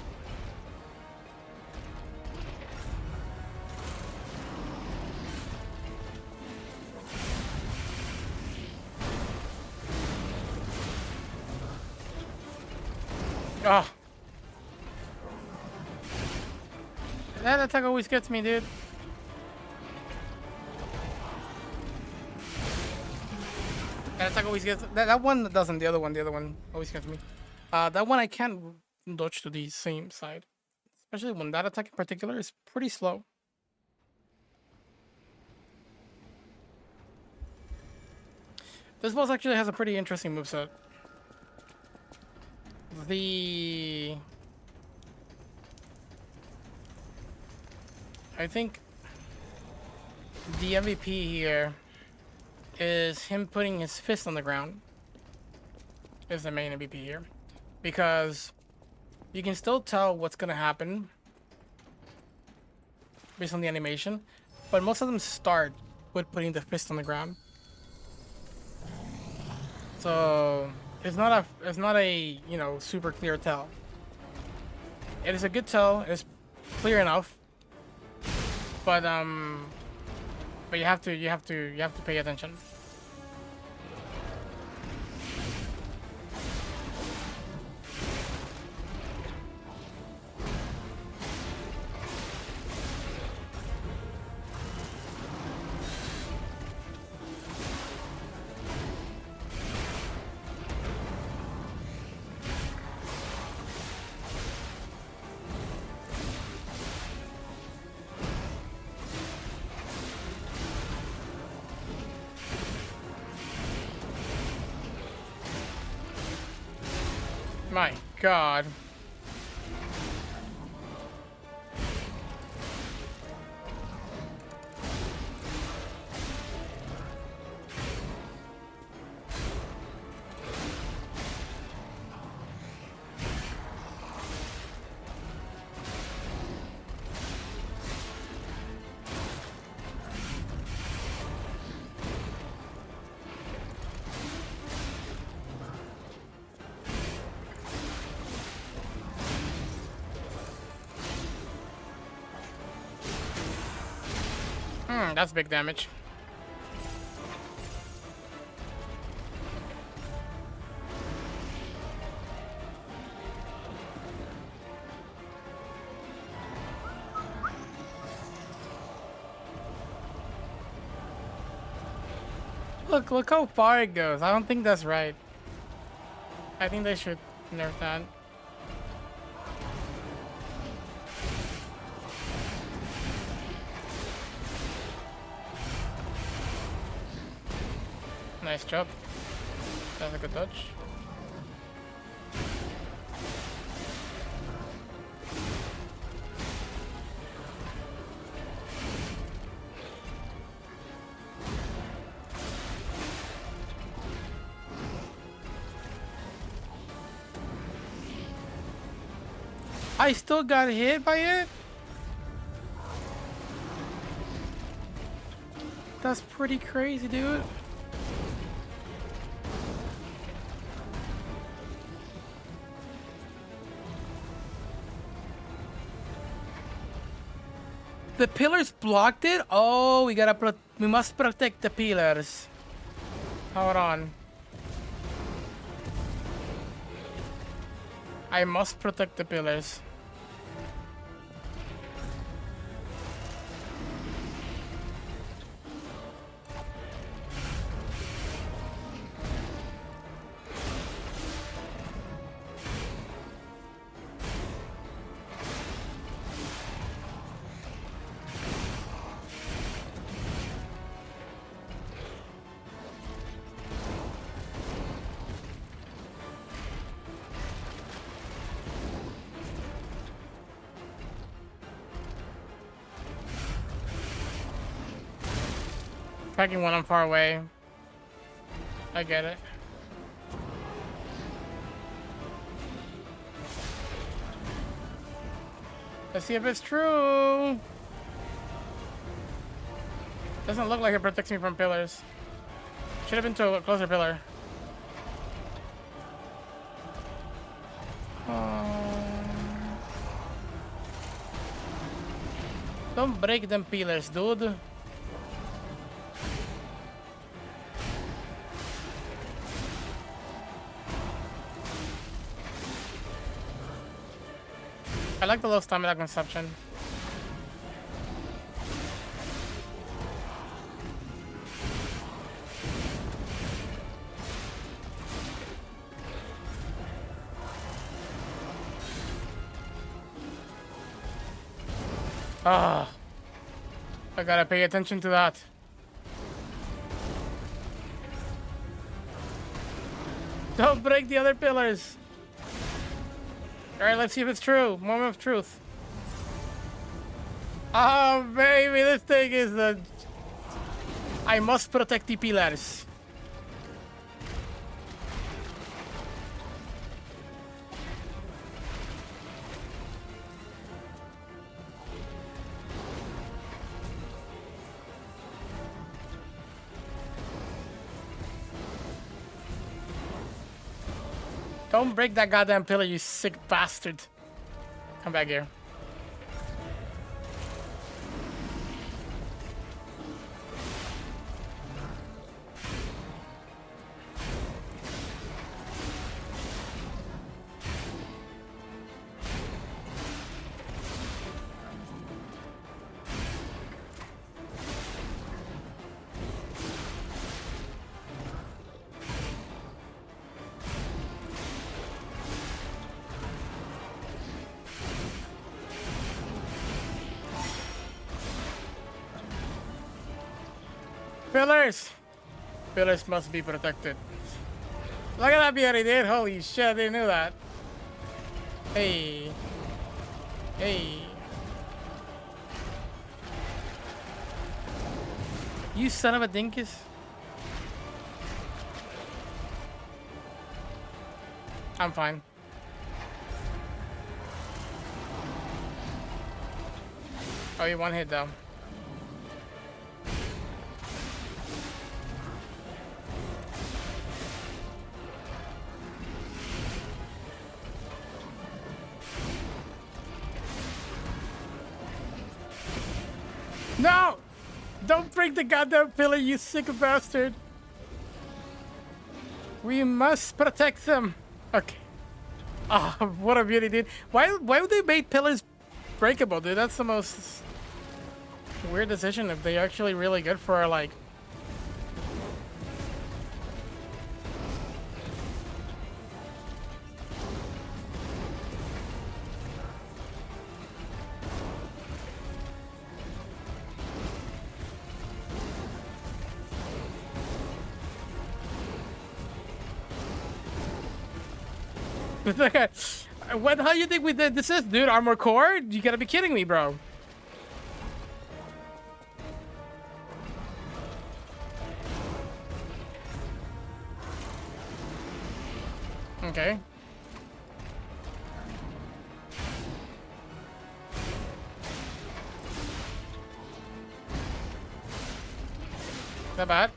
Oh. That attack always gets me, dude. That attack always gets that one doesn't. The other one always gets me. That one I can't dodge to the same side, especially when that attack in particular is pretty slow. This boss actually has a pretty interesting moveset. I think the MVP here is him putting his fist on the ground. Is the main MVP here, because you can still tell what's gonna happen based on the animation, but most of them start with putting the fist on the ground. So it's not a you know, super clear tell. It is a good tell. It's clear enough. But you have to pay attention. My God. That's big damage. Look how far it goes. I don't think that's right. I think they should nerf that. Nice job. That's a good dodge. I still got hit by it? That's pretty crazy, dude. The pillars blocked it? Oh, we must protect the pillars. Hold on. I must protect the pillars. Tracking one, I'm far away. I get it. Let's see if it's true. Doesn't look like it protects me from pillars. Should have been to a closer pillar. Don't break them pillars, dude. I like the low stamina consumption. Ah, I gotta pay attention to that. Don't break the other pillars. Alright, let's see if it's true. Moment of truth. Oh, baby, this thing is the... I must protect the pillars. Don't break that goddamn pillar, you sick bastard. Come back here. Pillars! Pillars must be protected. Look at that beauty, dude. Holy shit, I didn't know that. Hey. Hey. You son of a dinkus. I'm fine. Oh, you one hit though. No! Don't break the goddamn pillar, you sick bastard! We must protect them! Okay. Ah, oh, what a beauty, dude. Why would they make pillars breakable, dude? That's the most weird decision if they're actually really good for, like... Okay. What the hell you think we did? This is, dude, armor core? You gotta be kidding me, bro. Okay. Not bad.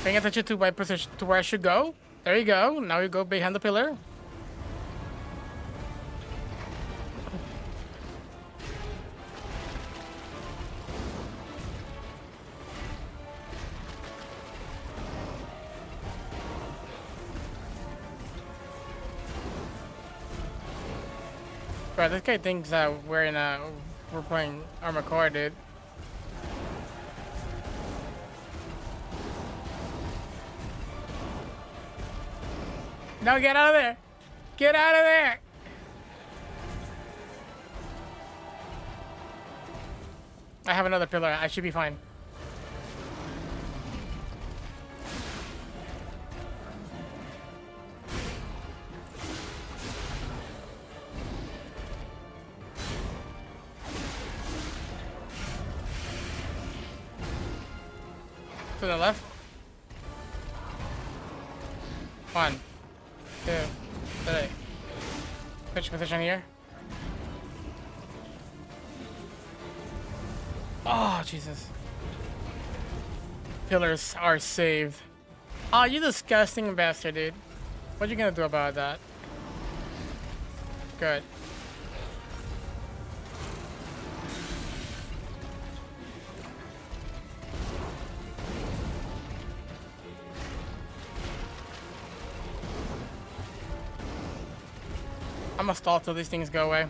Paying attention to my position, to where I should go. There you go. Now you go behind the pillar. Bro, this guy thinks that we're playing Armored Core, dude. No, get out of there! Get out of there! I have another pillar. I should be fine. To the left. 1, 2, 3. Pitch position here. Oh, Jesus. Pillars are saved. Oh, you disgusting bastard, dude. What you gonna do about that? Good. I'm gonna stall till these things go away.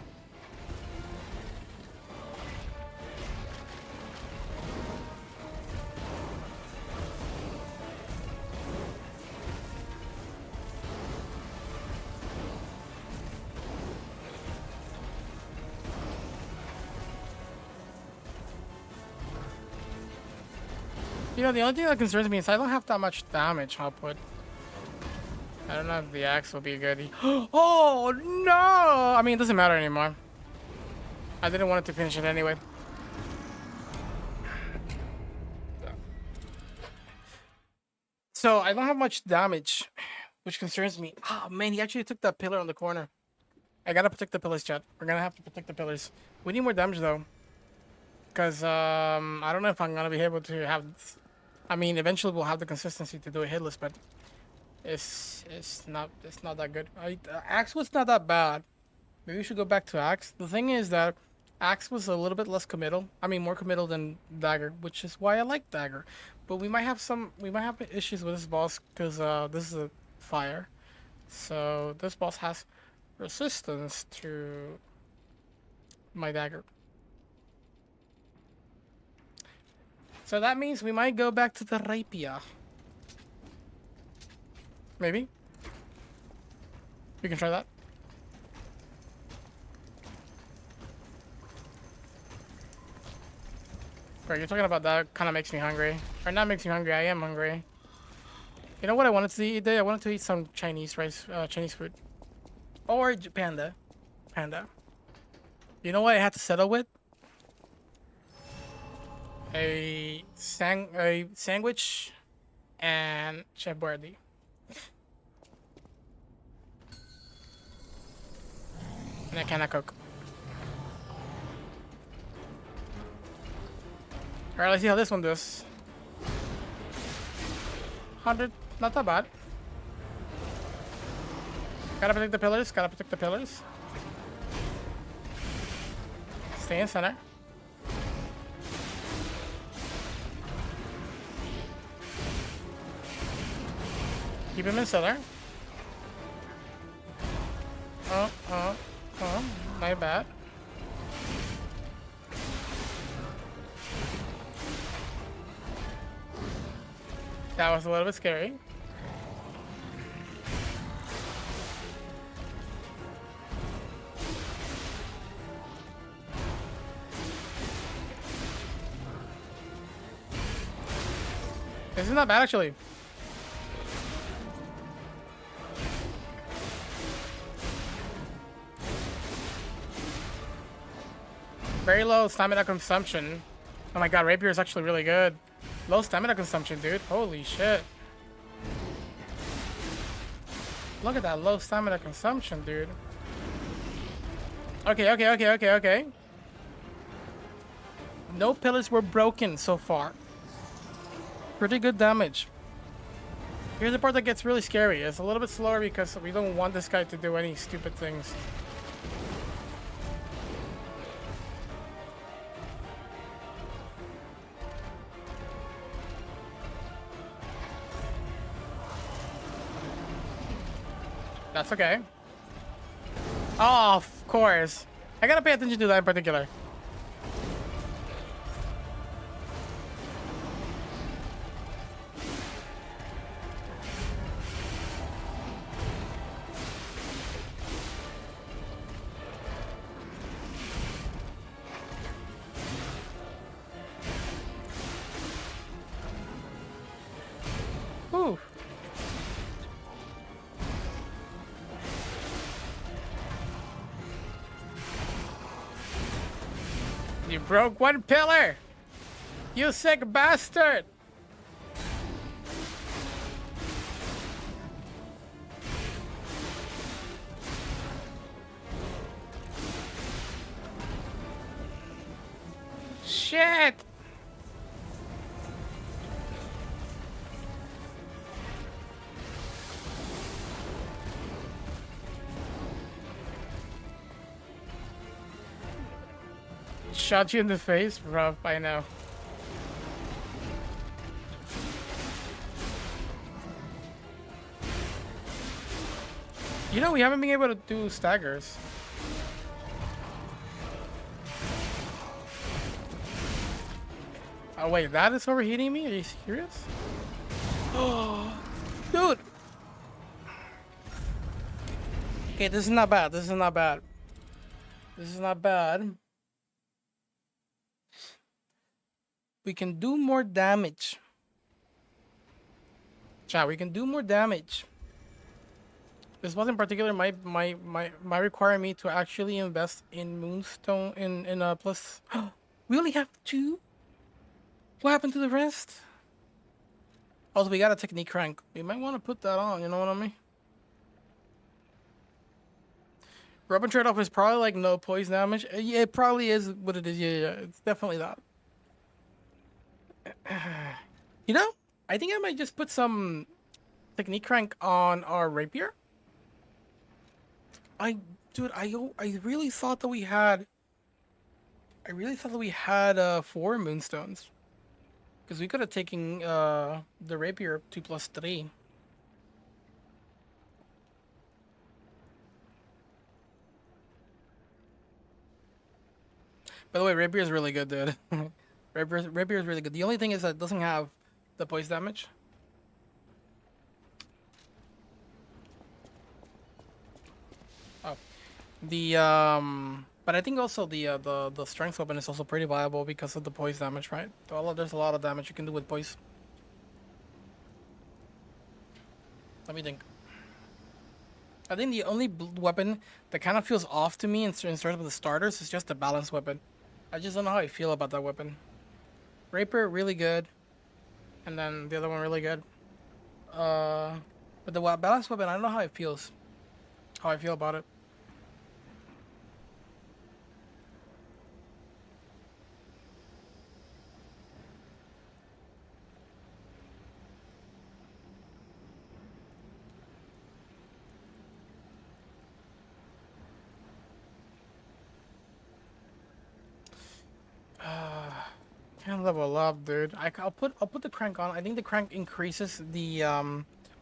You know, the only thing that concerns me is I don't have that much damage output. I don't know if the axe will be good. Oh no! I mean, it doesn't matter anymore. I didn't want it to finish it anyway. So I don't have much damage, which concerns me. Oh man, he actually took that pillar on the corner. I gotta protect the pillars, chat. We're gonna have to protect the pillars. We need more damage though, cause I don't know if I'm gonna be able to have. I mean, eventually we'll have the consistency to do it hitless, but it's not that good. Axe was not that bad. Maybe we should go back to axe. The thing is that axe was a little bit less committal. I mean, more committal than dagger, which is why I like dagger. But we might have issues with this boss because this is a fire. So this boss has resistance to my dagger. So that means we might go back to the rapier. Maybe. We can try that. Bro, you're talking about that kind of makes me hungry. Or not makes me hungry, I am hungry. You know what I wanted to eat today? I wanted to eat some Chinese rice, Chinese food. Or panda. Panda. You know what I had to settle with? A sandwich and Chef Boyardee. And a can of Coke. Alright, let's see how this one does. 100, not that bad. Gotta protect the pillars, gotta protect the pillars. Stay in center. Keep him in center. My bad. That was a little bit scary. This is not bad actually. Very low stamina consumption. Oh my god, rapier is actually really good. Low stamina consumption, dude. Holy shit. Look at that low stamina consumption, dude. Okay. No pillars were broken so far. Pretty good damage. Here's the part that gets really scary. It's a little bit slower because we don't want this guy to do any stupid things. That's okay. Oh, of course. I gotta pay attention to that in particular. Ooh. You broke one pillar! You sick bastard! Shit! Shot you in the face, bro. I know. You know, we haven't been able to do staggers. Oh wait, that is overheating me? Are you serious? Oh, dude. Okay, this is not bad. This is not bad. This is not bad. We can do more damage. Chat, we can do more damage. This was in particular my requiring me to actually invest in Moonstone in a plus. We only have 2? What happened to the rest? Also, we got a technique crank. We might want to put that on, you know what I mean? Weapon trade-off is probably like no poison damage. Yeah, it probably is what it is. Yeah, it's definitely that. You know, I think I might just put some technique crank on our rapier. Dude, I really thought that we had. I really thought that we had 4 moonstones, because we could have taken the rapier 2+3. By the way, rapier is really good, dude. Rapier is really good. The only thing is that it doesn't have the poise damage. Oh, but I think also the strength weapon is also pretty viable because of the poise damage, right? There's a lot of damage you can do with poise. Let me think. I think the only weapon that kind of feels off to me in terms of the starters is just the balance weapon. I just don't know how I feel about that weapon. Rapier, really good. And then the other one, really good. But the balance weapon, I don't know how it feels. How I feel about it. Can't level up, dude. I'll put the crank on. I think the crank increases the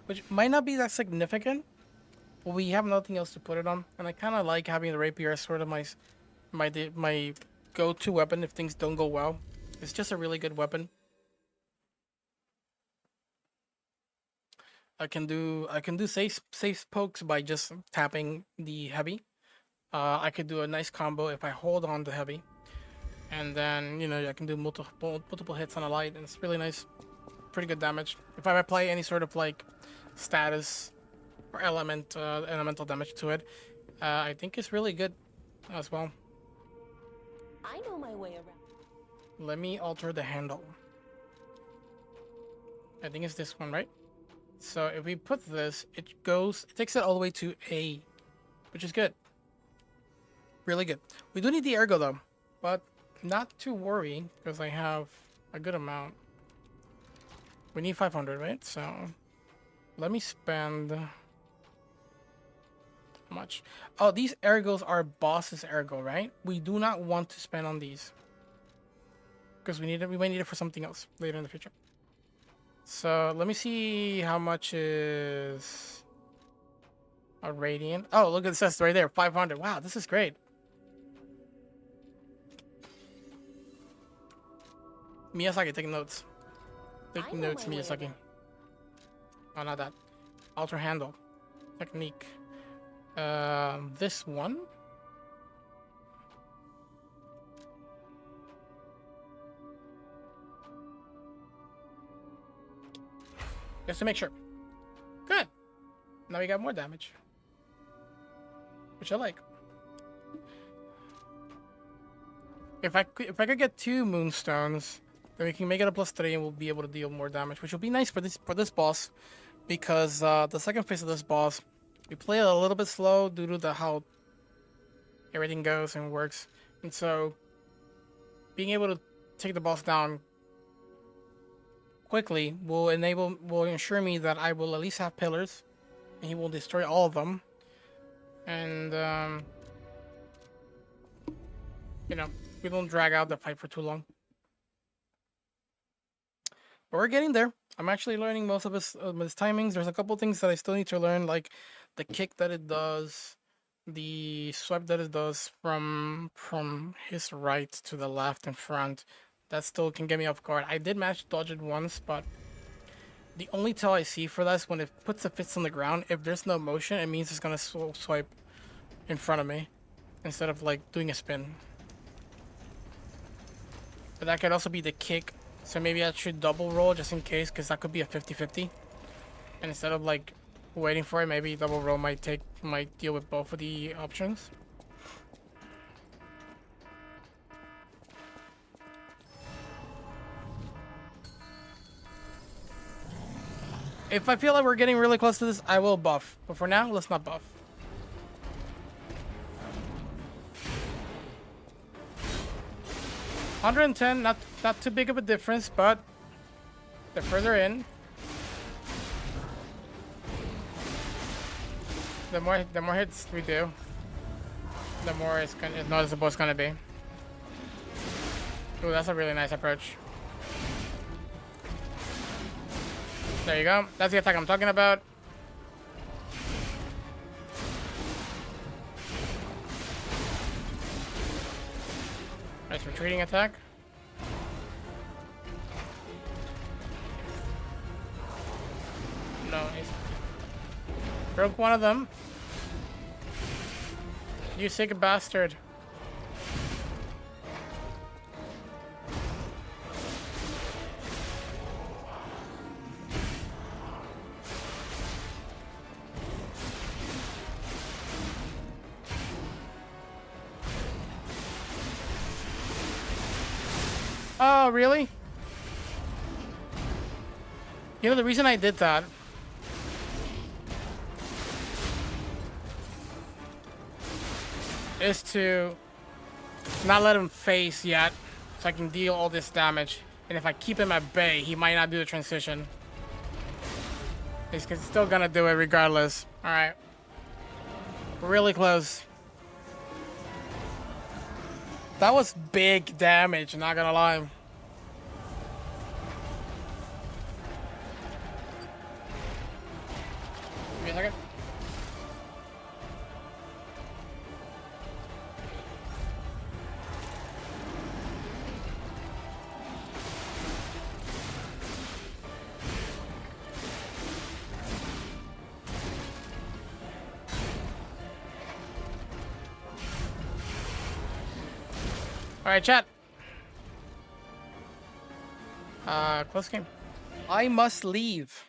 which might not be that significant, but we have nothing else to put it on, and I kind of like having the rapier as sort of my go-to weapon if things don't go well. It's just a really good weapon. I can do safe pokes by just tapping the heavy. I could do a nice combo if I hold on the heavy. And then, you know, I can do multiple hits on a light, and it's really nice. Pretty good damage. If I apply any sort of like status or elemental damage to it, I think it's really good as well. I know my way around. Let me alter the handle. I think it's this one, right? So if we put this, it takes it all the way to A, which is good. Really good. We do need the ergo though, but not to worry because I have a good amount. We need 500, right? So let me spend how much? Oh, these ergos are boss's ergo, right? We do not want to spend on these because we need it. We might need it for something else later in the future. So let me see how much is a radiant. Oh, look at this right there, 500. Wow, this is great. Miyazaki, take notes. Take notes, Miyazaki. Oh, not that. Alter handle. Technique. This one. Just to make sure. Good. Now we got more damage. Which I like. If I could get 2 moonstones, then we can make it a +3 and we'll be able to deal more damage, which will be nice for this boss, because the second phase of this boss, we play it a little bit slow due to how everything goes and works, and so being able to take the boss down quickly will ensure me that I will at least have pillars, and he will destroy all of them, and you know, we don't drag out the fight for too long. But we're getting there. I'm actually learning most of his timings. There's a couple things that I still need to learn, like the kick that it does, the swipe that it does from his right to the left and front. That still can get me off guard. I did manage to dodge it once, but the only tell I see for that is when it puts the fists on the ground. If there's no motion, it means it's gonna swipe in front of me instead of like doing a spin. But that could also be the kick. So maybe I should double roll just in case, because that could be a 50-50. And instead of like waiting for it, maybe double roll might deal with both of the options. If I feel like we're getting really close to this, I will buff. But for now, let's not buff. $110, not too big of a difference, but the further in, the more hits we do, the more it's noticeable it's gonna be. Ooh, that's a really nice approach. There you go. That's the attack I'm talking about. Nice retreating attack. No, he's broke one of them. You sick bastard. Oh, really? You know, the reason I did that is to not let him face yet, so I can deal all this damage. And if I keep him at bay, he might not do the transition. He's still gonna do it regardless. Alright. Really close. That was big damage, not gonna lie. Give me a second. Alright, chat. Close game. I must leave.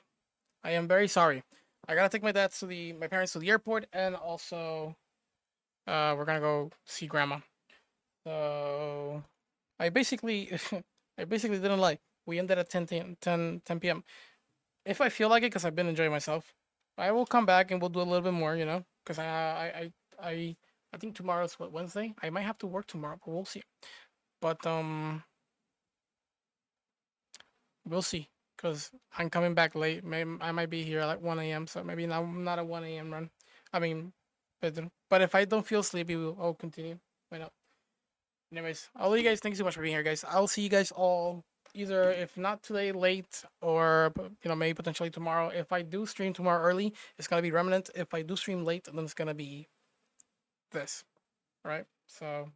I am very sorry. I gotta take my parents to the airport, and also, we're gonna go see grandma. So I basically I basically didn't lie. We ended at 10 p.m. If I feel like it, because I've been enjoying myself, I will come back and we'll do a little bit more, you know, because I think tomorrow's what, Wednesday. I might have to work tomorrow, but we'll see. But we'll see, because I'm coming back late. Maybe I might be here at like 1 a.m. So maybe not a 1 a.m. run. I mean, but if I don't feel sleepy, I'll continue. Why not? Anyways, I'll let you guys. Thank you so much for being here, guys. I'll see you guys all either, if not today, late, or maybe potentially tomorrow. If I do stream tomorrow early, it's gonna be Remnant. If I do stream late, then it's gonna be this. All right. So